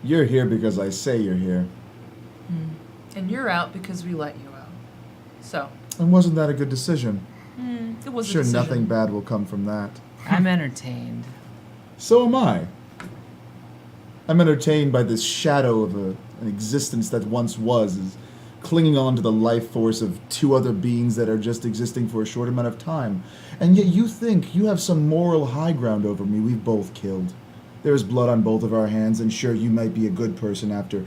Speaker 4: You're here because I say you're here.
Speaker 1: And you're out because we let you out. So,
Speaker 4: And wasn't that a good decision?
Speaker 1: it was
Speaker 4: Sure,
Speaker 1: a decision.
Speaker 4: nothing bad will come from that.
Speaker 3: I'm entertained.
Speaker 4: So am I. I'm entertained by this shadow of an existence that once was, is clinging on to the life force of two other beings that are just existing for a short amount of time. And yet you think you have some moral high ground over me. We've both killed. There is blood on both of our hands, and sure, you might be a good person after,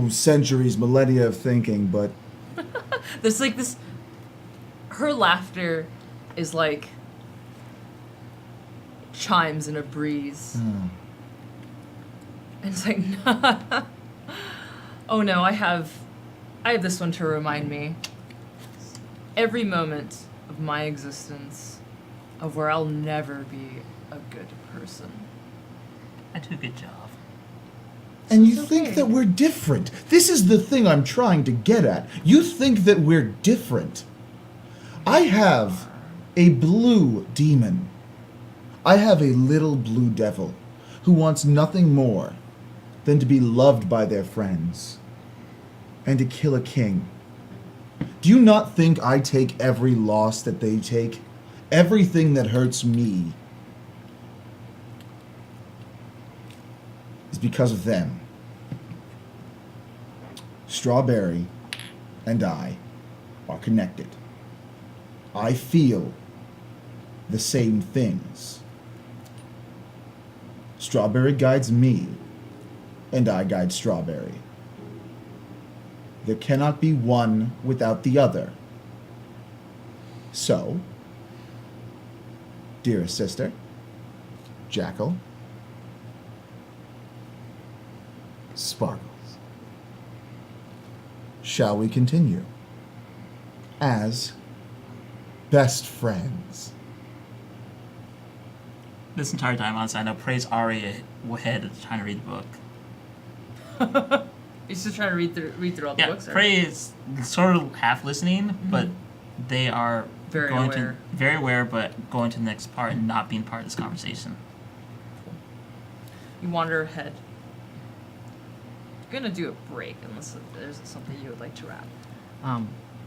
Speaker 4: centuries, millennia of thinking, but
Speaker 1: There's like this. Her laughter is like chimes in a breeze. And it's like, oh no, I have this one to remind me. Every moment of my existence, of where I'll never be a good person.
Speaker 2: I do a good job.
Speaker 4: And you
Speaker 1: It's
Speaker 4: think
Speaker 1: okay.
Speaker 4: that we're different. This is the thing I'm trying to get at. You think that we're different. I have a blue demon. I have a little blue devil who wants nothing more than to be loved by their friends and to kill a king. Do you not think I take every loss that they take? Everything that hurts me is because of them. Strawberry and I are connected. I feel the same things. Strawberry guides me, and I guide Strawberry. There cannot be one without the other. So, dearest sister, Jackal, Sparkles, shall we continue as best friends?
Speaker 2: This entire time, honestly, I know Prey's already ahead trying to read the book.
Speaker 1: He's just trying to read through all the
Speaker 2: Yeah,
Speaker 1: books.
Speaker 2: Prey is sort of half listening, but they are
Speaker 1: Very
Speaker 2: going
Speaker 1: aware.
Speaker 2: to very aware, but going to the next part and not being part of this conversation.
Speaker 1: You wander ahead. You're gonna do a break unless there's something you would like to wrap.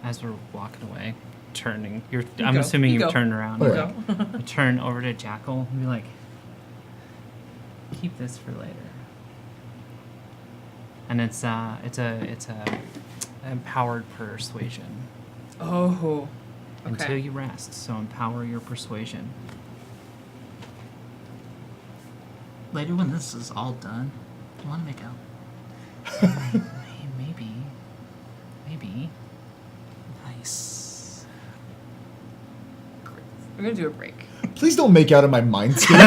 Speaker 3: As we're walking away, turning, I'm
Speaker 1: go.
Speaker 3: assuming
Speaker 1: You
Speaker 3: you've
Speaker 1: go.
Speaker 3: turned around.
Speaker 4: Oh, yeah.
Speaker 3: I turn over to Jackal and be like, keep this for later. And it's a empowered persuasion
Speaker 1: Oh.
Speaker 3: until
Speaker 1: Okay.
Speaker 3: you rest. So empower your persuasion.
Speaker 2: Later, when this is all done, I want to make out.
Speaker 3: Maybe.
Speaker 2: Nice.
Speaker 1: We're gonna do a break.
Speaker 4: Please don't make out of my mindscape.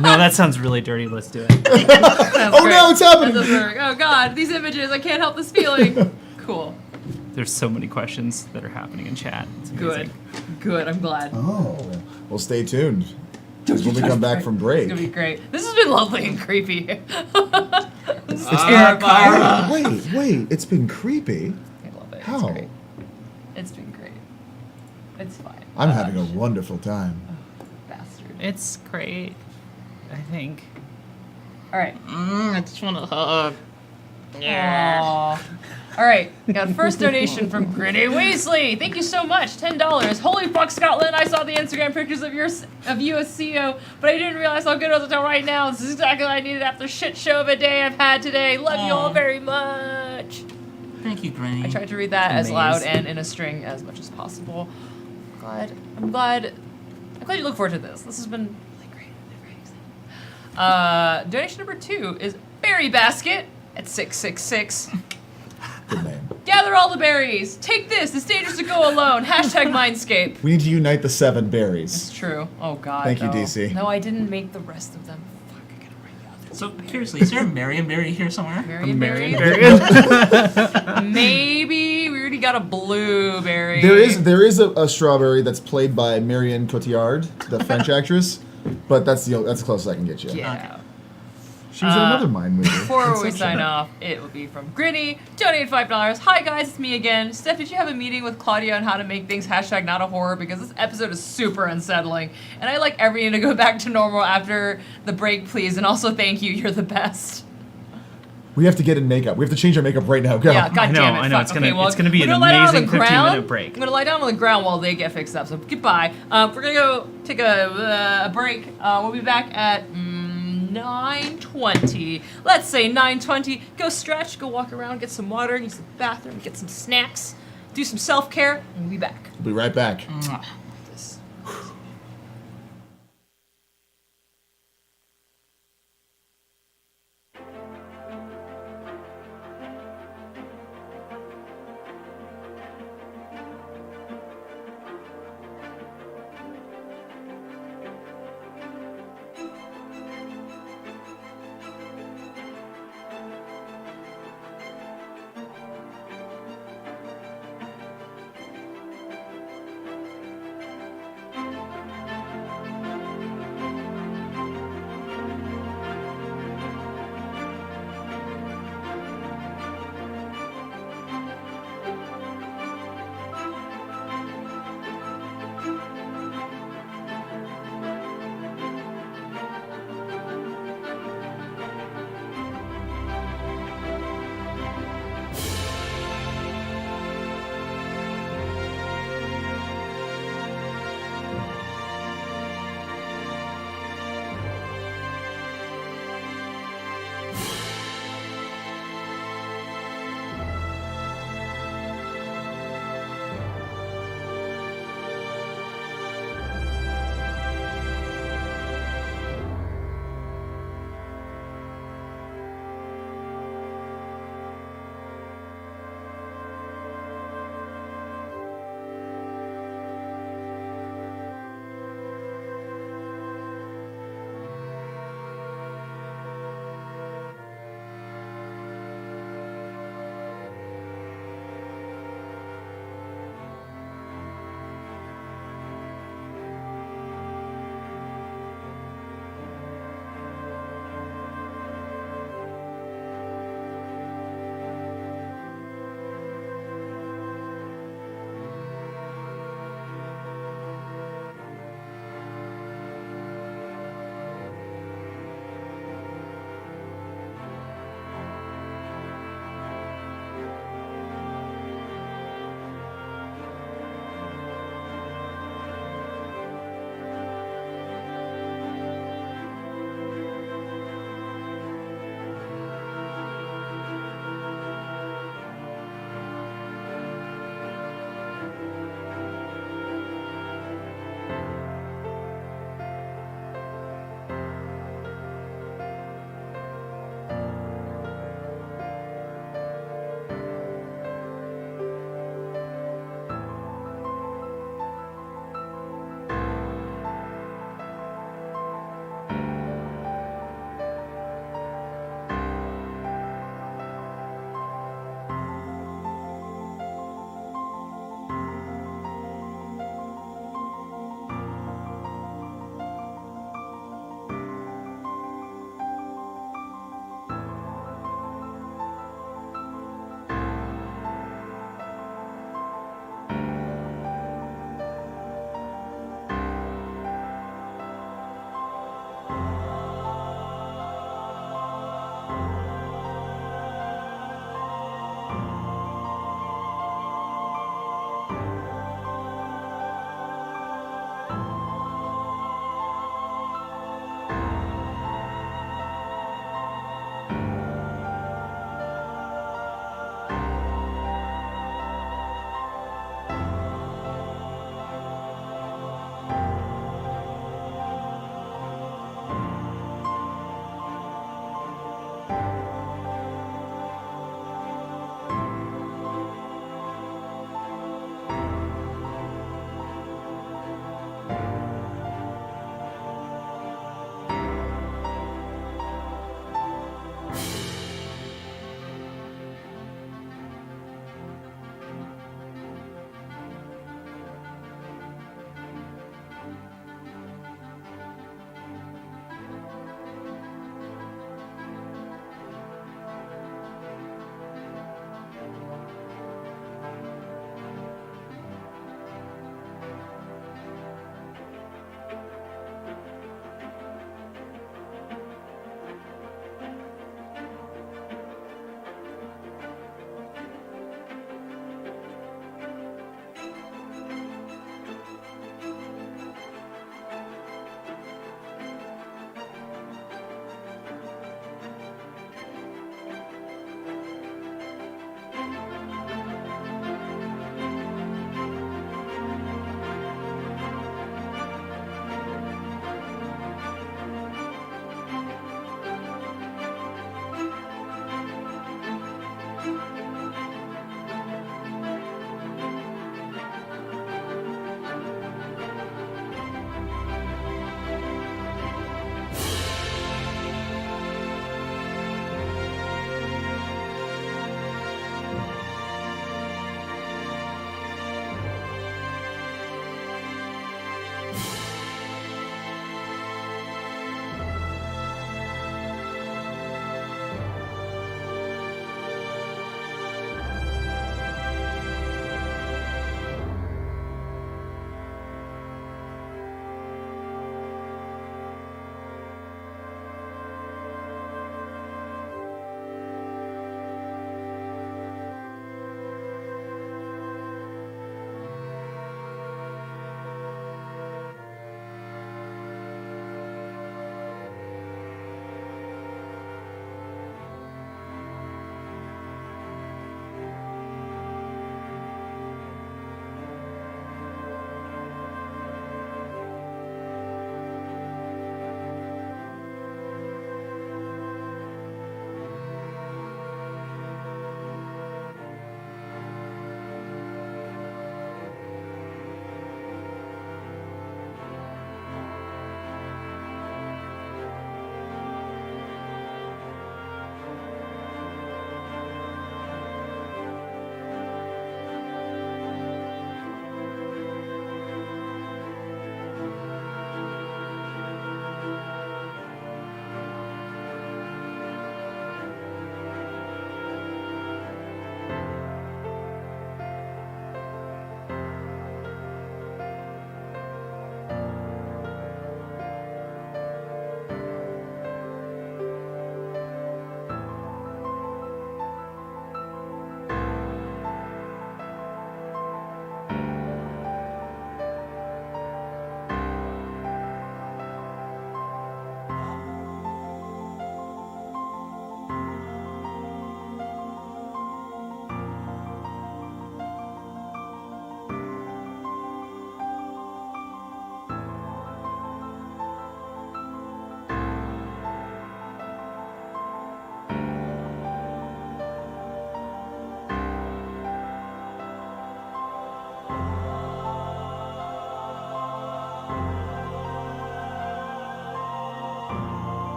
Speaker 3: No, that sounds really dirty. Let's do it.
Speaker 1: Oh
Speaker 4: no, it's happening!
Speaker 1: Oh god, these images! I can't help this feeling. Cool.
Speaker 3: There's so many questions that are happening in chat. It's amazing.
Speaker 1: Good. I'm glad.
Speaker 4: Oh, well, stay tuned. 'Cause when we come back from break.
Speaker 1: It's gonna be great. This has been lovely and creepy. This is
Speaker 4: It's
Speaker 1: terrifying.
Speaker 4: wait, it's been creepy.
Speaker 1: I love it.
Speaker 4: How?
Speaker 1: It's great. It's been great. It's fine.
Speaker 4: I'm having a wonderful time.
Speaker 1: Bastard.
Speaker 3: It's great, I think.
Speaker 1: All right.
Speaker 2: I just want to hug.
Speaker 1: Aww. All right, got first donation from Gritty Weasley. Thank you so much, $10. Holy fuck, Scotland! I saw the Instagram pictures of you as CEO, but I didn't realize how good it was until right now. This is exactly what I needed after the shit show of a day I've had today. Love you all
Speaker 2: Aw.
Speaker 1: very much.
Speaker 2: Thank you, Granny.
Speaker 1: I tried to read that as loud
Speaker 3: Amazing.
Speaker 1: and in a string as much as possible. I'm glad you look forward to this. This has been really great. I'm very excited. Donation number 2 is Berry Basket at 666.
Speaker 4: Good name.
Speaker 1: Gather all the berries. Take this. It's dangerous to go alone. Hashtag Mindscape.
Speaker 4: We need to unite the 7 berries.
Speaker 1: It's true. Oh God.
Speaker 4: Thank you,
Speaker 1: no.
Speaker 4: DC.
Speaker 1: No, I didn't make the rest of them. Fuck, I gotta write the others.
Speaker 2: So, curiously, is there a Marion Berry here somewhere?
Speaker 1: Marion
Speaker 3: Marion
Speaker 1: berry. Maybe we already got a blueberry.
Speaker 4: There is a strawberry that's played by Marion Cotillard, the French actress, but that's the closest I can get you.
Speaker 1: Get
Speaker 2: Okay.
Speaker 1: out.
Speaker 4: She was in another mine movie.
Speaker 1: Before we
Speaker 4: Inception.
Speaker 1: sign off, it will be from Gritty. Donate $5. Hi guys, it's me again. Steph, did you have a meeting with Claudia on how to make things hashtag not a horror? Because this episode is super unsettling. And I like everything to go back to normal after the break, please. And also thank you, you're the best.
Speaker 4: We have to get in makeup. We have to change our makeup right now. Go.
Speaker 1: Yeah, god damn it.
Speaker 3: I know,
Speaker 1: Fuck.
Speaker 3: it's gonna-
Speaker 1: Okay, well,
Speaker 3: it's gonna be
Speaker 1: we're
Speaker 3: an
Speaker 1: lie down on the
Speaker 3: amazing 15-minute
Speaker 1: ground.
Speaker 3: break.
Speaker 1: I'm gonna lie down on the ground while they get fixed up. So goodbye. We're gonna go take a break. We'll be back at 9:20. Let's say 9:20. Go stretch. Go walk around. Get some water. Use the bathroom. Get some snacks. Do some self-care. And we'll be back.
Speaker 4: We'll be right back.
Speaker 2: Mwah.
Speaker 1: This-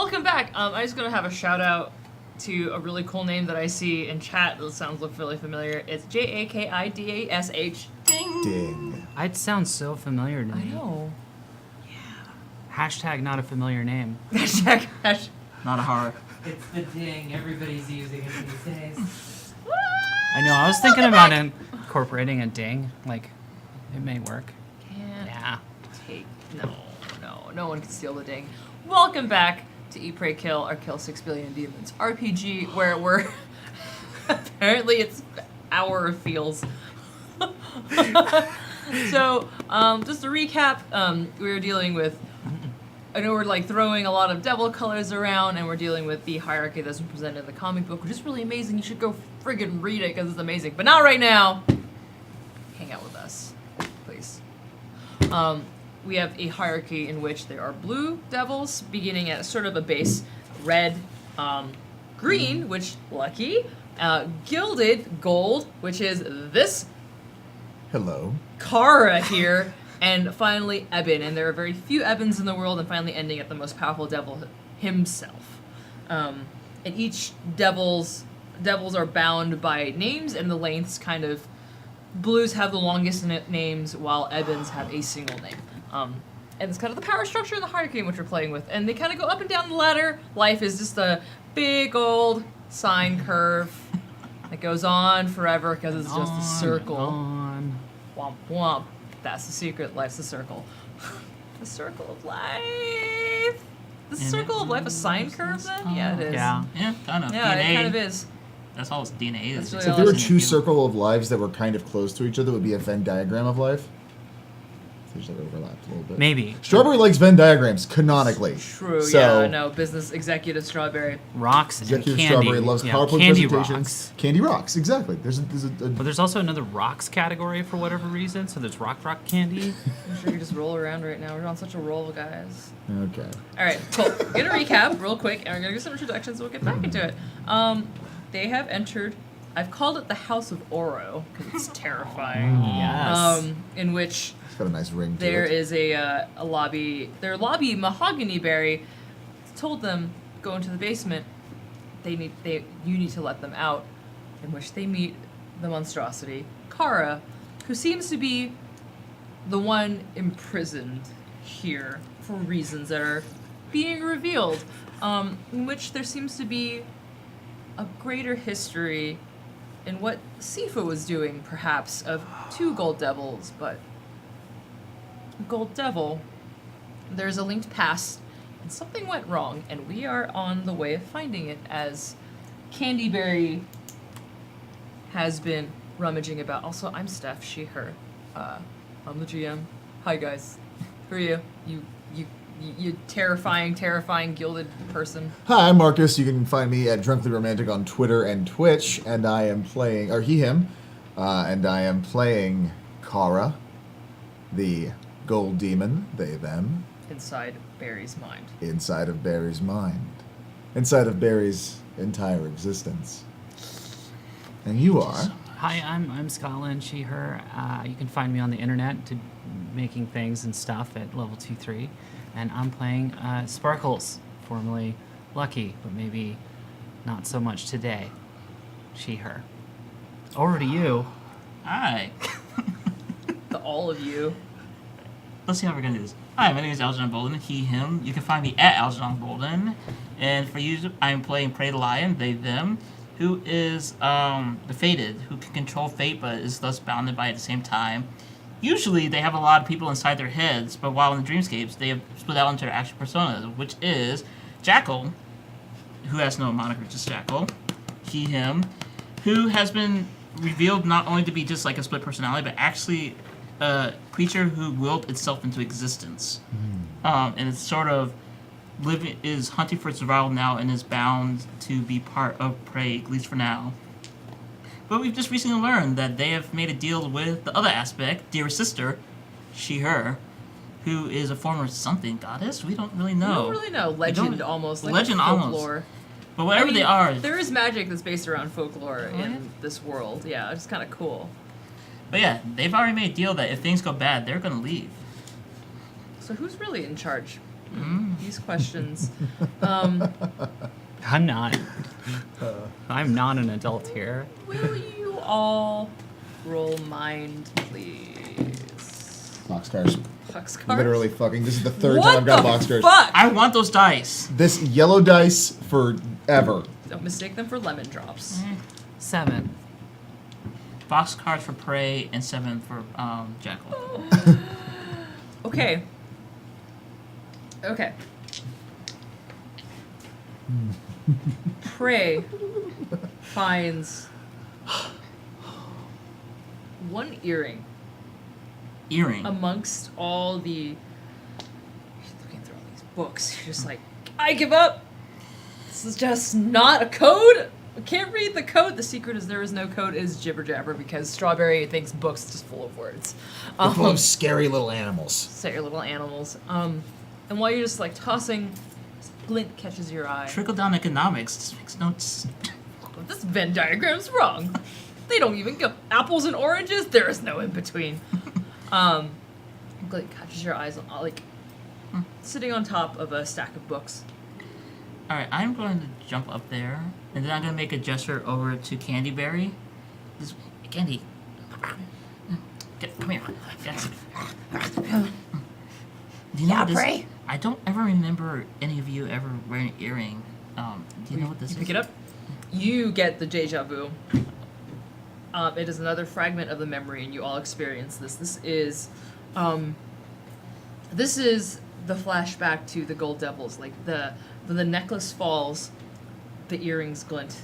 Speaker 1: welcome back. I'm just gonna have a shout out to a really cool name that I see in chat that sounds really familiar. It's JAKIDASH. Ding.
Speaker 4: Ding.
Speaker 3: It sounds so familiar to
Speaker 1: I
Speaker 3: me.
Speaker 1: know.
Speaker 3: Hashtag not a familiar name.
Speaker 1: Hashtag.
Speaker 2: Not a horror.
Speaker 7: It's the ding. Everybody's using it these days.
Speaker 3: I know. I was thinking about incorporating a ding. Like, it may work.
Speaker 1: Can't
Speaker 3: Yeah.
Speaker 1: take. No one can steal the ding. Welcome back to Eat, Pray, Kill, or Kill 6 Billion Demons RPG, where we're apparently it's hour feels. So, just to recap, we were dealing with. I know we're like throwing a lot of devil colors around, and we're dealing with the hierarchy that's been presented in the comic book, which is really amazing. You should go friggin' read it because it's amazing. But not right now. Hang out with us, please. We have a hierarchy in which there are blue devils, beginning at sort of a base, red, green, which lucky, gilded, gold, which is this
Speaker 4: Hello.
Speaker 1: Kara here, and finally Eben. And there are very few Ebens in the world, and finally ending at the most powerful devil himself. And each devils are bound by names, and the lengths kind of. Blues have the longest names, while Ebens have a single name. And it's kind of the power structure and the hierarchy in which we're playing with. And they kind of go up and down the ladder. Life is just a big old sine curve that goes on forever because it's just a circle.
Speaker 3: On.
Speaker 1: Womp womp. That's the secret. Life's a circle. The circle of life. The circle of life a sine curve then? Yeah, it is.
Speaker 3: Yeah.
Speaker 2: Yeah, kind of.
Speaker 1: Yeah,
Speaker 2: DNA.
Speaker 1: it kind of is.
Speaker 2: That's all its DNA is.
Speaker 1: That's
Speaker 4: So if
Speaker 1: really
Speaker 4: there were
Speaker 1: awesome.
Speaker 4: two circle of lives that were kind of close to each other, it would be a Venn diagram of life. There's like overlapped a little bit.
Speaker 3: Maybe.
Speaker 4: Strawberry likes Venn diagrams canonically.
Speaker 1: True,
Speaker 4: So,
Speaker 1: yeah, no, business executive Strawberry.
Speaker 3: Rocks and
Speaker 4: Executive
Speaker 3: candy.
Speaker 4: Strawberry loves
Speaker 3: Yeah,
Speaker 4: PowerPoint
Speaker 3: candy
Speaker 4: presentations.
Speaker 3: rocks.
Speaker 4: Candy rocks, exactly. There's a
Speaker 3: But there's also another rocks category for whatever reason. So there's rock candy.
Speaker 1: I'm sure you just roll around right now. We're on such a roll, guys.
Speaker 4: okay.
Speaker 1: All right, cool. Gonna recap real quick, and we're gonna get some introductions. So we'll get back into it. They have entered. I've called it the House of Oro because it's terrifying.
Speaker 3: Yes.
Speaker 1: In which
Speaker 4: It's got a nice ring to
Speaker 1: there
Speaker 4: it.
Speaker 1: is a lobby. Their lobby, Mahogany Berry, told them go into the basement. You need to let them out. In which they meet the monstrosity, Kara, who seems to be the one imprisoned here for reasons that are being revealed. In which there seems to be a greater history in what Sifa was doing, perhaps, of two Gold Devils, but Gold Devil, there's a linked past, and something went wrong, and we are on the way of finding it as Candyberry has been rummaging about. Also, I'm Steph, she, her. I'm the GM. Hi, guys. Who are you? You terrifying gilded person.
Speaker 4: Hi, I'm Marcus. You can find me at Drunkly Romantic on Twitter and Twitch, and I am playing, or he, him, and I am playing Kara, the gold demon, they, them,
Speaker 1: Inside Barry's mind.
Speaker 4: inside of Barry's mind, inside of Barry's entire existence. And you are?
Speaker 3: Hi, I'm Scotland, she, her. You can find me on the internet making things and stuff at level 2-3. And I'm playing Sparkles, formerly Lucky, but maybe not so much today. She, her. Over to you.
Speaker 2: Alright.
Speaker 1: All of you.
Speaker 2: Let's see how we're gonna do this. Hi, my name is Algernon Bolden, he, him. You can find me at Algernon Bolden. And for you, I'm playing Prey the Lion, they, them, who is the Fated, who can control fate but is thus bounded by it at the same time. Usually, they have a lot of people inside their heads, but while in the dreamscapes, they have split out into their actual personas, which is Jackal, who has no moniker, just Jackal, he, him, who has been revealed not only to be just like a split personality, but actually a creature who willed itself into existence. And it's sort of is hunting for survival now and is bound to be part of Prey, at least for now. But we've just recently learned that they have made a deal with the other aspect, Dear Sister, she, her, who is a former something goddess. We don't really know.
Speaker 1: I don't really know. Legend almost. Like
Speaker 2: Legend
Speaker 1: folklore.
Speaker 2: almost. But whatever
Speaker 1: I mean,
Speaker 2: they are.
Speaker 1: There is magic that's based around folklore
Speaker 2: yeah?
Speaker 1: in this world. Yeah, it's kind of cool.
Speaker 2: But yeah, they've already made a deal that if things go bad, they're gonna leave.
Speaker 1: So who's really in charge These questions.
Speaker 3: I'm not. I'm not an adult here.
Speaker 1: Will you all roll mind, please?
Speaker 4: Boxcars.
Speaker 1: Boxcars?
Speaker 4: Literally fucking. This is the third
Speaker 1: What
Speaker 4: time I've got
Speaker 1: the
Speaker 4: boxcars.
Speaker 1: fuck?
Speaker 2: I want those dice.
Speaker 4: This yellow dice forever.
Speaker 1: Don't mistake them for lemon drops.
Speaker 3: 7.
Speaker 2: Box cards for Prey and 7 for Jackal.
Speaker 1: Okay. Okay. Prey finds one earring
Speaker 2: Earring.
Speaker 1: amongst all the. Looking through all these books, you're just like, I give up. This is just not a code. I can't read the code. The secret is there is no code. It is jibber jabber because Strawberry thinks books just full of words.
Speaker 6: They're full of scary little animals.
Speaker 1: Say your little animals. And while you're just like tossing, this glint catches your eye.
Speaker 2: Trickle down economics. This makes no sense.
Speaker 1: This Venn diagram's wrong. They don't even go apples and oranges. There is no in between. Glint catches your eyes, like sitting on top of a stack of books.
Speaker 2: Alright, I'm going to jump up there, and then I'm going to make a gesture over to Candyberry. This, Candy. Come here. Do you know what this?
Speaker 5: Prey?
Speaker 2: I don't ever remember any of you ever wearing an earring. Do you know what this
Speaker 1: You
Speaker 2: is?
Speaker 1: pick it up. You get the deja vu. It is another fragment of the memory, and you all experience this. This is the flashback to the Gold Devils. Like when the necklace falls, the earrings glint,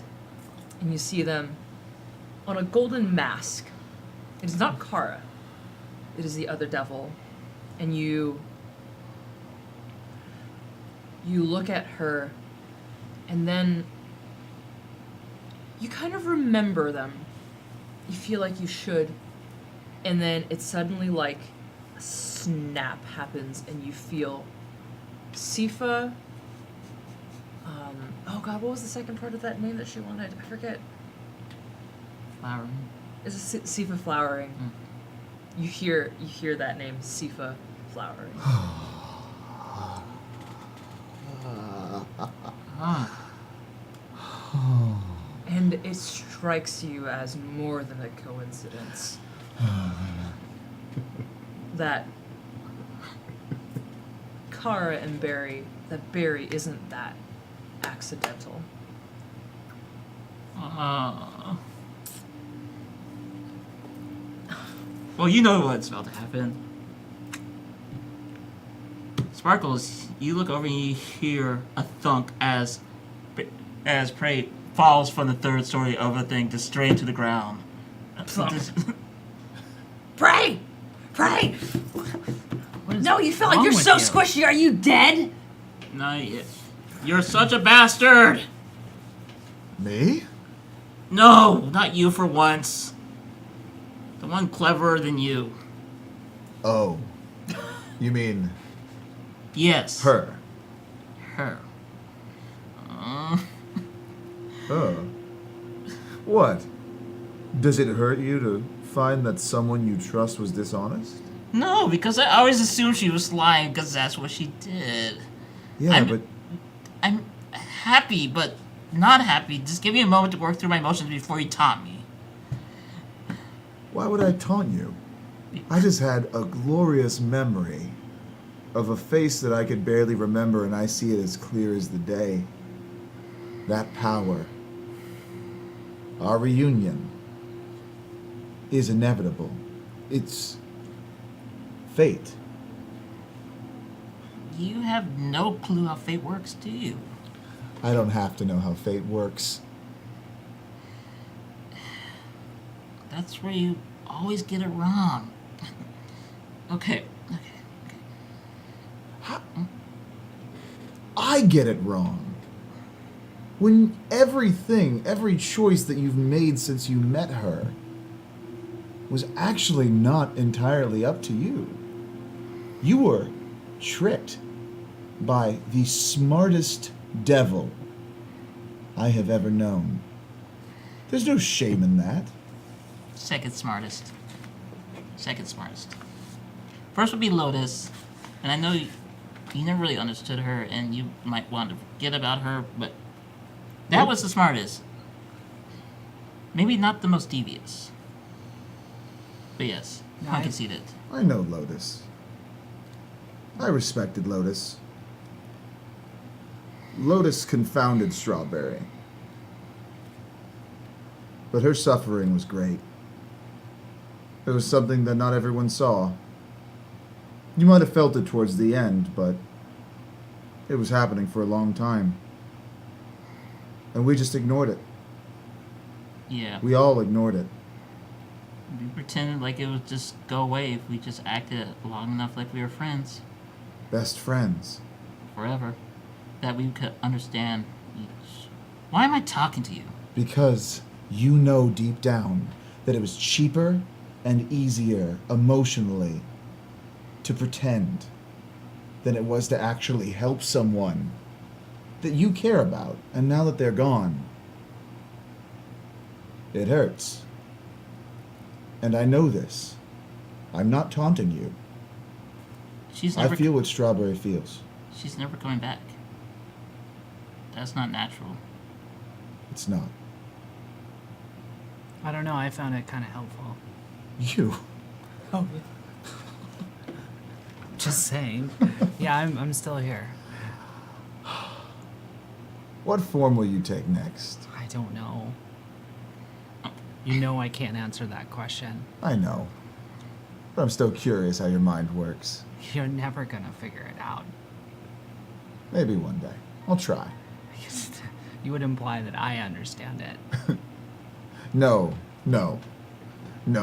Speaker 1: and you see them on a golden mask. It is not Kara. It is the other devil, and you look at her, and then you kind of remember them. You feel like you should, and then it's suddenly like a snap happens, and you feel Sifa. Oh God, what was the second part of that name that she wanted? I forget.
Speaker 2: Flowering.
Speaker 1: Is it Sifa flowering? You hear that name, Sifa flowering. And it strikes you as more than a coincidence that Kara and Barry, that Barry isn't that accidental.
Speaker 2: Well, you know what's about to happen. Sparkles, you look over and you hear a thunk as Prey falls from the third story of a thing just straight into the ground.
Speaker 5: Prey! Prey!
Speaker 3: What is
Speaker 5: No, you feel like
Speaker 3: wrong
Speaker 5: you're
Speaker 3: with
Speaker 5: so
Speaker 3: you?
Speaker 5: squishy. Are you dead?
Speaker 2: No, you're such a bastard!
Speaker 4: Me?
Speaker 2: No, not you for once. The one cleverer than you.
Speaker 4: Oh. You mean
Speaker 2: Yes.
Speaker 4: her?
Speaker 2: Her.
Speaker 4: What? Does it hurt you to find that someone you trust was dishonest?
Speaker 2: No, because I always assumed she was lying because that's what she did.
Speaker 4: Yeah,
Speaker 2: I'm-
Speaker 4: but
Speaker 2: I'm happy, but not happy. Just give me a moment to work through my emotions before you taunt me.
Speaker 4: why would I taunt you? I just had a glorious memory of a face that I could barely remember, and I see it as clear as the day. That power, our reunion, is inevitable. It's fate.
Speaker 2: You have no clue how fate works, do you?
Speaker 4: I don't have to know how fate works.
Speaker 2: That's where you always get it wrong. Okay.
Speaker 4: I get it wrong. When every choice that you've made since you met her was actually not entirely up to you. You were tricked by the smartest devil I have ever known. There's no shame in that.
Speaker 2: Second smartest. Second smartest. First would be Lotus, and I know you never really understood her, and you might want to forget about her, but that was the smartest. Maybe not the most devious. But yes, I can see that.
Speaker 4: I know Lotus. I respected Lotus. Lotus confounded Strawberry. But her suffering was great. It was something that not everyone saw. You might have felt it towards the end, but it was happening for a long time. And we just ignored it.
Speaker 2: Yeah.
Speaker 4: We all ignored it.
Speaker 2: We pretended like it would just go away if we just acted long enough like we were friends.
Speaker 4: Best friends.
Speaker 2: Forever. That we could understand each. Why am I talking to you?
Speaker 4: Because you know deep down that it was cheaper and easier emotionally to pretend than it was to actually help someone that you care about. And now that they're gone, it hurts. And I know this. I'm not taunting you.
Speaker 2: She's never
Speaker 4: I feel what Strawberry feels.
Speaker 2: she's never coming back. That's not natural.
Speaker 4: It's not.
Speaker 3: I don't know. I found it kind of helpful.
Speaker 4: You.
Speaker 3: Oh. Just saying. Yeah, I'm still here.
Speaker 4: What form will you take next?
Speaker 3: I don't know. You know I can't answer that question.
Speaker 4: I know. But I'm still curious how your mind works.
Speaker 3: You're never gonna figure it out.
Speaker 4: Maybe one day. I'll try.
Speaker 3: You would imply that I understand it.
Speaker 4: No,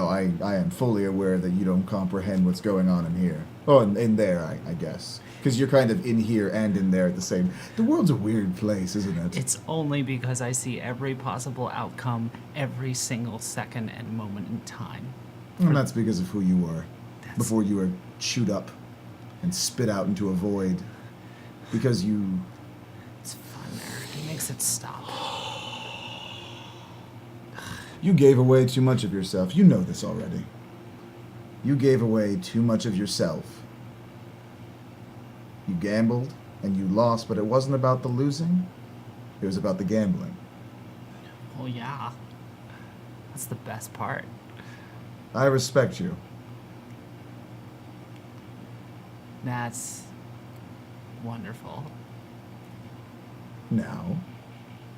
Speaker 4: I am fully aware that you don't comprehend what's going on in here. Oh, in there, I guess. Because you're kind of in here and in there at the same... The world's a weird place, isn't it?
Speaker 3: It's only because I see every possible outcome every single second and moment in time.
Speaker 4: And that's because of who you were.
Speaker 3: That's-
Speaker 4: Before you were chewed up and spit out into a void. Because you...
Speaker 3: It's fun there. He makes it stop.
Speaker 4: You gave away too much of yourself. You know this already. You gave away too much of yourself. You gambled and you lost, but it wasn't about the losing. It was about the gambling.
Speaker 3: Well, yeah. That's the best part.
Speaker 4: I respect you.
Speaker 3: That's wonderful.
Speaker 4: Now,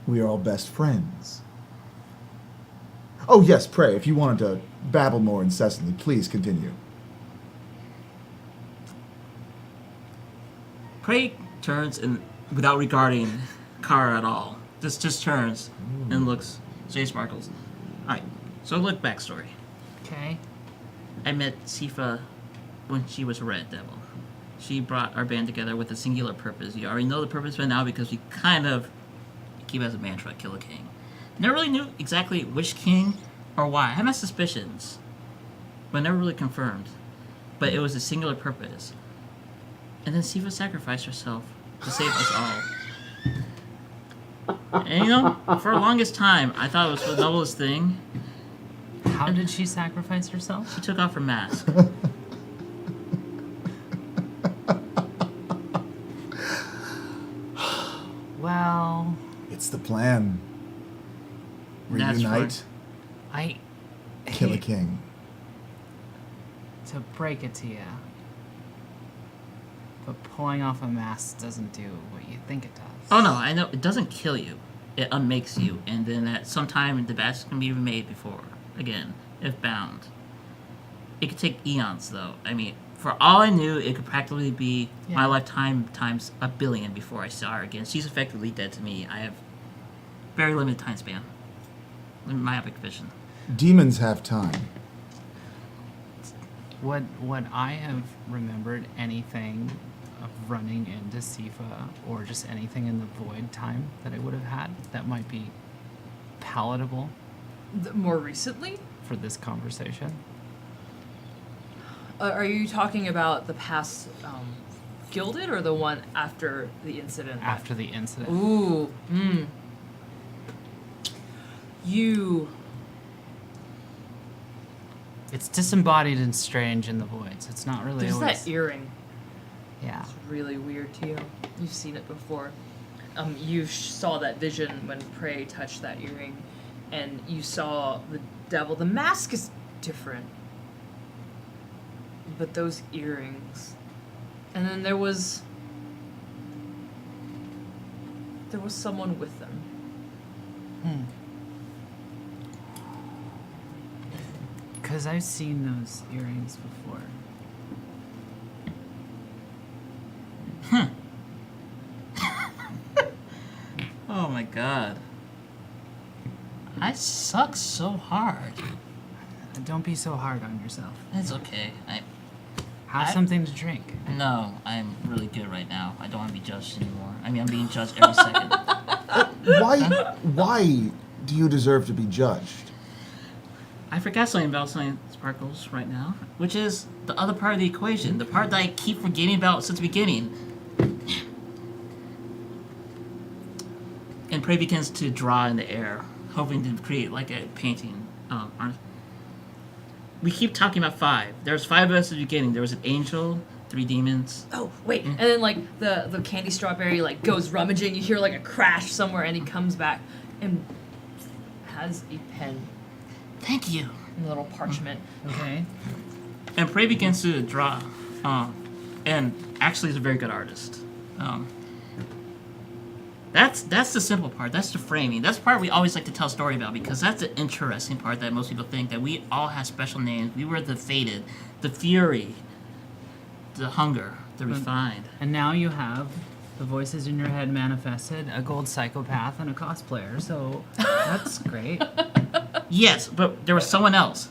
Speaker 4: we are all best friends. Oh, yes, pray. If you wanted to babble more incessantly, please continue.
Speaker 2: Prey turns and without regarding Kara at all. Just turns and looks. Jay sparkles. Alright, so look backstory.
Speaker 3: Okay.
Speaker 2: I met Sifa when she was a Red Devil. She brought our band together with a singular purpose. You already know the purpose by now because we kind of keep it as a mantra, kill a king. Never really knew exactly which king or why. I had my suspicions, but never really confirmed. But it was a singular purpose. And then Sifa sacrificed herself to save us all. And you know, for the longest time, I thought it was the noblest thing.
Speaker 3: How did she sacrifice herself?
Speaker 2: She took off her mask.
Speaker 3: Well,
Speaker 4: It's the plan.
Speaker 2: That's
Speaker 4: Reunite,
Speaker 3: I
Speaker 4: kill a
Speaker 3: hate
Speaker 4: king.
Speaker 3: to break it to you, but pulling off a mask doesn't do what you think it does.
Speaker 2: Oh no, I know it doesn't kill you. It unmakes you, and then at some time the mask can be remade before again, if bound. It could take eons, though. I mean, for all I knew, it could practically be my
Speaker 3: Yeah.
Speaker 2: lifetime times a billion before I saw her again. She's effectively dead to me. I have very limited time span. Myopic vision.
Speaker 4: Demons have time.
Speaker 3: Would I have remembered anything of running into Sifa or just anything in the void time that I would have had that might be palatable
Speaker 1: More recently?
Speaker 3: for this conversation?
Speaker 1: Are you talking about the past Gilded or the one after the incident?
Speaker 3: After the incident.
Speaker 1: Ooh, You.
Speaker 3: It's disembodied and strange in the voids. It's not really
Speaker 1: There's
Speaker 3: always...
Speaker 1: that earring.
Speaker 3: Yeah.
Speaker 1: It's really weird to you. You've seen it before. You saw that vision when Prey touched that earring, and you saw the devil. The mask is different, but those earrings. And then there was someone with them.
Speaker 3: Because I've seen those earrings before.
Speaker 2: Oh my god. I suck so hard.
Speaker 3: Don't be so hard on yourself.
Speaker 2: It's okay.
Speaker 3: Have
Speaker 2: I-
Speaker 3: something to drink.
Speaker 2: No, I'm really good right now. I don't want to be judged anymore. I mean, I'm being judged every second.
Speaker 4: Why do you deserve to be judged?
Speaker 2: I forgot something about something Sparkles right now, which is the other part of the equation, the part that I keep forgetting about since the beginning. And Prey begins to draw in the air, hoping to create like a painting. We keep talking about 5. There's 5 of us at the beginning. There was an angel, 3 demons.
Speaker 1: Oh, wait. And then, like, the candy strawberry, like, goes rummaging. You hear, like, a crash somewhere, and he comes back and has a pen
Speaker 2: Thank you.
Speaker 1: and a little parchment.
Speaker 3: Okay.
Speaker 2: And Prey begins to draw, and actually is a very good artist. That's the simple part. That's the framing. That's the part we always like to tell a story about, because that's the interesting part that most people think, that we all have special names. We were the fated, the fury, the hunger, the refined.
Speaker 3: And now you have the voices in your head manifested, a gold psychopath, and a cosplayer. So that's great.
Speaker 2: Yes, but there was someone else.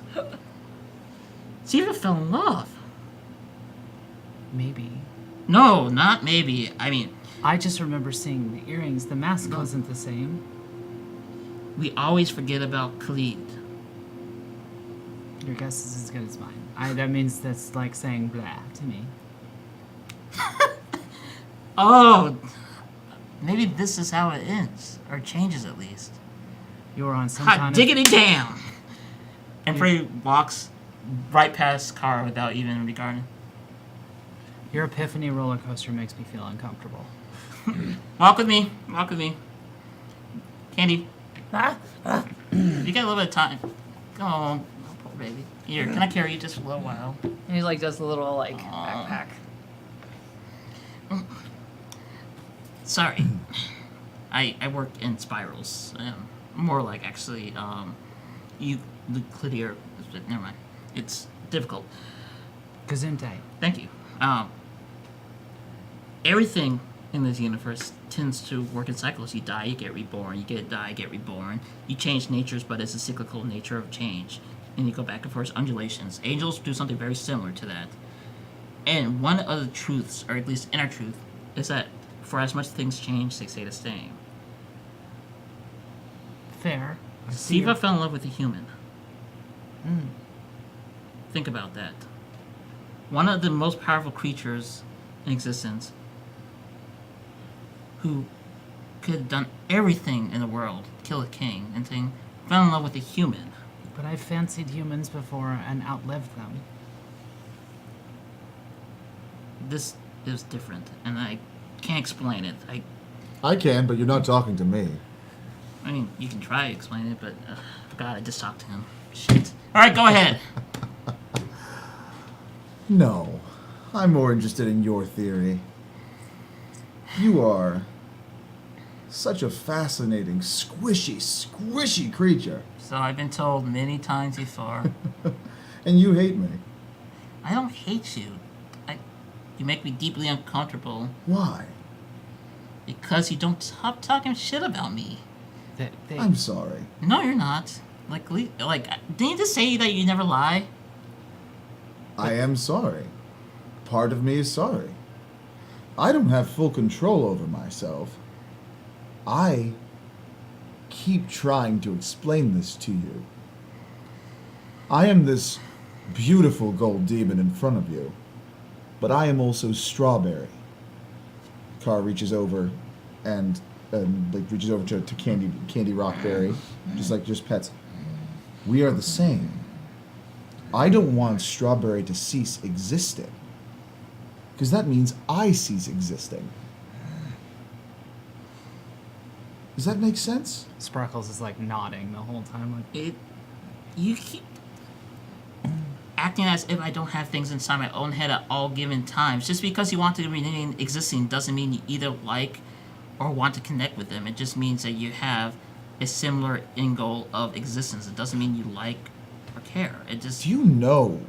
Speaker 2: Siva fell in love.
Speaker 3: Maybe.
Speaker 2: No, not maybe. I mean,
Speaker 3: I just remember seeing the earrings. The mask wasn't the same.
Speaker 2: we always forget about Khalid.
Speaker 3: Your guess is as good as mine. That means that's like saying blah to me.
Speaker 2: Oh, maybe this is how it ends, or changes at least.
Speaker 3: You were on some
Speaker 2: Hot
Speaker 3: kind
Speaker 2: diggity damn! And Frey walks right past Kara without even regarding.
Speaker 3: Your epiphany roller coaster makes me feel uncomfortable.
Speaker 2: Walk with me. Walk with me. Candy. You got a little bit of time. Come on, poor baby. Here, can I carry you just for a little while?
Speaker 1: And he, like, does a little, like, backpack.
Speaker 2: Sorry. I work in spirals. More like, actually, Euclidean. Never mind. It's difficult.
Speaker 3: Gesundheit.
Speaker 2: Thank you. Everything in this universe tends to work in cycles. You die, you get reborn. You die, get reborn. You change natures, but it's a cyclical nature of change. And you go back and forth, undulations. Angels do something very similar to that. And one of the truths, or at least inner truth, is that for as much things change, they stay the same.
Speaker 3: Fair.
Speaker 2: Siva fell in love with a human. Think about that. One of the most powerful creatures in existence, who could have done everything in the world, kill a king and thing, fell in love with a human.
Speaker 3: But I fancied humans before and outlived them.
Speaker 2: This is different, and I can't explain it.
Speaker 4: I can, but you're not talking to me.
Speaker 2: I mean, you can try to explain it, but God, I just talked to him. Shit. All right, go ahead.
Speaker 4: No, I'm more interested in your theory. You are such a fascinating, squishy creature.
Speaker 2: So I've been told many times before.
Speaker 4: And you hate me.
Speaker 2: I don't hate you. You make me deeply uncomfortable
Speaker 4: Why?
Speaker 2: because you don't stop talking shit about me.
Speaker 4: I'm sorry.
Speaker 2: No, you're not. Didn't you just say that you never lie?
Speaker 4: I am sorry. Part of me is sorry. I don't have full control over myself. I keep trying to explain this to you. I am this beautiful gold demon in front of you, but I am also Strawberry. Car reaches over and reaches over to Candy Rockberry, just pets. We are the same. I don't want Strawberry to cease existing. because that means I cease existing. Does that make sense?
Speaker 3: Sparkles is like nodding the whole time. Like,
Speaker 2: You keep acting as if I don't have things inside my own head at all given times. Just because you want to remain existing doesn't mean you either like or want to connect with them. It just means that you have a similar end goal of existence. It doesn't mean you like or care. It just
Speaker 4: Do you know?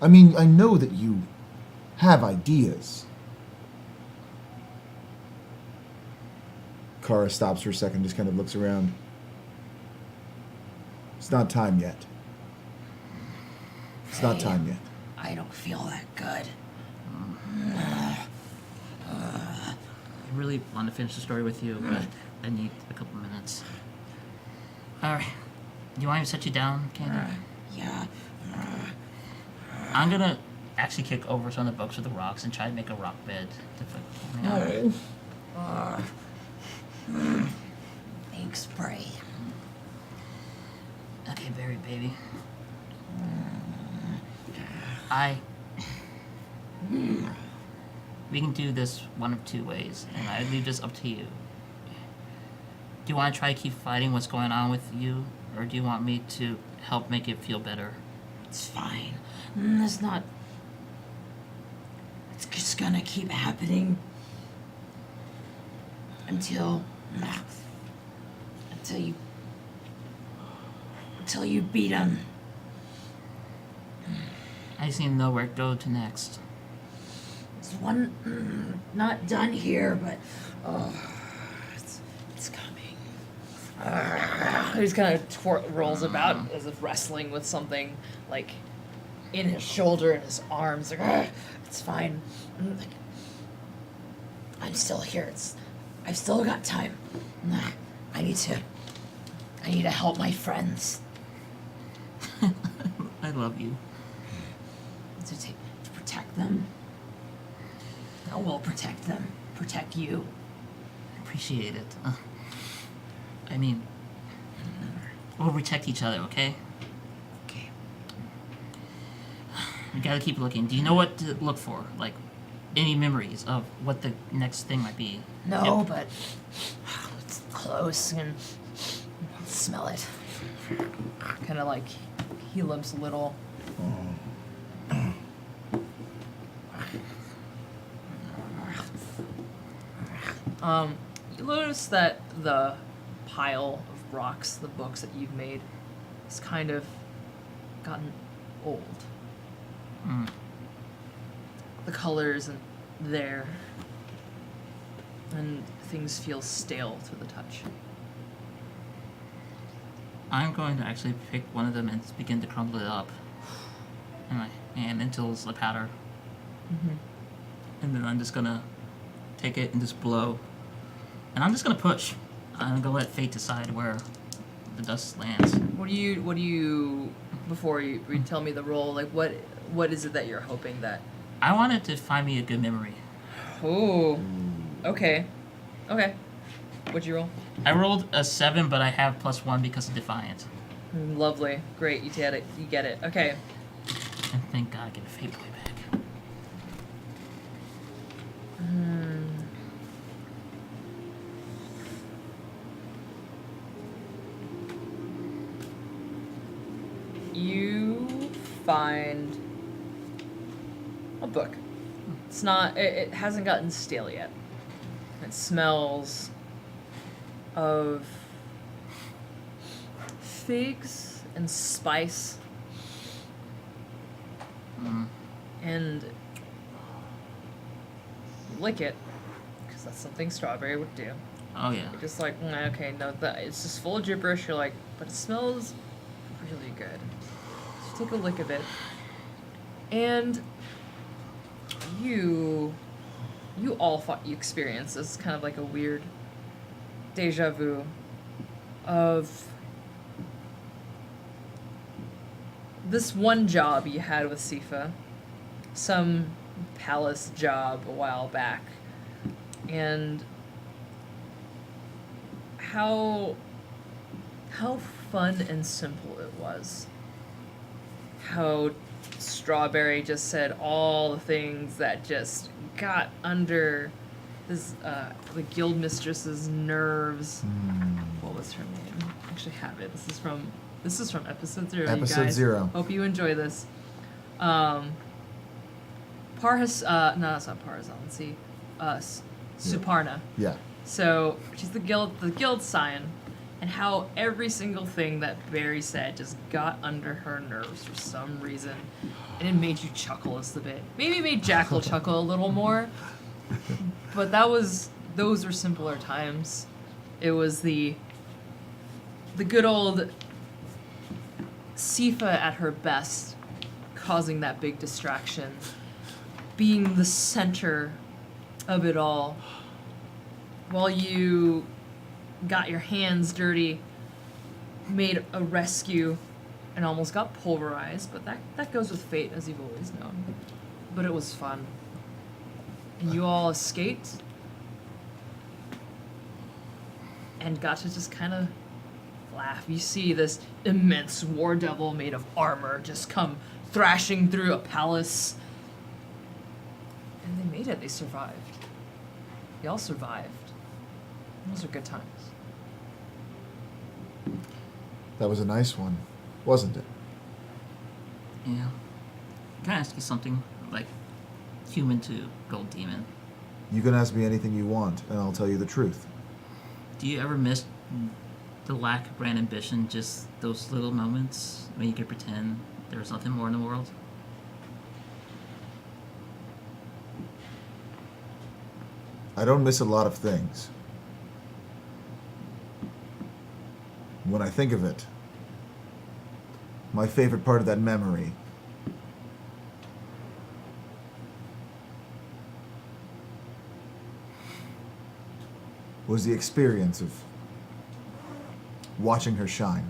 Speaker 4: I mean, I know that you have ideas. Kara stops for a second, just kind of looks around. It's not time yet. It's not time yet.
Speaker 5: I don't feel that good.
Speaker 2: I really want to finish the story with you, but I need a couple minutes. Alright. Do you want me to set you down, Candy?
Speaker 5: Yeah.
Speaker 2: I'm gonna actually kick over some of the books with the rocks and try to make a rock bed to put me on.
Speaker 5: Thanks, Bray.
Speaker 2: Okay, berry baby. We can do this one of two ways, and I leave this up to you. Do you want to try to keep fighting what's going on with you, or do you want me to help make it feel better?
Speaker 5: It's fine. It's not. It's just gonna keep happening until you beat him.
Speaker 2: I just need to know where to go to next.
Speaker 5: There's one not done here, but it's coming.
Speaker 1: He just kind of rolls about as if wrestling with something, like, in his shoulder and his arms. Like, "Ugh,
Speaker 5: It's fine. I'm still here. I've still got time. I need to help my friends.
Speaker 2: I love you.
Speaker 5: To protect them. I will protect them. Protect you.
Speaker 2: I appreciate it. I mean, we'll protect each other, okay?
Speaker 5: Okay.
Speaker 2: We gotta keep looking. Do you know what to look for? Like, any memories of what the next thing might be?
Speaker 5: No,
Speaker 2: Yep.
Speaker 5: but it's close and smell it.
Speaker 1: kind of like he limps a little. You notice that the pile of rocks, the books that you've made, has kind of gotten old.
Speaker 2: Mm.
Speaker 1: The color isn't there, and things feel stale to the touch.
Speaker 2: I'm going to actually pick one of them and begin to crumble it up in my hand until it's a powder.
Speaker 1: Mm-hmm.
Speaker 2: And then I'm just gonna take it and just blow. And I'm just gonna push. I'm gonna let fate decide where the dust lands.
Speaker 1: What do you before you tell me the roll, like what is it that you're hoping that?
Speaker 2: I wanted to find me a good memory.
Speaker 1: Oh, okay. What'd you roll?
Speaker 2: I rolled a 7, but I have +1 because of Defiant.
Speaker 1: Lovely, great, you get it. Okay.
Speaker 2: And thank God I get a Fate Boy back.
Speaker 1: You find a book. It's not. It hasn't gotten stale yet. It smells of figs and spice. And you lick it, because that's something strawberry would do.
Speaker 2: Oh yeah.
Speaker 1: You're just like, okay, no, it's just full of gibberish. You're like, but it smells really good. So take a lick of it, and you all you experience this kind of like a weird deja vu of this one job you had with Sifa, some palace job a while back, and how fun and simple it was. how Strawberry just said all the things that just got under this the guild mistress's nerves. What was her name? I actually have it. This is from episode 0.
Speaker 4: Episode
Speaker 1: you guys.
Speaker 4: 0.
Speaker 1: Hope you enjoy this. Parhas. No, it's not Parhasan. Let's see. Suparna.
Speaker 4: Yeah.
Speaker 1: So she's the guild scion, and how every single thing that Barry said just got under her nerves for some reason, and it made you chuckle just a bit. Maybe it made Jackal chuckle a little more, but those were simpler times. It was the good old Sifa at her best, causing that big distraction, being the center of it all, while you got your hands dirty, made a rescue, and almost got pulverized, but that goes with fate, as you've always known. But it was fun. And you all escaped, and got to just kind of laugh. You see this immense war devil made of armor just come thrashing through a palace. And they made it. They survived. Y'all survived. Those are good times.
Speaker 4: That was a nice one, wasn't it?
Speaker 2: Yeah. Can I ask you something? Like, human to Gold Demon.
Speaker 4: You can ask me anything you want, and I'll tell you the truth.
Speaker 2: Do you ever miss the lack of brand ambition, just those little moments when you could pretend there was nothing more in the world?
Speaker 4: I don't miss a lot of things. When I think of it, my favorite part of that memory was the experience of watching her shine.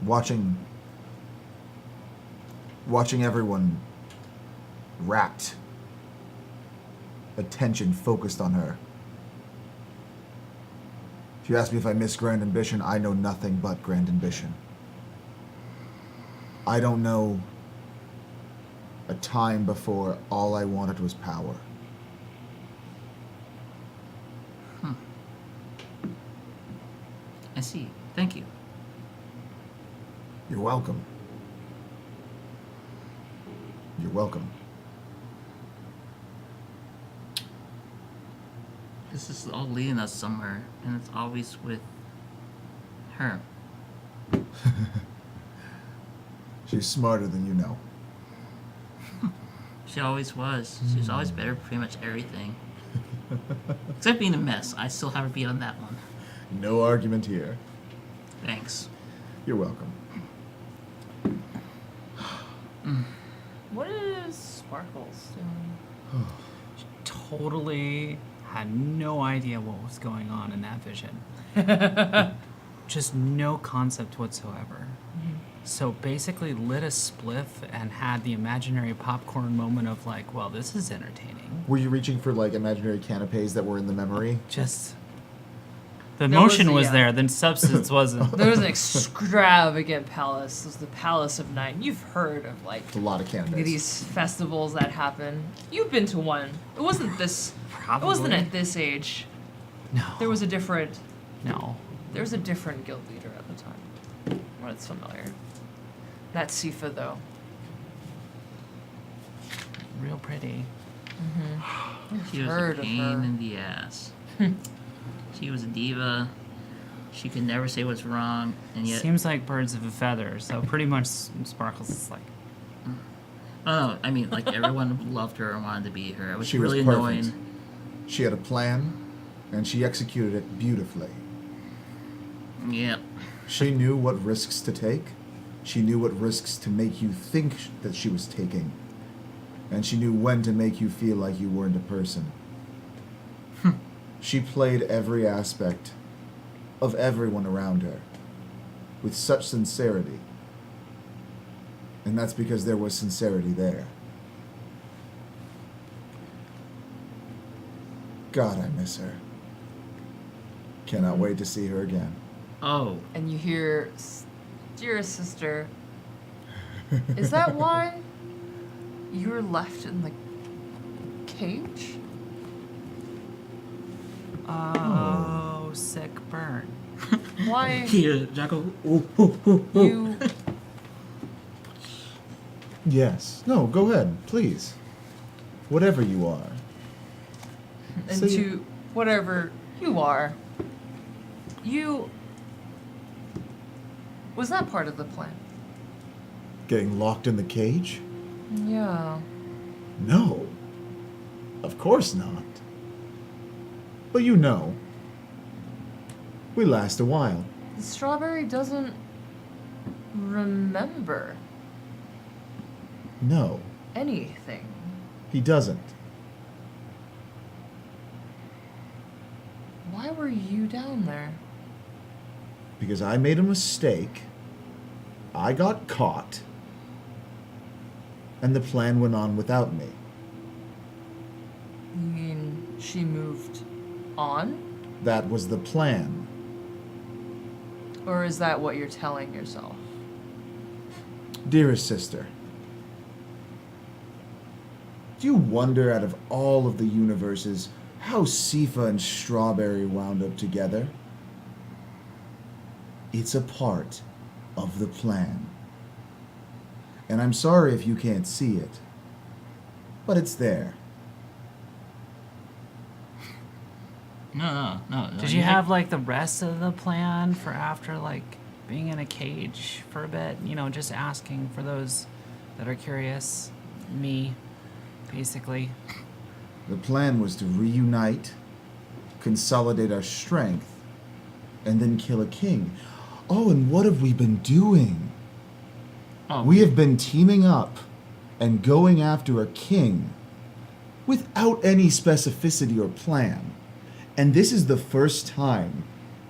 Speaker 4: Watching everyone rapt, attention focused on her. If you ask me if I miss Grand Ambition, I know nothing but Grand Ambition. I don't know a time before all I wanted was power.
Speaker 2: I see. Thank you.
Speaker 4: You're welcome. You're welcome.
Speaker 2: This is all leading us somewhere, and it's always with her.
Speaker 4: She's smarter than you know.
Speaker 2: She always was. She was always better at pretty much everything. Except being a mess. I still have her beat on that one.
Speaker 4: No argument here.
Speaker 2: Thanks.
Speaker 4: You're welcome.
Speaker 1: What is Sparkles doing?
Speaker 3: Totally had no idea what was going on in that vision. Just no concept whatsoever. So basically lit a spliff and had the imaginary popcorn moment of like, well, this is entertaining.
Speaker 4: Were you reaching for like imaginary canapes that were in the memory?
Speaker 3: Just the
Speaker 1: There
Speaker 3: motion
Speaker 1: was
Speaker 3: was
Speaker 1: a,
Speaker 3: there, then substance wasn't.
Speaker 1: There was an extravagant palace. It was the Palace of Night. You've heard of like
Speaker 4: A lot of canapes.
Speaker 1: these festivals that happen. You've been to one. It wasn't this.
Speaker 3: Probably.
Speaker 1: It wasn't at this age.
Speaker 3: No.
Speaker 1: There was a different
Speaker 3: No.
Speaker 1: guild leader at the time. When it's familiar. That Sifa though.
Speaker 3: Real pretty.
Speaker 2: She was
Speaker 1: Heard
Speaker 2: a
Speaker 1: of
Speaker 2: pain
Speaker 1: her.
Speaker 2: in the ass. She was a diva. She could never say what's wrong, and yet...
Speaker 3: Seems like birds of a feather, so pretty much Sparkles is like,
Speaker 2: Oh, I mean, like, everyone loved her and wanted to be her. It was
Speaker 4: She was
Speaker 2: really
Speaker 4: perfect.
Speaker 2: annoying.
Speaker 4: She had a plan, and she executed it beautifully.
Speaker 2: Yep.
Speaker 4: She knew what risks to take. She knew what risks to make you think that she was taking. And she knew when to make you feel like you weren't a person. She played every aspect of everyone around her with such sincerity. And that's because there was sincerity there. God, I miss her. Cannot wait to see her again.
Speaker 2: Oh,
Speaker 1: And you hear, dearest sister, Is that why you were left in the cage?
Speaker 3: Oh, sick burn.
Speaker 1: Why
Speaker 2: Here, Jackal.
Speaker 1: you?
Speaker 4: Yes. No, go ahead, please. Whatever you are. So
Speaker 1: Into
Speaker 4: you-
Speaker 1: whatever you are. You. Was that part of the plan?
Speaker 4: Getting locked in the cage?
Speaker 1: Yeah.
Speaker 4: No. Of course not. But you know, we last a while.
Speaker 1: The strawberry doesn't remember
Speaker 4: No,
Speaker 1: anything.
Speaker 4: he doesn't.
Speaker 1: Why were you down there?
Speaker 4: Because I made a mistake. I got caught. And the plan went on without me.
Speaker 1: You mean she moved on?
Speaker 4: That was the plan.
Speaker 1: Or is that what you're telling yourself?
Speaker 4: Dearest sister, do you wonder out of all of the universes how Sifa and Strawberry wound up together? It's a part of the plan. And I'm sorry if you can't see it, but it's there.
Speaker 2: No.
Speaker 3: Did you have like the rest of the plan for after like being in a cage for a bit? You know, just asking for those that are curious. Me, basically.
Speaker 4: The plan was to reunite, consolidate our strength, and then kill a king. Oh, and what have we been doing?
Speaker 2: Oh,
Speaker 4: We have been teaming up and going after a king without any specificity or plan. And this is the first time,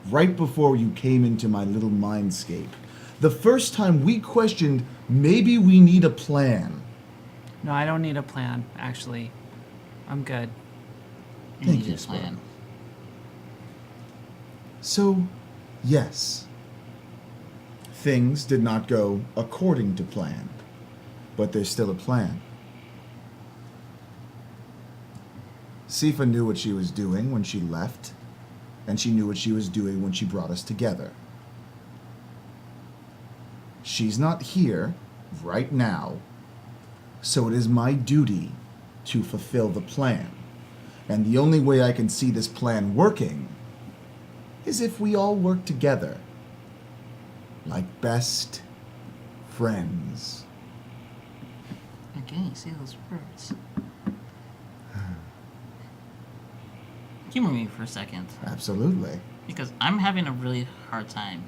Speaker 4: right before you came into my little mindscape, the first time we questioned maybe we need a plan.
Speaker 3: No, I don't need a plan, actually. I'm good.
Speaker 2: you
Speaker 4: Thank
Speaker 2: need
Speaker 4: you,
Speaker 2: a plan.
Speaker 4: So, yes, things did not go according to plan, but there's still a plan. Sifa knew what she was doing when she left, and she knew what she was doing when she brought us together. She's not here right now, so it is my duty to fulfill the plan. And the only way I can see this plan working is if we all work together like best friends.
Speaker 2: Again, you say those words. Humor me for a second,
Speaker 4: Absolutely.
Speaker 2: because I'm having a really hard time.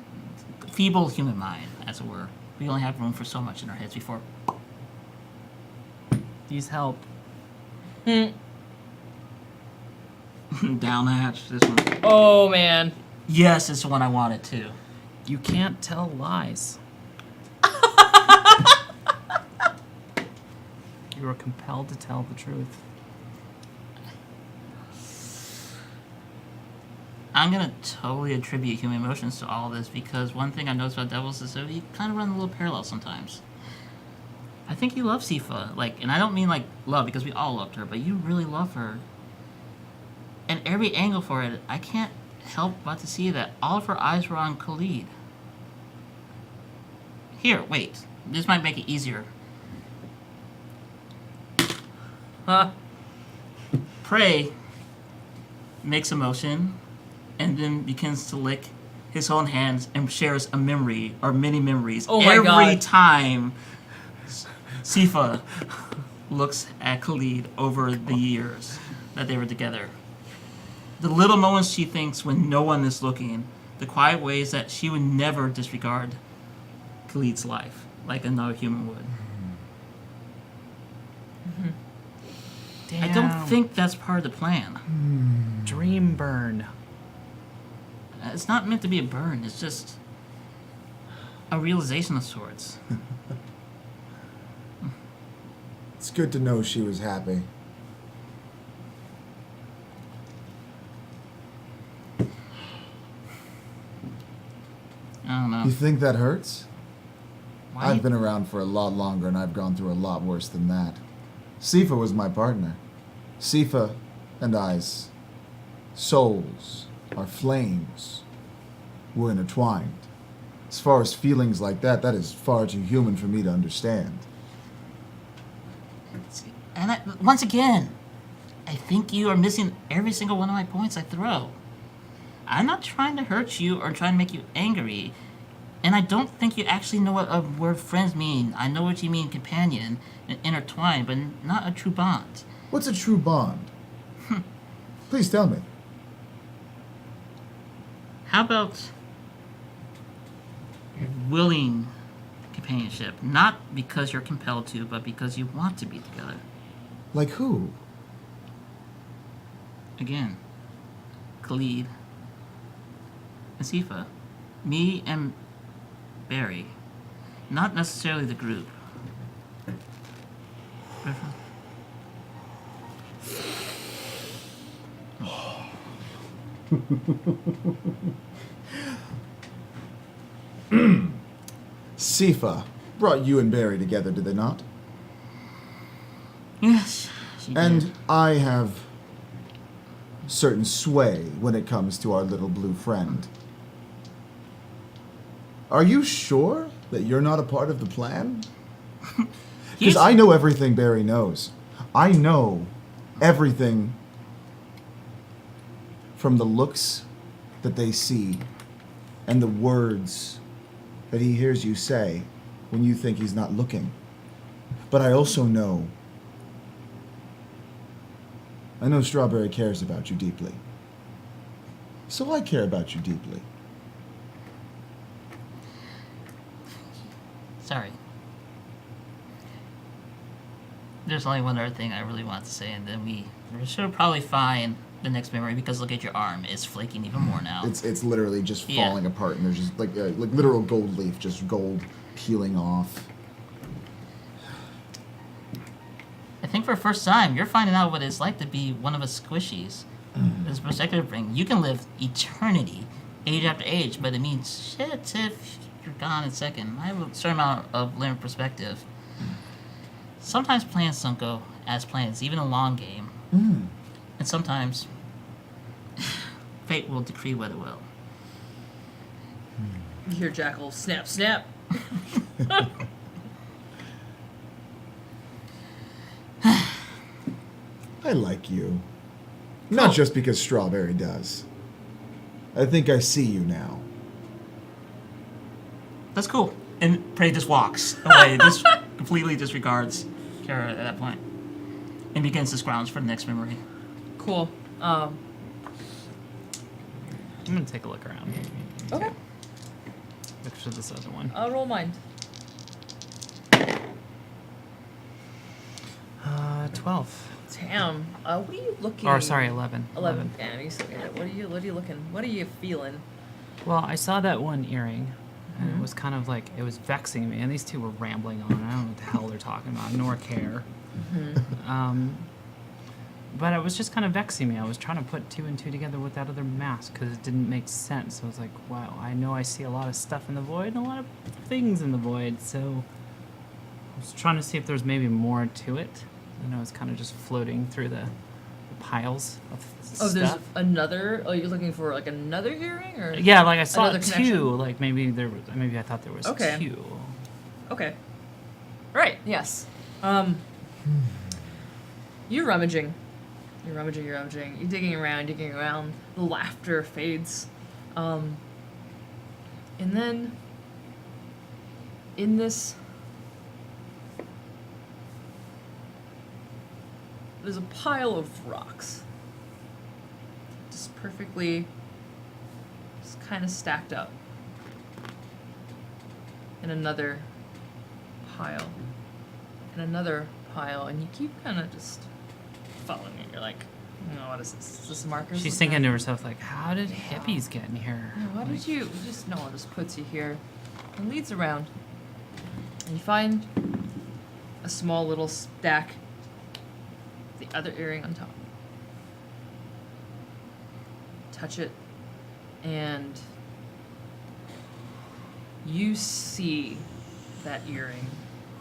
Speaker 2: Feeble human mind, as it were. We only have room for so much in our heads before.
Speaker 3: These help.
Speaker 2: Down the hatch. This one.
Speaker 1: Oh man.
Speaker 2: Yes, it's the one I wanted too.
Speaker 3: You can't tell lies. You are compelled to tell the truth.
Speaker 2: I'm gonna totally attribute human emotions to all this because one thing I noticed about Devils is that he kind of run a little parallel sometimes. I think you love Sifa, like, and I don't mean like love because we all loved her, but you really love her. And every angle for it, I can't help but to see that all of her eyes were on Khalid. Here, wait. This might make it easier.
Speaker 1: Huh?
Speaker 2: Prey makes a motion and then begins to lick his own hands and shares a memory or many memories
Speaker 1: Oh my
Speaker 2: every
Speaker 1: God.
Speaker 2: time Sifa looks at Khalid over the years that they were together. The little moments she thinks when no one is looking, the quiet ways that she would never disregard Khalid's life like another human would.
Speaker 3: Damn.
Speaker 2: I don't think that's part of the plan.
Speaker 3: Dream burn.
Speaker 2: It's not meant to be a burn, it's just a realization of sorts.
Speaker 4: It's good to know she was happy.
Speaker 2: I don't know.
Speaker 4: You think that hurts?
Speaker 2: Why?
Speaker 4: I've been around for a lot longer and I've gone through a lot worse than that. Sifa was my partner. Sifa and I's souls, our flames, were intertwined. As far as feelings like that is far too human for me to understand.
Speaker 2: And once again, I think you are missing every single one of my points I throw. I'm not trying to hurt you or trying to make you angry. And I don't think you actually know what a word friends mean. I know what you mean companion and intertwined, but not a true bond.
Speaker 4: What's a true bond? Please tell me.
Speaker 2: How about willing companionship? Not because you're compelled to, but because you want to be together.
Speaker 4: Like who?
Speaker 2: Again, Khalid and Sifa. Me and Barry. Not necessarily the group.
Speaker 4: Sifa brought you and Barry together, did they not?
Speaker 2: Yes, she
Speaker 4: And
Speaker 2: did.
Speaker 4: I have certain sway when it comes to our little blue friend. Are you sure that you're not a part of the plan? Because
Speaker 2: He's-
Speaker 4: I know everything Barry knows. I know everything from the looks that they see and the words that he hears you say when you think he's not looking. But I also know Strawberry cares about you deeply. So I care about you deeply.
Speaker 2: Sorry. There's only one other thing I really want to say, and then we should probably find the next memory, because look at your arm. It's flaking even more now.
Speaker 4: It's literally just
Speaker 2: Yeah.
Speaker 4: falling apart, and there's just like literal gold leaf, just gold peeling off.
Speaker 2: I think for the first time, you're finding out what it's like to be one of us squishies. This perspective bring. You can live eternity, age after age, but it means shit if you're gone in a second. I have a certain amount of limited perspective. Sometimes plans don't go as planned, even a long game. And sometimes fate will decree what it will.
Speaker 1: You hear Jackal snap, snap.
Speaker 4: I like you. Not just because Strawberry does. I think I see you now.
Speaker 2: That's cool. And Prey just walks away, just completely disregards Kara at that point, and begins to scrounge for the next memory.
Speaker 1: Cool.
Speaker 3: I'm gonna take a look around.
Speaker 1: Okay.
Speaker 3: Look for this other one.
Speaker 1: I'll roll mine.
Speaker 3: 12.
Speaker 1: Damn. What are you looking?
Speaker 3: Or sorry, 11.
Speaker 1: 11. Damn, you still get it. What are you looking? What are you feeling?
Speaker 3: Well, I saw that one earring, and it was kind of like, it was vexing me, and these two were rambling on. I don't know what the hell they're talking about, nor care. But it was just kind of vexing me. I was trying to put two and two together with that other mask because it didn't make sense. I was like, wow, I know I see a lot of stuff in the void and a lot of things in the void, so I was trying to see if there's maybe more to it. And I was kind of just floating through the piles of
Speaker 1: Oh, there's
Speaker 3: stuff.
Speaker 1: another. Oh, you're looking for like another hearing, or
Speaker 3: Yeah, like I saw
Speaker 1: Another
Speaker 3: two.
Speaker 1: connection?
Speaker 3: Like maybe there was. Maybe I thought there was
Speaker 1: Okay.
Speaker 3: two.
Speaker 1: Okay. Right. Yes. You're rummaging. You're rummaging. You're rummaging. You're digging around. The laughter fades. And then in this, there's a pile of rocks. Just perfectly, just kind of stacked up. And another pile. And another pile. And you keep kind of just following it. You're like, oh, what is this? Is this markers?
Speaker 3: She's thinking to herself, like, how did hippies get in here?
Speaker 1: Yeah, why
Speaker 3: Like,
Speaker 1: did you just no one just puts you here and leads around and you find a small little stack, the other earring on top. Touch it and you see that earring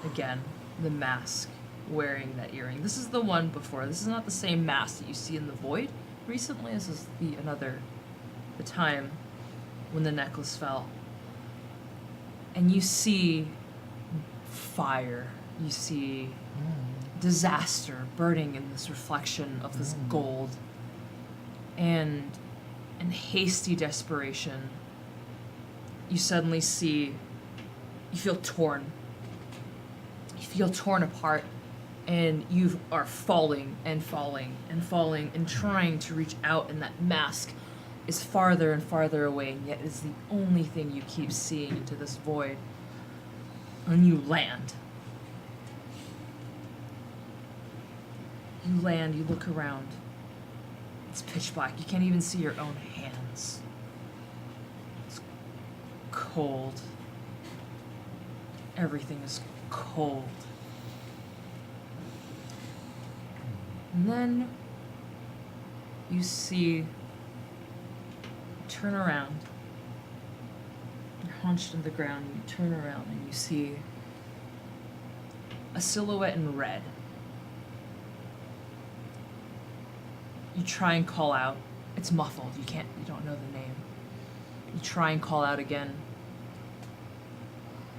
Speaker 1: again. The mask wearing that earring. This is the one before. This is not the same mask that you see in the void recently. This is the time when the necklace fell. And you see fire. You see disaster burning in this reflection of this gold. And in hasty desperation, you suddenly see, you feel torn. You feel torn apart, and you are falling and falling and falling and trying to reach out, and that mask is farther and farther away, and yet is the only thing you keep seeing into this void. And you land. You land, you look around. It's pitch black. You can't even see your own hands. It's cold. Everything is cold. And then you see, turn around. You're hunched in the ground, and you turn around and you see a silhouette in red. You try and call out. It's muffled. You don't know the name. You try and call out again.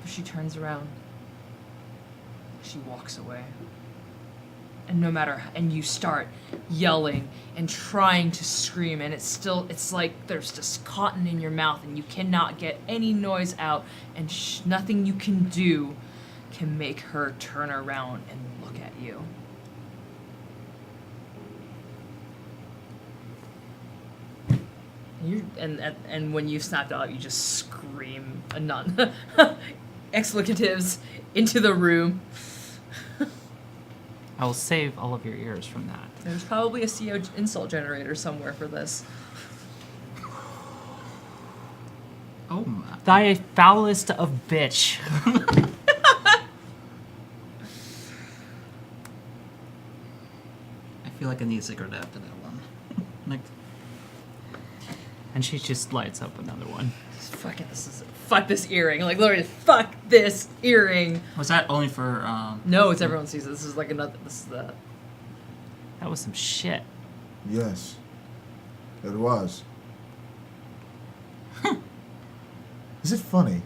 Speaker 1: But she turns around. She walks away. And you start yelling and trying to scream, and it's like there's just cotton in your mouth and you cannot get any noise out, and nothing you can do can make her turn around and look at you. And when you snapped out, you just scream explicatives into the room.
Speaker 3: I will save all of your ears from that.
Speaker 1: There's probably a CO insult generator somewhere for this.
Speaker 2: Oh my.
Speaker 3: Thy foulest of bitch.
Speaker 2: I feel like I need a cigarette after that one. Like,
Speaker 3: And she just lights up another one.
Speaker 1: Fuck this earring. Like, literally, fuck this earring.
Speaker 2: was that only for
Speaker 1: No, it's everyone sees it. This is the...
Speaker 3: That was some shit.
Speaker 4: Yes, it was. Is it funny?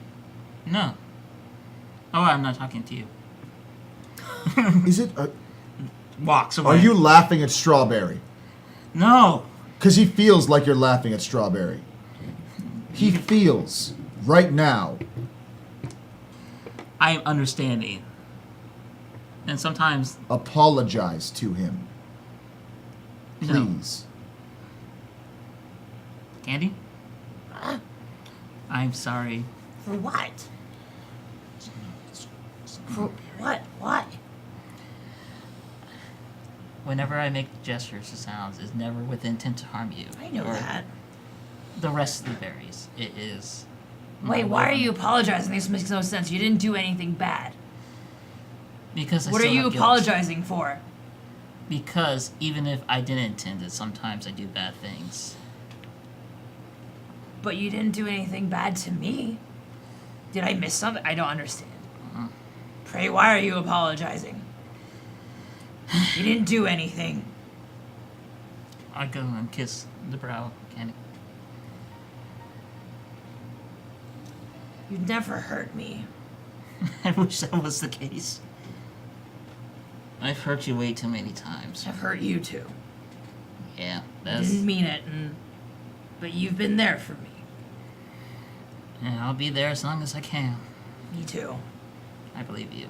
Speaker 2: No. Oh, I'm not talking to you.
Speaker 4: Is it?
Speaker 2: Walks away.
Speaker 4: Are you laughing at Strawberry?
Speaker 2: No.
Speaker 4: Because he feels like you're laughing at Strawberry. He feels right now.
Speaker 2: I'm understanding. And sometimes,
Speaker 4: Apologize to him,
Speaker 2: no.
Speaker 4: please.
Speaker 2: Candy? I'm sorry.
Speaker 5: For what? For what? Why?
Speaker 2: Whenever I make gestures or sounds, it's never with intent to harm you.
Speaker 5: I know
Speaker 2: or
Speaker 5: that.
Speaker 2: The rest of the berries. It is. my
Speaker 5: Wait, why are
Speaker 2: weapon.
Speaker 5: you apologizing? This makes no sense. You didn't do anything bad.
Speaker 2: Because I
Speaker 5: What are
Speaker 2: still
Speaker 5: you
Speaker 2: have guilt.
Speaker 5: apologizing for?
Speaker 2: Because even if I didn't intend it, sometimes I do bad things.
Speaker 5: But you didn't do anything bad to me. Did I miss something? I don't understand. Pray, why are you apologizing? You didn't do anything.
Speaker 2: I go and kiss the brow, Candy.
Speaker 5: You'd never hurt me.
Speaker 2: I wish that was the case. I've hurt you way too many times.
Speaker 5: I've hurt you too.
Speaker 2: Yeah,
Speaker 5: I
Speaker 2: that's.
Speaker 5: didn't mean it, but you've been there for me.
Speaker 2: And I'll be there as long as I can.
Speaker 5: Me too.
Speaker 2: I believe you.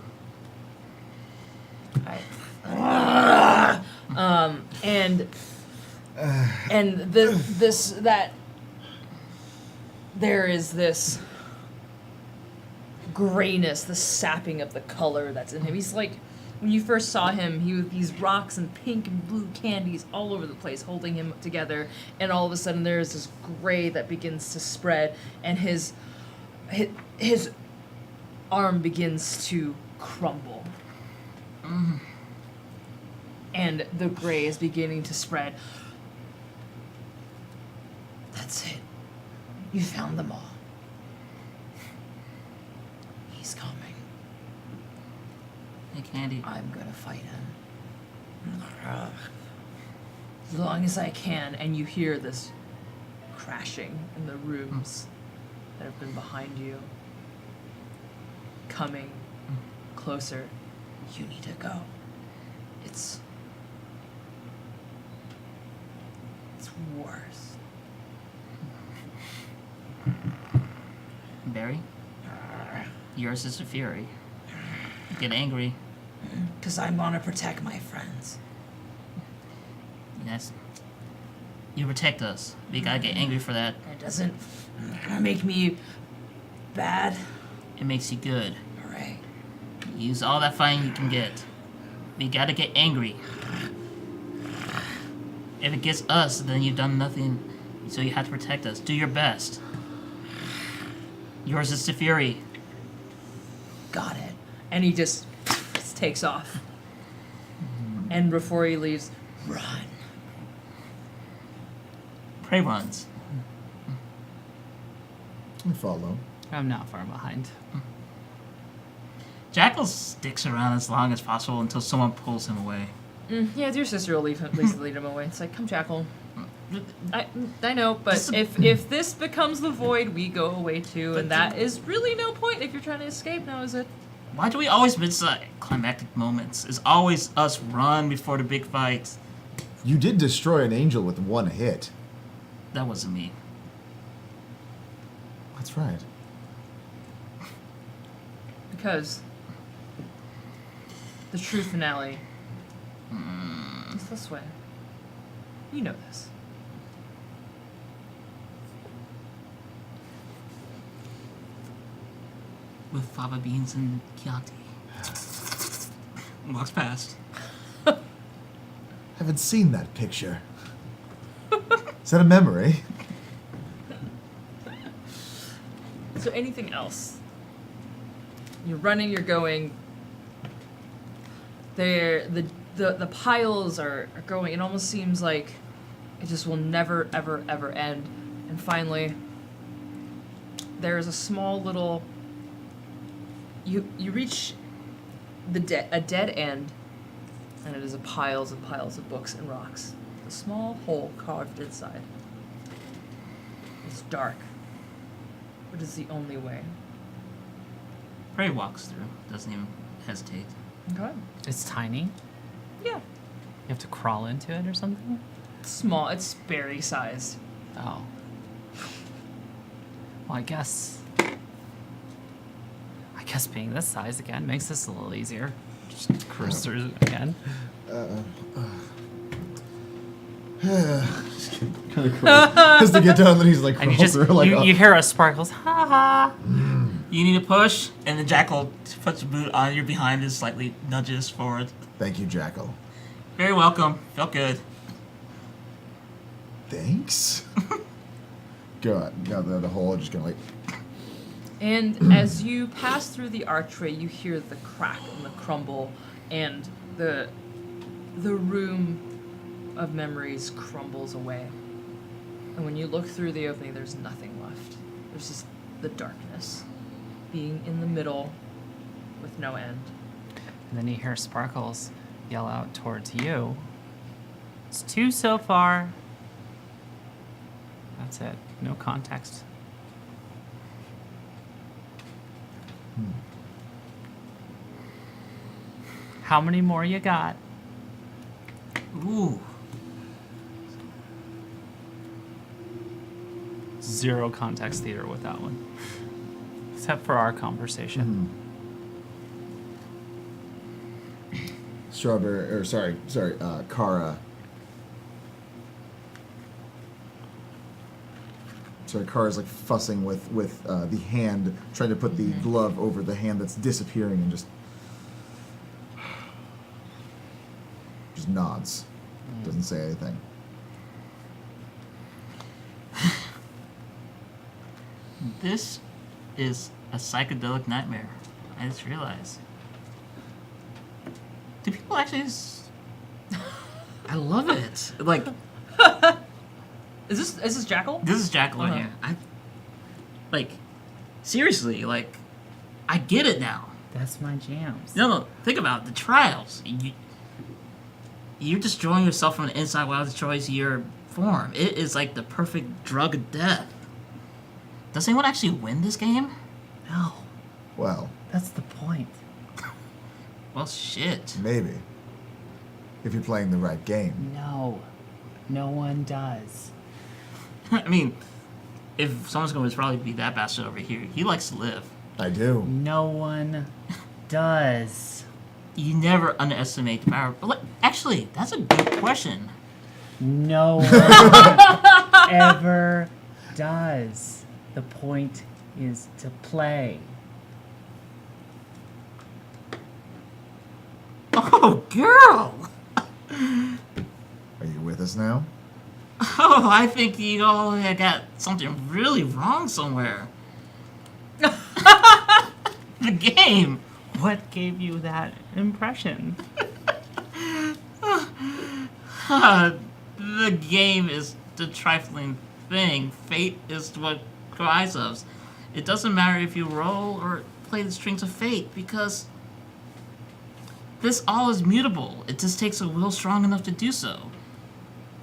Speaker 1: There is this grayness, the sapping of the color that's in him. He's like, when you first saw him, he with these rocks and pink and blue candies all over the place holding him together, and all of a sudden there's this gray that begins to spread, and his arm begins to crumble. And the gray is beginning to spread.
Speaker 5: That's it. You found them all. He's coming.
Speaker 2: Hey, Candy.
Speaker 5: I'm gonna fight him. As long as I can, and you hear this crashing in the rooms that have been behind you. Coming closer. You need to go. It's worse.
Speaker 2: Barry? Yours is the fury. You get angry.
Speaker 5: Because I want to protect my friends.
Speaker 2: Yes. You protect us. We gotta get angry for that.
Speaker 5: It doesn't make me bad.
Speaker 2: It makes you good.
Speaker 5: Alright.
Speaker 2: Use all that fighting you can get. We gotta get angry. If it gets us, then you've done nothing, so you have to protect us. Do your best. Yours is the fury.
Speaker 5: Got it. And he just takes off. And before he leaves, run.
Speaker 2: Prey runs.
Speaker 4: I follow.
Speaker 3: I'm not far behind.
Speaker 2: Jackal sticks around as long as possible until someone pulls him away.
Speaker 1: Yeah, your sister will lead him away. It's like, come, Jackal. I know, but
Speaker 2: Just
Speaker 1: if this becomes the void, we go away too, and that is really no point if you're trying to escape now, is it?
Speaker 2: Why do we always miss climactic moments? It's always us run before the big fight.
Speaker 4: You did destroy an angel with one hit.
Speaker 2: That wasn't me.
Speaker 4: That's right.
Speaker 1: Because the true finale is this way. You know this.
Speaker 2: With fava beans and Chianti. Walks past.
Speaker 4: Haven't seen that picture. Is that a memory?
Speaker 1: So anything else? You're running, you're going. The piles are going. It almost seems like it just will never, ever, ever end. And finally, there's a small little. You reach a dead end, and it is piles and piles of books and rocks. A small hole carved inside. It's dark, but it's the only way.
Speaker 2: Prey walks through. Doesn't even hesitate.
Speaker 1: Okay.
Speaker 3: It's tiny.
Speaker 1: Yeah.
Speaker 3: You have to crawl into it or something?
Speaker 1: It's small. It's berry sized.
Speaker 3: Oh. Well, I guess being this size again makes this a little easier. Just cruise through again.
Speaker 4: Kind of cool. Has to get down, then he's like,
Speaker 3: And you
Speaker 4: crawl
Speaker 3: just
Speaker 4: through, like,
Speaker 3: you hear a sparkles. Ha ha.
Speaker 2: You need to push, and the Jackal puts a boot on your behind and slightly nudges forward.
Speaker 4: Thank you, Jackal.
Speaker 2: Very welcome. Felt good.
Speaker 4: Thanks. Got the hole, just gonna like.
Speaker 1: And as you pass through the archway, you hear the crack and the crumble, and the room of memories crumbles away. And when you look through the opening, there's nothing left. There's just the darkness, being in the middle with no end.
Speaker 3: And then you hear Sparkles yell out towards you. It's 2 so far. That's it. No context. How many more you got?
Speaker 2: Ooh.
Speaker 3: 0 context theater with that one. Except for our conversation.
Speaker 4: Strawberry, or sorry, Kara. Sorry, Kara's like fussing with the hand, trying to put the glove over the hand that's disappearing, and just nods. Doesn't say anything.
Speaker 2: This is a psychedelic nightmare. I just realized. Do people actually I love it. Like,
Speaker 1: Is this Jackal?
Speaker 2: this is Jackal
Speaker 1: Uh-huh.
Speaker 2: here. Seriously, like, I get it now.
Speaker 3: That's my jams.
Speaker 2: No, think about it. The trials. You're destroying yourself from the inside while it destroys your form. It is like the perfect drug of death. Does anyone actually win this game?
Speaker 3: No,
Speaker 4: Well,
Speaker 3: that's the point.
Speaker 2: Well, shit.
Speaker 4: maybe. If you're playing the right game.
Speaker 3: No, no one does.
Speaker 2: I mean, if someone's going to probably be that bastard over here, he likes to live.
Speaker 4: I do.
Speaker 3: No one does.
Speaker 2: You never underestimate the power. But actually, that's a good question.
Speaker 3: No one ever does. The point is to play.
Speaker 2: Oh, girl!
Speaker 4: Are you with us now?
Speaker 2: Oh, I think you all had got something really wrong somewhere. The game.
Speaker 3: What gave you that impression?
Speaker 2: The game is the trifling thing. Fate is what drives us. It doesn't matter if you roll or play the strings of fate because this all is mutable. It just takes a will strong enough to do so.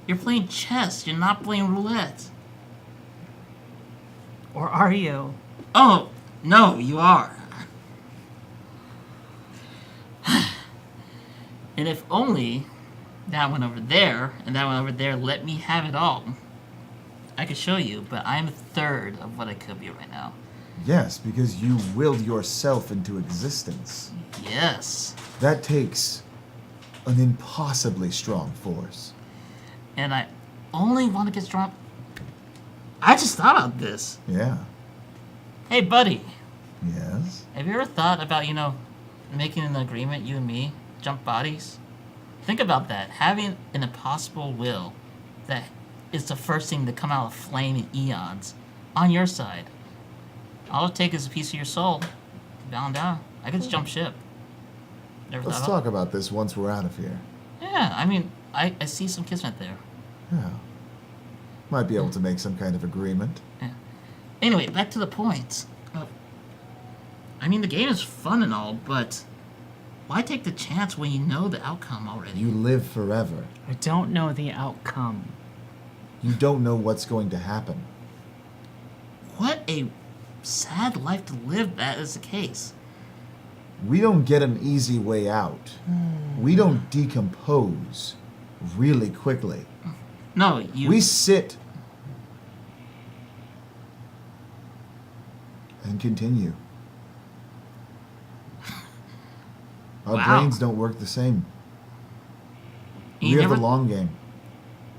Speaker 2: You're playing chess. You're not playing roulette.
Speaker 3: Or are you?
Speaker 2: Oh, no, you are. And if only that one over there and that one over there let me have it all. I could show you, but I'm a third of what I could be right now.
Speaker 4: Yes, because you willed yourself into existence.
Speaker 2: Yes.
Speaker 4: That takes an impossibly strong force.
Speaker 2: And I only want to get strong. I just thought about this.
Speaker 4: Yeah.
Speaker 2: Hey, buddy,
Speaker 4: Yes.
Speaker 2: have you ever thought about, making an agreement, you and me, jump bodies? Think about that. Having an impossible will that is the first thing to come out of flame in eons on your side. All it takes is a piece of your soul. Bound down. I could just jump ship. Never
Speaker 4: Let's
Speaker 2: thought
Speaker 4: talk about this once we're out of here.
Speaker 2: Yeah, I mean, I see some kismet there.
Speaker 4: Yeah. Might be able to make some kind of agreement.
Speaker 2: Yeah. Anyway, back to the point. I mean, the game is fun and all, but why take the chance when you know the outcome already?
Speaker 4: You live forever.
Speaker 3: I don't know the outcome.
Speaker 4: You don't know what's going to happen.
Speaker 2: What a sad life to live that is the case.
Speaker 4: We don't get an easy way out. We don't decompose really quickly.
Speaker 2: No, you...
Speaker 4: We sit and continue. Our
Speaker 2: Wow.
Speaker 4: brains don't work the same.
Speaker 2: and
Speaker 4: We
Speaker 2: you
Speaker 4: have
Speaker 2: never,
Speaker 4: the long game.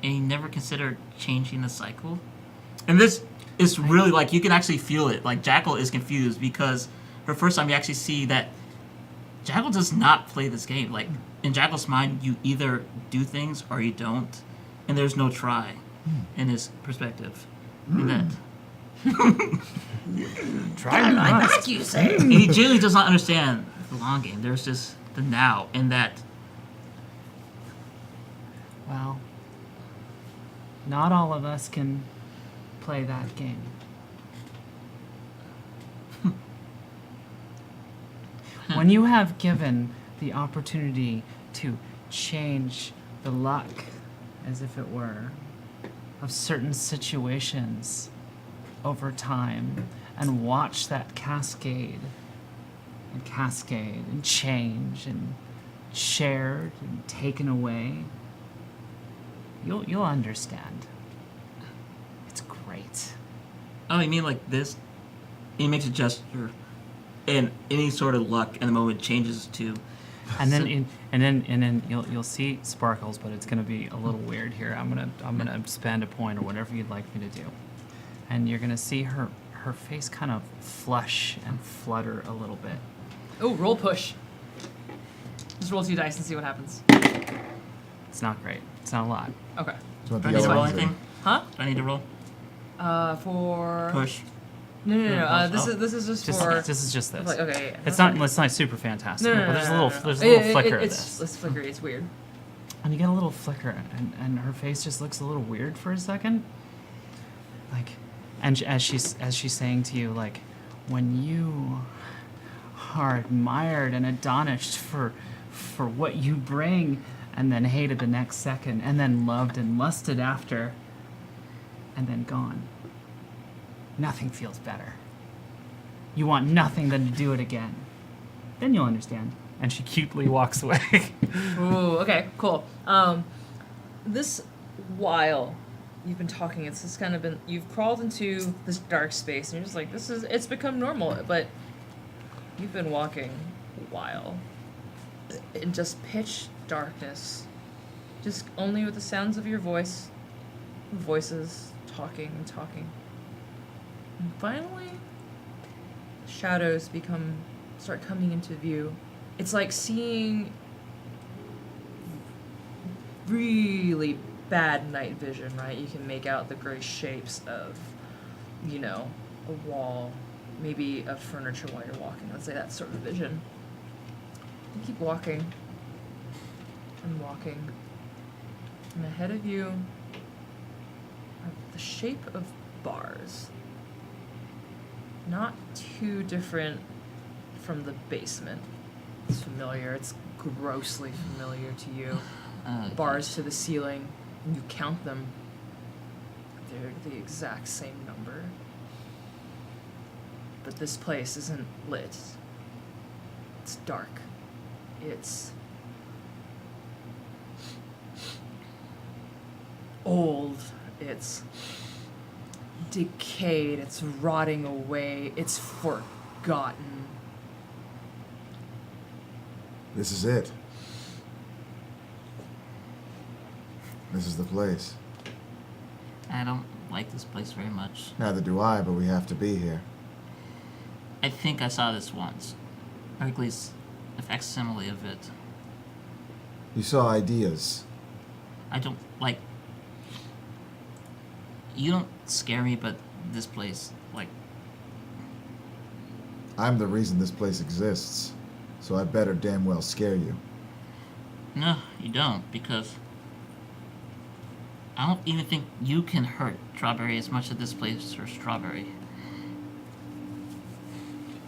Speaker 2: and you never considered changing the cycle? And this is really, like, you can actually feel it. Like, Jackal is confused because for the first time you actually see that Jackal does not play this game. Like, in Jackal's mind, you either do things or you don't. And there's no try in his perspective. And that...
Speaker 3: Try not.
Speaker 5: You say.
Speaker 2: And he genuinely does not understand the long game. There's just the now and that.
Speaker 3: Well, not all of us can play that game. When you have given the opportunity to change the luck, as if it were, of certain situations over time, and watch that cascade and change and shared and taken away, you'll understand. It's great.
Speaker 2: Oh, you mean like this? He makes a gesture, and any sort of luck in the moment changes to.
Speaker 3: And then you'll see sparkles, but it's gonna be a little weird here. I'm gonna spend a point or whatever you'd like me to do, and you're gonna see her face kind of flush and flutter a little bit.
Speaker 1: Oh, roll push. Just roll 2 dice and see what happens.
Speaker 3: It's not great. It's not a lot.
Speaker 1: Okay.
Speaker 4: Do you want
Speaker 2: Do I
Speaker 4: the
Speaker 2: need to
Speaker 4: yellow
Speaker 2: roll
Speaker 4: ones or-
Speaker 2: anything?
Speaker 1: Huh?
Speaker 2: Do I need to roll?
Speaker 1: For
Speaker 2: Push.
Speaker 1: No.
Speaker 2: Oh.
Speaker 1: This is just
Speaker 3: Just
Speaker 1: for.
Speaker 3: this is just this.
Speaker 1: Like, okay. Yeah,
Speaker 3: It's
Speaker 1: that's
Speaker 3: not super fantastic.
Speaker 1: No,
Speaker 3: but there's a little
Speaker 1: no.
Speaker 3: there's a little flicker of
Speaker 1: it's,
Speaker 3: this.
Speaker 1: It's flickery. It's weird.
Speaker 3: And you get a little flicker, and her face just looks a little weird for a second. Like, and as she's saying to you, like, when you are admired and adonished for what you bring, and then hated the next second, and then loved and lusted after, and then gone. Nothing feels better. You want nothing than to do it again. Then you'll understand. And she cutely walks away.
Speaker 1: Ooh, okay, cool. This while you've been talking, it's just kind of been, you've crawled into this dark space, and you're just like, it's become normal, but you've been walking a while in just pitch darkness, just only with the sounds of your voices, talking and talking. And finally, shadows start coming into view. It's like seeing really bad night vision, right? You can make out the gray shapes of, a wall, maybe of furniture while you're walking. Let's say that sort of vision. You keep walking and walking, and ahead of you are the shape of bars. Not too different from the basement. It's familiar. It's grossly familiar to you. Bars to the ceiling. And you count them. They're the exact same number. But this place isn't lit. It's dark. It's old. It's decayed. It's rotting away. It's forgotten.
Speaker 4: This is it. This is the place.
Speaker 2: I don't like this place very much.
Speaker 4: Neither do I, but we have to be here.
Speaker 2: I think I saw this once. Or at least a facsimile of it.
Speaker 4: You saw ideas.
Speaker 2: I don't like... You don't scare me, but this place, like...
Speaker 4: I'm the reason this place exists, so I better damn well scare you.
Speaker 2: No, you don't, because... I don't even think you can hurt Strawberry as much as this place hurts Strawberry.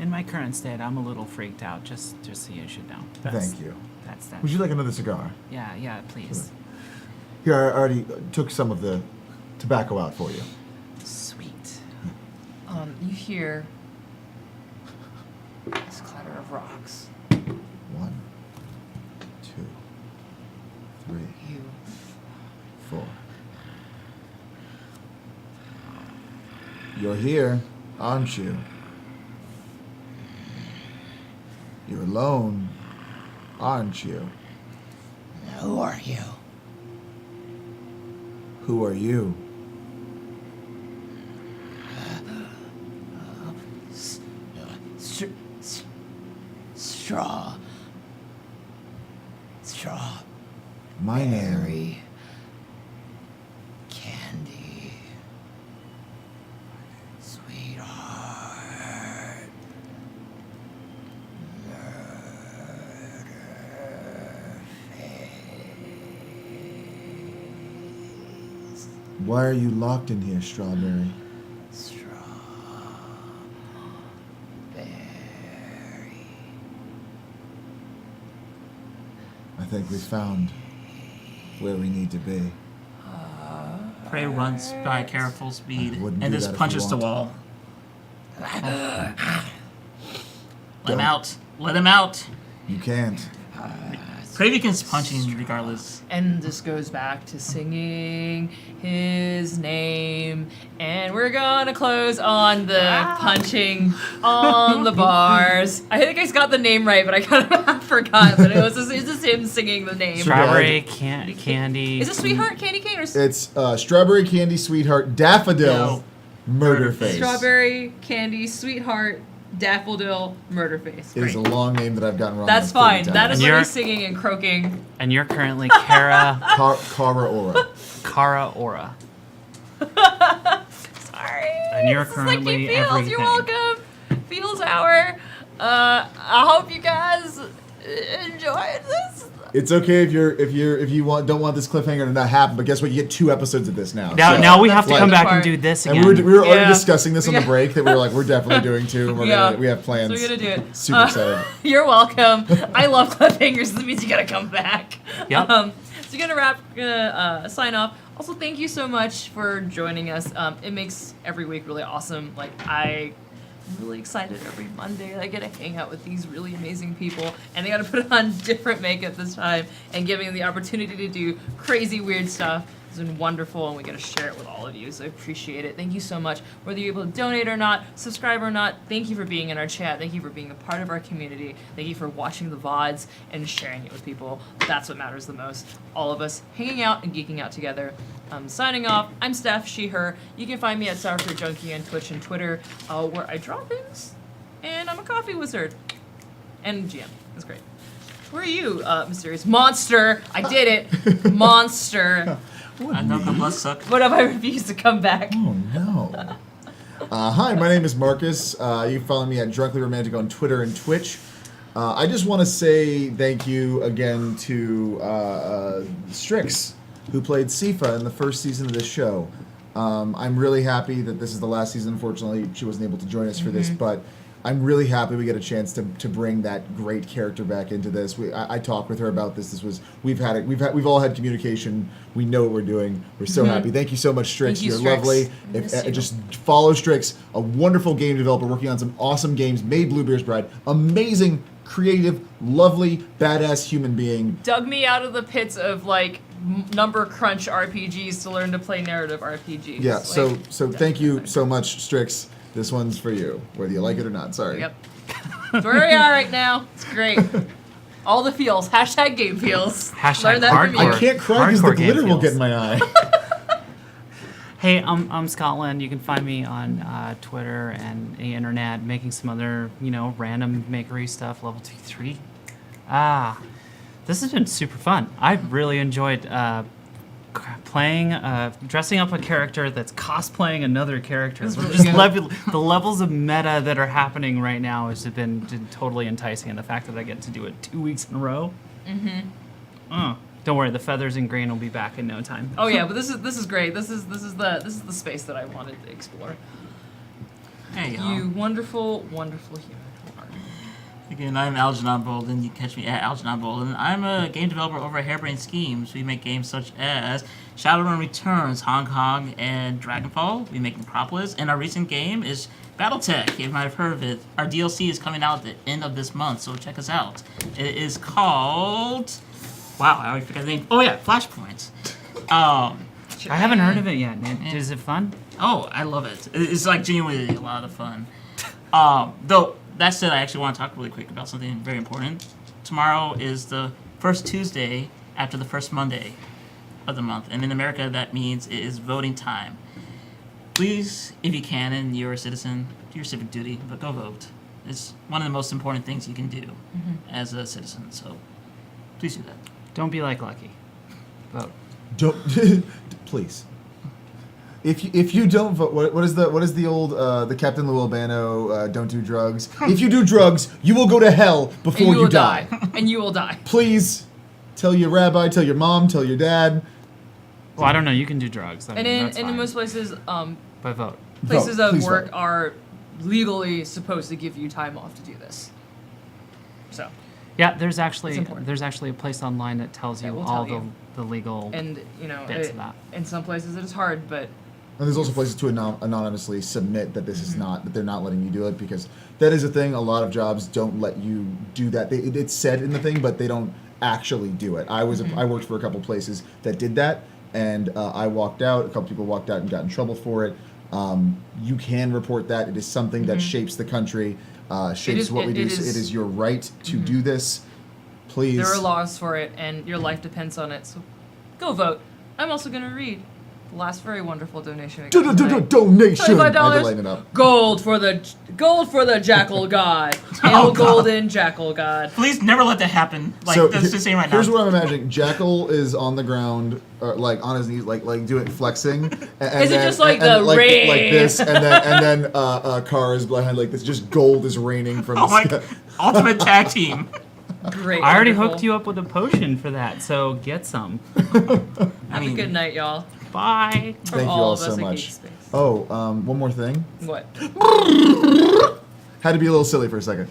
Speaker 3: In my current state, I'm a little freaked out, just so you should know.
Speaker 4: Thank you.
Speaker 3: That's that.
Speaker 4: Would you like another cigar?
Speaker 3: Yeah, please.
Speaker 4: Here, I already took some of the tobacco out for you.
Speaker 3: Sweet.
Speaker 1: You hear this clatter of rocks.
Speaker 4: 1, 2, 3,
Speaker 1: You
Speaker 4: 4. You're here, aren't you? You're alone, aren't you?
Speaker 5: Who are you?
Speaker 4: Who are you?
Speaker 5: Straw.
Speaker 4: My name.
Speaker 5: Berry. Candy. Sweetheart.
Speaker 4: Why are you locked in here, Strawberry? I think we found where we need to be.
Speaker 2: Prey runs by careful speed
Speaker 4: I wouldn't
Speaker 2: and
Speaker 4: do
Speaker 2: just
Speaker 4: that if
Speaker 2: punches
Speaker 4: you
Speaker 2: the
Speaker 4: want.
Speaker 2: wall. Let him
Speaker 4: Don't.
Speaker 2: out. Let him out.
Speaker 4: You can't.
Speaker 2: Kraviken's punching regardless.
Speaker 1: And this goes back to singing his name. And we're gonna close on the punching on the bars. I think I got the name right, but I kind of forgot. But it's just him singing the name.
Speaker 3: Strawberry, candy.
Speaker 1: Is it Sweetheart Candy Cane or
Speaker 4: It's Strawberry Candy Sweetheart Daffodil
Speaker 2: No.
Speaker 4: Murderface.
Speaker 1: Strawberry Candy Sweetheart Daffodil Murderface?
Speaker 4: It is a
Speaker 1: Great.
Speaker 4: long name that I've gotten wrong.
Speaker 1: That's
Speaker 4: like 30
Speaker 1: fine. That is
Speaker 4: times.
Speaker 3: And
Speaker 1: what
Speaker 3: you're-
Speaker 1: he's singing and croaking.
Speaker 3: And you're currently Kara
Speaker 4: Kara Aura.
Speaker 3: Kara Aura.
Speaker 1: Sorry.
Speaker 3: And you're
Speaker 1: This is like
Speaker 3: currently
Speaker 1: he feels.
Speaker 3: everything.
Speaker 1: You're welcome. Feels hour. I hope you guys enjoyed this.
Speaker 4: It's okay if you don't want this cliffhanger to not happen, but guess what? You get 2 episodes of this now.
Speaker 3: Now,
Speaker 4: So-
Speaker 3: now we have to
Speaker 1: That's
Speaker 3: come
Speaker 1: the
Speaker 3: back
Speaker 1: part.
Speaker 3: and do this
Speaker 4: And
Speaker 3: again.
Speaker 4: we were already
Speaker 1: Yeah.
Speaker 4: discussing this on the
Speaker 1: Yeah.
Speaker 4: break that we were like, we're definitely doing 2, and we have plans.
Speaker 1: So we're gonna do it.
Speaker 4: Super excited.
Speaker 1: You're welcome. I love cliffhangers. That means you gotta come back.
Speaker 3: Yep.
Speaker 1: So you're gonna sign off. Also, thank you so much for joining us. It makes every week really awesome. Like I'm really excited every Monday. I get to hang out with these really amazing people, and they got to put on different makeup this time and giving them the opportunity to do crazy weird stuff. It's been wonderful, and we get to share it with all of you, so I appreciate it. Thank you so much. Whether you're able to donate or not, subscribe or not, thank you for being in our chat. Thank you for being a part of our community. Thank you for watching the VODs and sharing it with people. That's what matters the most. All of us hanging out and geeking out together. Signing off, I'm Steph, she, her. You can find me at Sour Fruit Junkie on Twitch and Twitter, where I draw things, and I'm a coffee wizard. And GM. That's great. Where are you, mysterious monster? I did it. Monster.
Speaker 2: I know the must suck.
Speaker 1: What if I refuse to come back?
Speaker 4: Oh no. Hi, my name is Marcus. You can follow me at Drunkly Romantic on Twitter and Twitch. I just want to say thank you again to Strix, who played Sifa in the first season of this show. I'm really happy that this is the last season. Unfortunately, she wasn't able to join us for this, but I'm really happy we get a chance to bring that great character back into this. I talked with her about this. We've all had communication. We know what we're doing. We're so happy. Thank you so much, Strix.
Speaker 1: Thank you,
Speaker 4: You're
Speaker 1: Strix.
Speaker 4: lovely.
Speaker 1: Miss you.
Speaker 4: Just follow Strix, a wonderful game developer working on some awesome games. Made Bluebeard's Bride, amazing, creative, lovely, badass human being.
Speaker 1: Dug me out of the pits of like number crunch RPGs to learn to play narrative RPGs.
Speaker 4: Yeah.
Speaker 1: Like,
Speaker 4: So thank you so much, Strix. This one's for you, whether you like it or not. Sorry.
Speaker 1: Yep. That's where we are right now. It's great. All the feels. Hashtag game feels.
Speaker 3: Hashtag
Speaker 1: Learn that from
Speaker 3: hardcore.
Speaker 1: you.
Speaker 4: I can't cry because the
Speaker 3: Hardcore game
Speaker 4: glitter will
Speaker 3: feels.
Speaker 4: get in my eye.
Speaker 3: Hey, I'm Scotland. You can find me on Twitter and the internet, making some other, random makery stuff, level 2-3. This has been super fun. I've really enjoyed playing, dressing up a character that's cosplaying another character.
Speaker 1: That's really
Speaker 3: Just
Speaker 1: good.
Speaker 3: the levels of meta that are happening right now has been totally enticing, and the fact that I get to do it 2 weeks in a row. Don't worry, the feathers and green will be back in no time.
Speaker 1: Oh yeah, but this is great. This is the space that I wanted to explore.
Speaker 2: Hey, y'all.
Speaker 1: You wonderful, wonderful human.
Speaker 2: Again, I'm Algernon Bolden. You can catch me at Algernon Bolden. I'm a game developer over at Harebrained Schemes. We make games such as Shadowrun Returns, Hong Kong, and Dragonfall. We make Necropolis, and our recent game is BattleTech. You might have heard of it. Our DLC is coming out at the end of this month, so check us out. It is called... Wow, I already forgot the name. Oh yeah, Flashpoint.
Speaker 3: I haven't heard of it yet. Is it fun?
Speaker 2: Oh, I love it. It's like genuinely a lot of fun. Though, that said, I actually want to talk really quick about something very important. Tomorrow is the first Tuesday after the first Monday of the month. And in America, that means it is voting time. Please, if you can, and you're a citizen, do your civic duty, but go vote. It's one of the most important things you can do as a citizen. So please do that.
Speaker 3: Don't be like Lucky. Vote.
Speaker 4: Don't please. If you don't vote, what is the old the Captain Lou Albano don't do drugs? If you do drugs, you will go to hell
Speaker 1: And
Speaker 4: before
Speaker 1: you
Speaker 4: you
Speaker 1: will
Speaker 4: die.
Speaker 1: And you will die.
Speaker 4: Please tell your rabbi, tell your mom, tell your dad.
Speaker 3: Well, I don't know. You can do drugs. I
Speaker 1: And
Speaker 3: mean,
Speaker 1: in
Speaker 3: that's
Speaker 1: in
Speaker 3: fine.
Speaker 1: most places,
Speaker 3: But vote.
Speaker 1: places
Speaker 4: Vote.
Speaker 1: of
Speaker 4: Please
Speaker 1: work
Speaker 4: vote.
Speaker 1: are legally supposed to give you time off to do this. So,
Speaker 3: Yeah, there's actually
Speaker 1: important.
Speaker 3: a place online that tells
Speaker 1: That
Speaker 3: you
Speaker 1: will
Speaker 3: all
Speaker 1: tell
Speaker 3: the,
Speaker 1: you.
Speaker 3: the legal.
Speaker 1: and you know,
Speaker 3: Bits of that.
Speaker 1: in some places it is hard, but
Speaker 4: And there's also places to anonymously submit that this is not, that they're not letting you do it, because that is a thing. A lot of jobs don't let you do that. It's said in the thing, but they don't actually do it. I worked for a couple places that did that, and I walked out. A couple people walked out and got in trouble for it. You can report that. It is something that shapes the country, shapes
Speaker 1: is-
Speaker 4: what we
Speaker 1: it
Speaker 4: do.
Speaker 1: is-
Speaker 4: So it is your right to do this. Please.
Speaker 1: there are laws for it, and your life depends on it. So, go vote. I'm also gonna read the last very wonderful donation. I got tonight.
Speaker 4: Donation. I had to
Speaker 1: $25.
Speaker 4: lighten it up.
Speaker 1: Gold for the jackal god. Hail golden jackal god.
Speaker 2: Please never let that happen. Like, that's just saying right now.
Speaker 4: Here's what I'm imagining: Jackal is on the ground, like on his knees, like doing flexing. And
Speaker 1: Is it
Speaker 4: then-
Speaker 1: just like
Speaker 4: and
Speaker 1: the
Speaker 4: like
Speaker 1: rain?
Speaker 4: this, and then Kara is behind like this. Just gold is raining from
Speaker 2: Oh
Speaker 4: the
Speaker 2: my
Speaker 4: sky.
Speaker 2: Ultimate tag team.
Speaker 1: Great.
Speaker 3: I already
Speaker 1: wonderful.
Speaker 3: hooked you up with a potion for that, so get some.
Speaker 1: Have a good night, y'all.
Speaker 3: Bye.
Speaker 1: From
Speaker 4: Thank you
Speaker 1: all
Speaker 4: all
Speaker 1: of us
Speaker 4: so
Speaker 1: at
Speaker 4: much.
Speaker 1: Geek Space.
Speaker 4: Oh, one more thing.
Speaker 1: What?
Speaker 4: Had to be a little silly for a second.